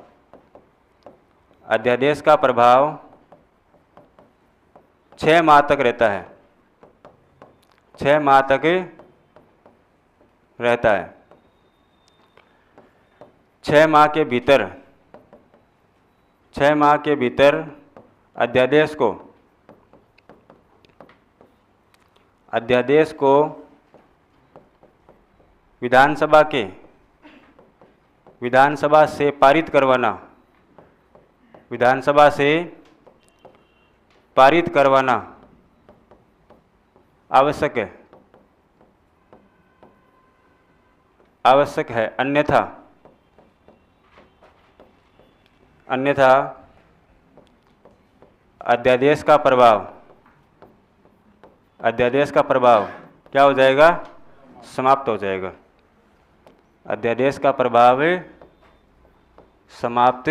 6 माह तक रहता है। 6 माह तक रहता है। 6 माह के भीतर अध्यादेश को विधानसभा से पारित करवाना आवश्यक है। अन्यथा अध्यादेश का प्रभाव क्या हो जाएगा? समाप्त हो जाएगा। अध्यादेश का प्रभाव समाप्त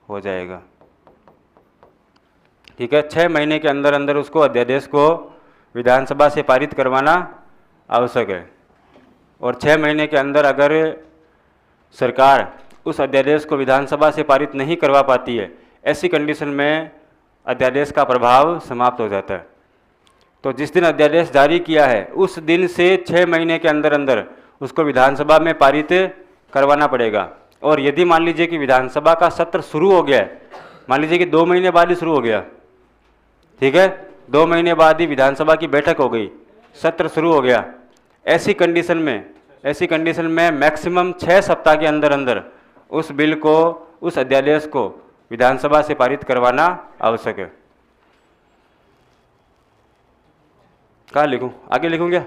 हो जाएगा। ठीक है। 6 महीने के अंदर अंदर उसको अध्यादेश को विधानसभा से पारित करवाना आवश्यक है। और 6 महीने के अंदर अगर सरकार उस अध्यादेश को विधानसभा से पारित नहीं करवा पाती है, ऐसी कंडीशन में अध्यादेश का प्रभाव समाप्त हो जाता है। तो जिस दिन अध्यादेश जारी किया है उस दिन से 6 महीने के अंदर अंदर उसको विधानसभा में पारित करवाना पड़ेगा। और यदि मान लीजिए कि विधानसभा का सत्र शुरू हो गया है, मान लीजिए कि 2 महीने बाद ही शुरू हो गया, ठीक है, 2 महीने बाद ही विधानसभा की बैठक हो गई, सत्र शुरू हो गया, ऐसी कंडीशन में मैक्सिमम 6 सप्ताह के अंदर अंदर उस बिल को, उस अध्यादेश को विधानसभा से पारित करवाना आवश्यक है। कहाँ लिखूं? आगे लिखूं क्या?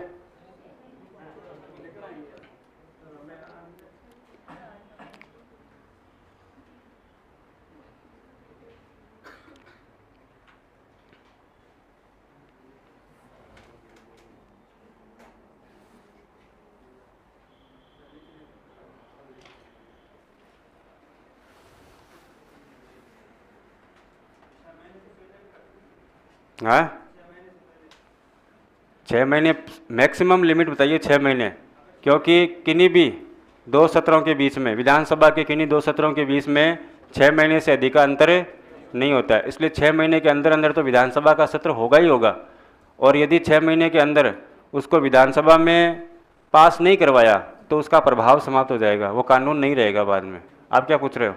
हाँ 6 महीने मैक्सिमम लिमिट बताइए, 6 महीने, क्योंकि किन्हीं भी 2 सत्रों के बीच में, विधानसभा के किन्हीं 2 सत्रों के बीच में 6 महीने से अधिक का अंतर नहीं होता है। इसलिए 6 महीने के अंदर अंदर तो विधानसभा का सत्र होगा ही होगा। और यदि 6 महीने के अंदर उसको विधानसभा में पास नहीं करवाया तो उसका प्रभाव समाप्त हो जाएगा, वो कानून नहीं रहेगा बाद में। आप क्या पूछ रहे हो?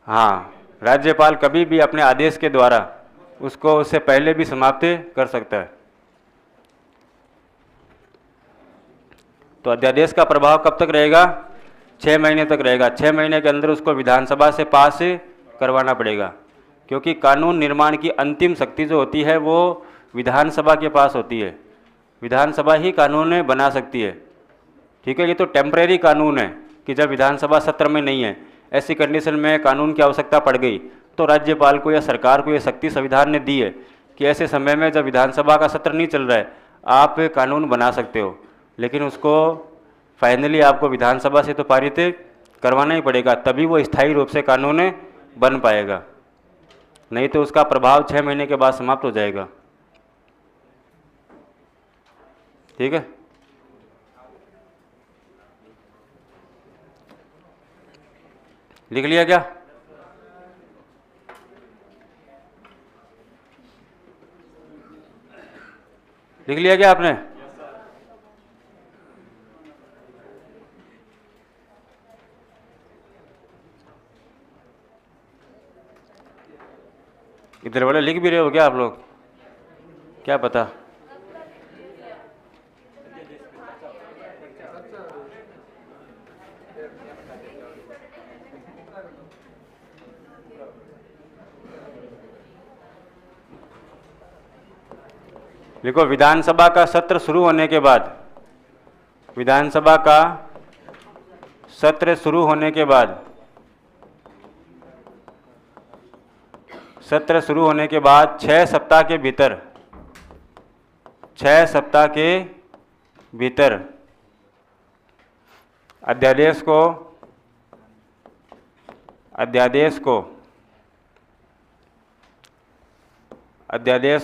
हाँ, राज्यपाल कभी भी अपने आदेश के द्वारा उसको उससे पहले भी समाप्त कर सकता है। तो अध्यादेश का प्रभाव कब तक रहेगा? 6 महीने तक रहेगा। 6 महीने के अंदर उसको विधानसभा से पास करवाना पड़ेगा, क्योंकि कानून निर्माण की अंतिम शक्ति जो होती है वो विधानसभा के पास होती है। विधानसभा ही कानून बना सकती है। ठीक है, ये तो टेम्परेरी कानून है कि जब विधानसभा सत्र में नहीं है, ऐसी कंडीशन में कानून की आवश्यकता पड़ गई तो राज्यपाल को या सरकार को ये शक्ति संविधान ने दी है कि ऐसे समय में जब विधानसभा का सत्र नहीं चल रहा है आप कानून बना सकते हो, लेकिन उसको फाइनली आपको विधानसभा से तो पारित करवाना ही पड़ेगा, तभी वो स्थायी रूप से कानून बन पाएगा, नहीं तो उसका प्रभाव 6 महीने के बाद समाप्त हो जाएगा। ठीक है, लिख लिया क्या? लिख लिया क्या आपने? इधर वाले लिख भी रहे हो क्या आप लोग? क्या पता। देखो, विधानसभा का सत्र शुरू होने के बाद, विधानसभा का सत्र शुरू होने के बाद, सत्र शुरू होने के बाद 6 सप्ताह के भीतर, 6 सप्ताह के भीतर अध्यादेश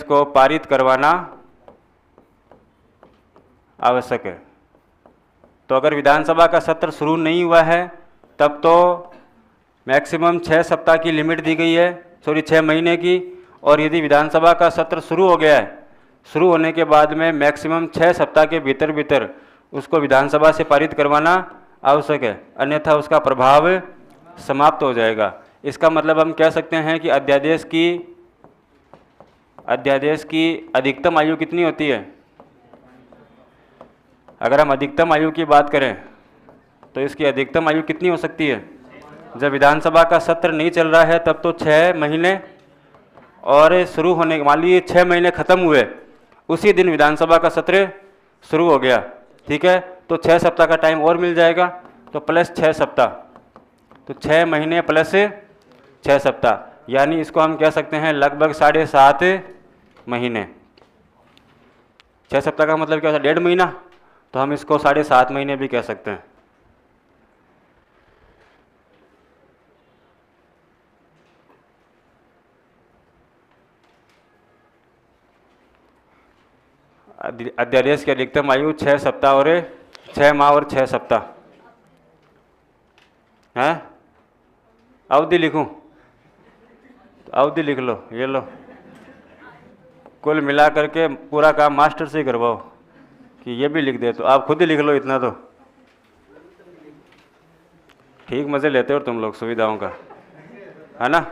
को पारित करवाना आवश्यक है। तो अगर विधानसभा का सत्र शुरू नहीं हुआ है तब तो मैक्सिमम 6 सप्ताह की लिमिट दी गई है, 6 महीने की। और यदि विधानसभा का सत्र शुरू हो गया है, शुरू होने के बाद में मैक्सिमम 6 सप्ताह के भीतर भीतर उसको विधानसभा से पारित करवाना आवश्यक है, अन्यथा उसका प्रभाव समाप्त हो जाएगा। इसका मतलब हम कह सकते हैं कि अध्यादेश की अधिकतम आयु कितनी होती है? अगर हम अधिकतम आयु की बात करें तो इसकी अधिकतम आयु कितनी हो सकती है? जब विधानसभा का सत्र नहीं चल रहा है तब तो 6 महीने, और शुरू होने, मान लीजिए 6 महीने खत्म हुए, उसी दिन विधानसभा का सत्र शुरू हो गया, ठीक है, तो 6 सप्ताह का टाइम और मिल जाएगा, तो प्लस 6 सप्ताह, तो 6 महीने प्लस 6 सप्ताह, यानी इसको हम कह सकते हैं लगभग 7.5 महीने। 6 सप्ताह का मतलब क्या होता है? 1.5 महीना, तो हम इसको 7.5 महीने भी कह सकते हैं। अध्यादेश की अधिकतम आयु 6 सप्ताह और 6 माह और 6 सप्ताह है। अवधि लिखूं? अवधि लिख लो, ये लो, कुल मिला करके पूरा काम मास्टर से ही करवाओ कि ये भी लिख दे, तो आप खुद ही लिख लो इतना, तो ठीक मज़े लेते हो तुम लोग सुविधाओं का, है ना?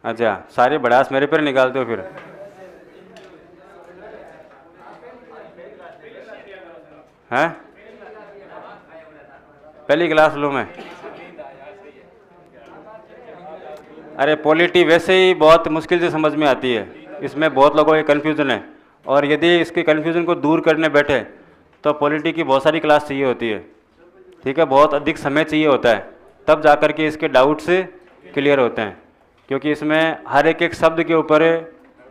अच्छा, सारी बड़ास मेरे पर निकालते हो फिर। हैं? पहली क्लास लूँ मैं? अरे पॉलिटी वैसे ही बहुत मुश्किल से समझ में आती है, इसमें बहुत लोगों के कन्फ्यूज़न है, और यदि इसके कन्फ्यूज़न को दूर करने बैठे तो पॉलिटी की बहुत सारी क्लास चाहिए होती है, ठीक है, बहुत अधिक समय चाहिए होता है, तब जा कर के इसके डाउट्स क्लियर होते हैं, क्योंकि इसमें हर एक शब्द के ऊपर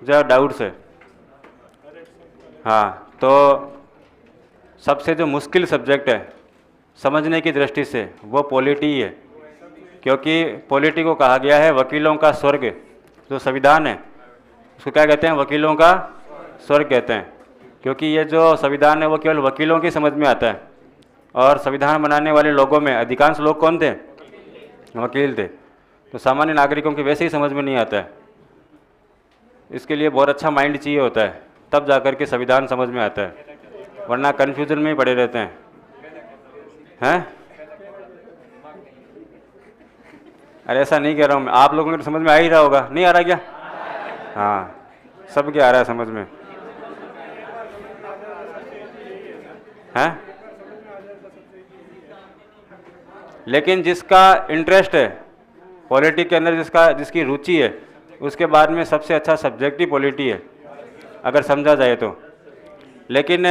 जो डाउट्स है। हाँ, तो सबसे जो मुश्किल सब्जेक्ट है समझने की दृष्टि से वो पॉलिटी है, क्योंकि पॉलिटी को कहा गया है वकीलों का स्वर्ग। जो संविधान है उसको क्या कहते हैं? वकीलों का स्वर्ग कहते हैं, क्योंकि ये जो संविधान है वो केवल वकीलों की समझ में आता है। और संविधान बनाने वाले लोगों में अधिकांश लोग कौन थे? वकील थे। तो सामान्य नागरिकों के वैसे ही समझ में नहीं आता है। इसके लिए बहुत अच्छा माइंड चाहिए होता है, तब जाकर के संविधान समझ में आता है, वरना कन्फ्यूजन में ही पड़े रहते हैं। अरे ऐसा नहीं कह रहा हूँ मैं, आप लोगों को समझ में आ ही रहा होगा। नहीं आ रहा क्या? हाँ, सबके आ रहा है समझ में, है? लेकिन जिसका इंटरेस्ट है पॉलिटिक्स के अंदर, जिसकी रुचि है, उसके बाद में सबसे अच्छा सब्जेक्ट ही पॉलिटी है, अगर समझा जाए तो। लेकिन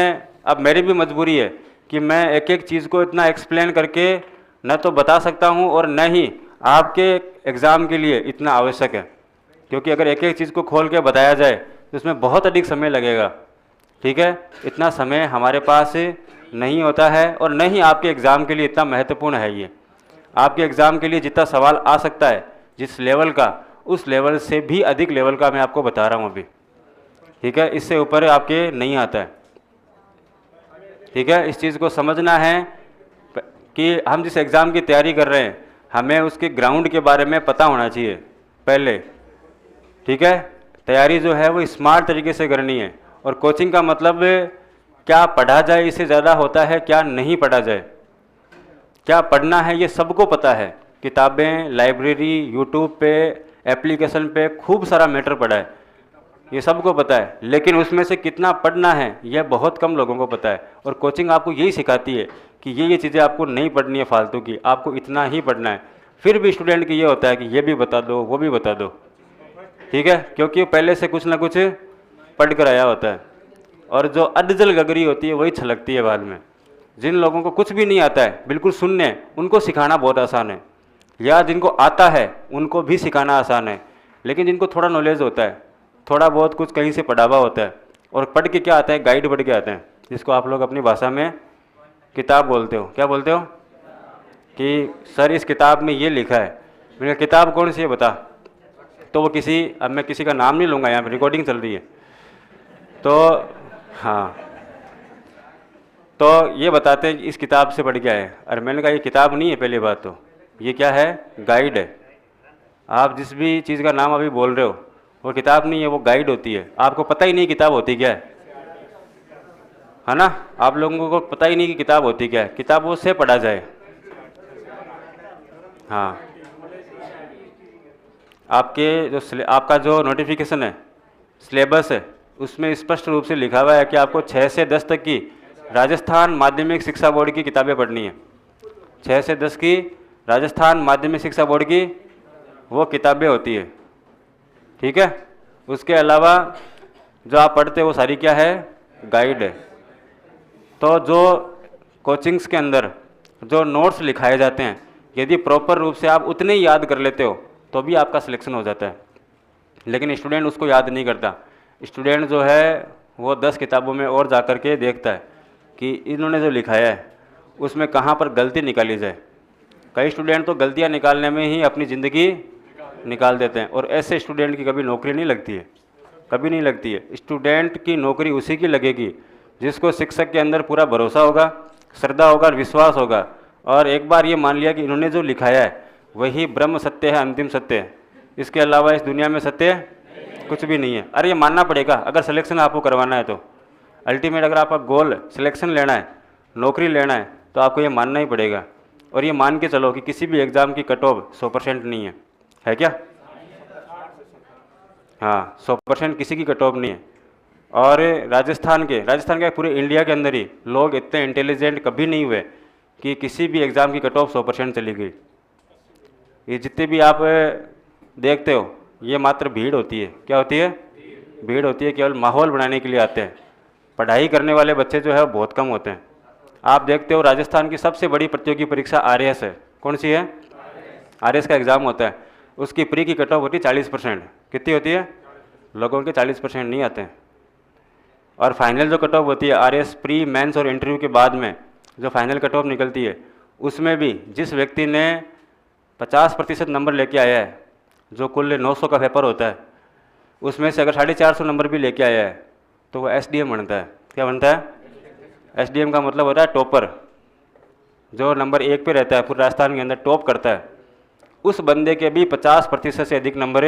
अब मेरी भी मजबूरी है कि मैं एक एक चीज़ को इतना एक्सप्लेन करके न तो बता सकता हूँ और न ही आपके एग्ज़ाम के लिए इतना आवश्यक है, क्योंकि अगर एक एक चीज़ को खोल के बताया जाए तो उसमें बहुत अधिक समय लगेगा। ठीक है, इतना समय हमारे पास नहीं होता है, और न ही आपके एग्ज़ाम के लिए इतना महत्वपूर्ण है ये। आपके एग्ज़ाम के लिए जितना सवाल आ सकता है जिस लेवल का, उस लेवल से भी अधिक लेवल का मैं आपको बता रहा हूँ अभी। ठीक है, इससे ऊपर आपके नहीं आता है। ठीक है, इस चीज़ को समझना है कि हम जिस एग्ज़ाम की तैयारी कर रहे हैं हमें उसके ग्राउंड के बारे में पता होना चाहिए पहले। ठीक है, तैयारी जो है वो स्मार्ट तरीके से करनी है, और कोचिंग का मतलब क्या पढ़ा जाए इससे ज़्यादा होता है क्या नहीं पढ़ा जाए। क्या पढ़ना है ये सबको पता है, किताबें, लाइब्रेरी, यूट्यूब पे, एप्लीकेशन पे खूब सारा मैटर पड़ा है, ये सबको पता है। लेकिन उसमें से कितना पढ़ना है यह बहुत कम लोगों को पता है। और कोचिंग आपको यही सिखाती है कि ये चीज़ें आपको नहीं पढ़नी है फालतू की, आपको इतना ही पढ़ना है। फिर भी स्टूडेंट की ये होता है कि ये भी बता दो, वो भी बता दो। ठीक है, क्योंकि पहले से कुछ ना कुछ पढ़ कर आया होता है, और जो अधजल गगरी होती है वही छलकती है बाद में। जिन लोगों को कुछ भी नहीं आता है, बिल्कुल शून्य, उनको सिखाना बहुत आसान है, या जिनको आता है उनको भी सिखाना आसान है। लेकिन जिनको थोड़ा नॉलेज होता है, थोड़ा बहुत कुछ कहीं से पढ़ा हुआ होता है, और पढ़ के क्या आते हैं? गाइड पढ़ के आते हैं, जिसको आप लोग अपनी भाषा में किताब बोलते हो। क्या बोलते हो? कि सर इस किताब में ये लिखा है। मैंने कहा किताब कौन सी है बता। तो वो अब मैं किसी का नाम नहीं लूँगा, यहाँ पर रिकॉर्डिंग चल रही है, तो हाँ, तो ये बताते हैं इस किताब से पढ़ के आए। अरे मैंने कहा ये किताब नहीं है, पहली बात तो ये क्या है? गाइड है। आप जिस भी चीज़ का नाम अभी बोल रहे हो वो किताब नहीं है, वो गाइड होती है। आपको पता ही नहीं किताब होती क्या है ना? आप लोगों को पता ही नहीं कि किताब होती क्या है। किताब वो से पढ़ा जाए। हाँ, आपका जो नोटिफिकेशन है, सिलेबस है, उसमें स्पष्ट रूप से लिखा हुआ है कि आपको 6 से 10 तक की राजस्थान माध्यमिक शिक्षा बोर्ड की किताबें पढ़नी है। 6 से 10 की राजस्थान माध्यमिक शिक्षा बोर्ड की वो किताबें होती है। ठीक है, उसके अलावा जो आप पढ़ते हो वो सारी क्या है? गाइड है। तो जो कोचिंग्स के अंदर जो नोट्स लिखाए जाते हैं, यदि प्रॉपर रूप से आप उतने ही याद कर लेते हो तो भी आपका सिलेक्शन हो जाता है। लेकिन स्टूडेंट उसको याद नहीं करता। स्टूडेंट जो है वो 10 किताबों में और जा कर के देखता है कि इन्होंने जो लिखाया है उसमें कहाँ पर गलती निकाली जाए। कई स्टूडेंट तो गलतियाँ निकालने में ही अपनी ज़िंदगी निकाल देते हैं, और ऐसे स्टूडेंट की कभी नौकरी नहीं लगती है, कभी नहीं लगती है। स्टूडेंट की नौकरी उसी की लगेगी जिसको शिक्षक के अंदर पूरा भरोसा होगा, श्रद्धा होगा और विश्वास होगा, और एक बार ये मान लिया कि इन्होंने जो लिखाया है वही ब्रह्म सत्य है, अंतिम सत्य है, इसके अलावा इस दुनिया में सत्य कुछ भी नहीं है। अरे ये मानना पड़ेगा अगर सिलेक्शन आपको करवाना है तो। अल्टीमेट अगर आपका गोल सिलेक्शन लेना है, नौकरी लेना है, तो आपको ये मानना ही पड़ेगा। और ये मान के चलो कि किसी भी एग्ज़ाम की कट ऑफ 100% नहीं है क्या? हाँ, 100% किसी की कट ऑफ नहीं है। और राजस्थान के पूरे इंडिया के अंदर ही लोग इतने इंटेलिजेंट कभी नहीं हुए कि किसी भी एग्ज़ाम की कट ऑफ 100% चली गई। ये जितने भी आप देखते हो ये मात्र भीड़ होती है। क्या होती है? भीड़ होती है, केवल माहौल बनाने के लिए आते हैं। पढ़ाई करने वाले बच्चे जो है बहुत कम होते हैं। आप देखते हो राजस्थान की सबसे बड़ी प्रतियोगी परीक्षा आरएएस है। कौन सी है? आरएएस का एग्ज़ाम होता है, उसकी प्री की कट ऑफ होती है 40%। कितनी होती है? लोगों के 40% नहीं आते हैं। और फाइनल जो कट ऑफ होती है आरएएस प्री, मेंस और इंटरव्यू के बाद में जो फाइनल कट ऑफ निकलती है उसमें भी जिस व्यक्ति ने 50% नंबर लेके आया है, जो कुल 900 का पेपर होता है, उसमें से अगर 450 नंबर भी लेके आया है तो वो SDM बनता है। क्या बनता है? SDM का मतलब होता है टॉपर, जो नंबर 1 पे रहता है पूरे राजस्थान के अंदर, टॉप करता है। उस बंदे के भी 50% से अधिक नंबर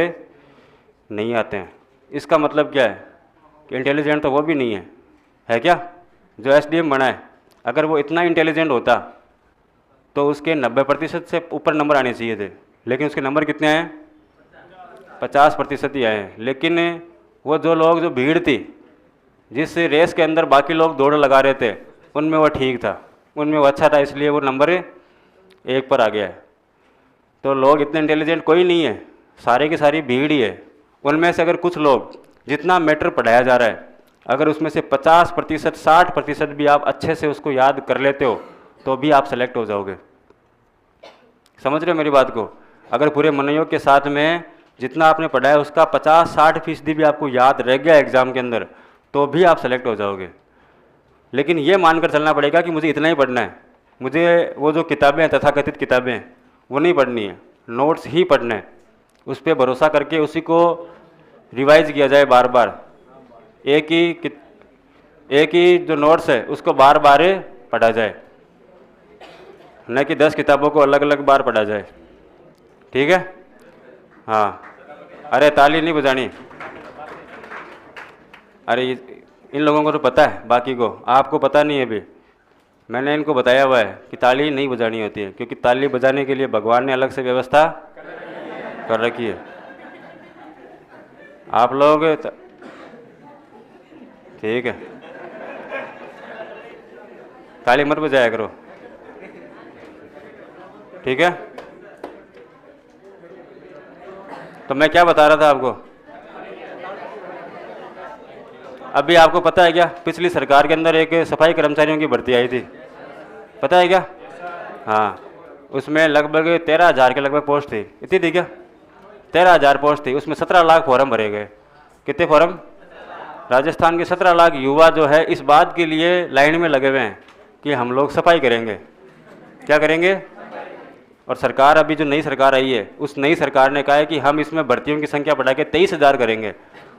नहीं आते हैं। इसका मतलब क्या है कि इंटेलिजेंट तो वो भी नहीं है क्या? जो SDM बना है, अगर वो इतना इंटेलिजेंट होता तो उसके 90% से ऊपर नंबर आने चाहिए थे, लेकिन उसके नंबर कितने आए? 50% ही आए हैं। लेकिन वो जो लोग, जो भीड़ थी, जिस रेस के अंदर बाकी लोग दौड़ लगा रहे थे, उनमें वो ठीक था, उनमें वो अच्छा था, इसलिए वो नंबर 1 पर आ गया है। तो लोग इतने इंटेलिजेंट कोई नहीं है, सारे की सारी भीड़ ही है। उनमें से अगर कुछ लोग, जितना मैटर पढ़ाया जा रहा है, अगर उसमें से 50%, 60% भी आप अच्छे से उसको याद कर लेते हो तो भी आप सेलेक्ट हो जाओगे। समझ रहे हो मेरी बात को? अगर पूरे मनोयोग के साथ में जितना आपने पढ़ा है उसका 50-60% भी आपको याद रह गया एग्ज़ाम के अंदर तो भी आप सेलेक्ट हो जाओगे। लेकिन ये मानकर चलना पड़ेगा कि मुझे इतना ही पढ़ना है, मुझे वो जो किताबें हैं, तथाकथित किताबें हैं, वो नहीं पढ़नी है, नोट्स ही पढ़ने हैं। उस पर भरोसा करके उसी को रिवाइज किया जाए बार बार। एक ही जो नोट्स है उसको बार बार पढ़ा जाए, न कि 10 किताबों को अलग अलग बार पढ़ा जाए। ठीक है? हाँ। अरे ताली नहीं बजानी। अरे इन लोगों को तो पता है, बाकी को आपको पता नहीं है। अभी मैंने इनको बताया हुआ है कि ताली नहीं बजानी होती है, क्योंकि ताली बजाने के लिए भगवान ने अलग से व्यवस्था कर रखी है। आप लोग ठीक है, ताली मत बजाया करो, ठीक है? तो मैं क्या बता रहा था आपको? अभी आपको पता है क्या, पिछली सरकार के अंदर एक सफाई कर्मचारियों की भर्ती आई थी, पता है क्या? हाँ, उसमें लगभग 13,000 के लगभग पोस्ट थी। इतनी थी क्या? 13,000 पोस्ट थी। उसमें 17 लाख फॉर्म भरे गए। कितने फॉर्म? राजस्थान के 17 लाख युवा जो है इस बात के लिए लाइन में लगे हुए हैं कि हम लोग सफाई करेंगे। क्या करेंगे? और सरकार, अभी जो नई सरकार आई है, उस नई सरकार ने कहा है कि हम इसमें भर्तियों की संख्या बढ़ा के 23,000 करेंगे।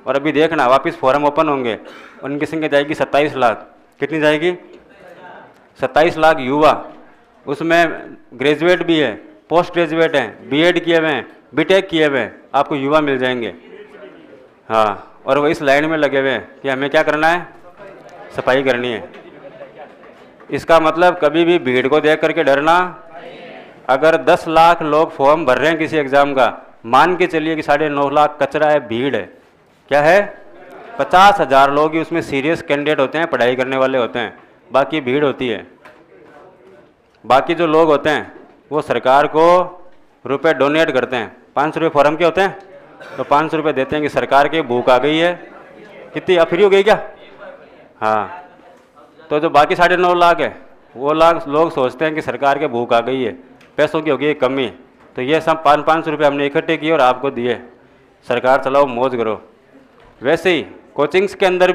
और अभी देखना, वापस फॉर्म ओपन होंगे, उनकी संख्या जाएगी 27 लाख। कितनी जाएगी? 27 लाख युवा। उसमें ग्रेजुएट भी है, पोस्ट ग्रेजुएट हैं, बीएड किए हुए हैं, बीटेक किए हुए हैं, आपको युवा मिल जाएंगे। हाँ, और वो इस लाइन में लगे हुए हैं कि हमें क्या करना है? सफाई करनी है। इसका मतलब कभी भी भीड़ को देख करके डरना। अगर 10 लाख लोग फॉर्म भर रहे हैं किसी एग्ज़ाम का, मान के चलिए कि 9.5 लाख कचरा है, भीड़ है। क्या है? 50,000 लोग ही उसमें सीरियस कैंडिडेट होते हैं, पढ़ाई करने वाले होते हैं, बाकी भीड़ होती है। बाकी जो लोग होते हैं वो सरकार को रुपए डोनेट करते हैं। 500 रुपये फॉर्म के होते हैं, तो 500 रुपये देते हैं कि सरकार की भूख आ गई है। कितनी अब फ्री हो गई क्या? हाँ, तो जो बाकी 9.5 लाख है, वो लोग सोचते हैं कि सरकार के भूख आ गई है, पैसों की हो गई कमी, तो ये सब 500 रुपये हमने इकट्ठे किए और आपको दिए, सरकार चलाओ मौज करो। वैसे ही कोचिंग के अंदर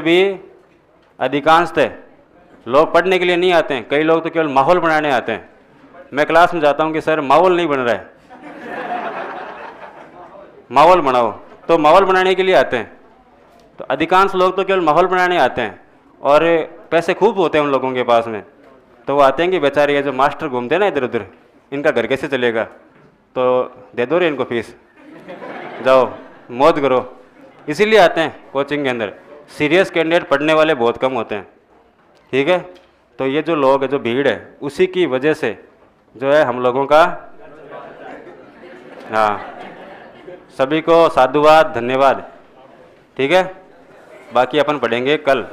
भी अधिकांशतः लोग पढ़ने के लिए नहीं आते हैं। कई लोग तो केवल माहौल बनाने आते हैं। मैं क्लास में जाता हूँ कि सर माहौल नहीं बन रहा है, माहौल बनाओ, तो माहौल बनाने के लिए आते हैं। तो अधिकांश लोग तो केवल माहौल बनाने आते हैं और पैसे खूब होते हैं उन लोगों के पास में, तो वो आते हैं कि बेचारे ये जो मास्टर घूमते हैं ना इधर उधर, इनका घर कैसे चलेगा, तो दे दो रे इनको फीस, जाओ मौज करो। इसीलिए आते हैं कोचिंग के अंदर। सीरियस कैंडिडेट पढ़ने वाले बहुत कम होते हैं। ठीक है? तो ये जो लोग है, जो भीड़ है, उसी की वजह से जो है हम लोगों का, हाँ, सभी को साधुवाद, धन्यवाद। ठीक है? बाकी अपन पढ़ेंगे कल।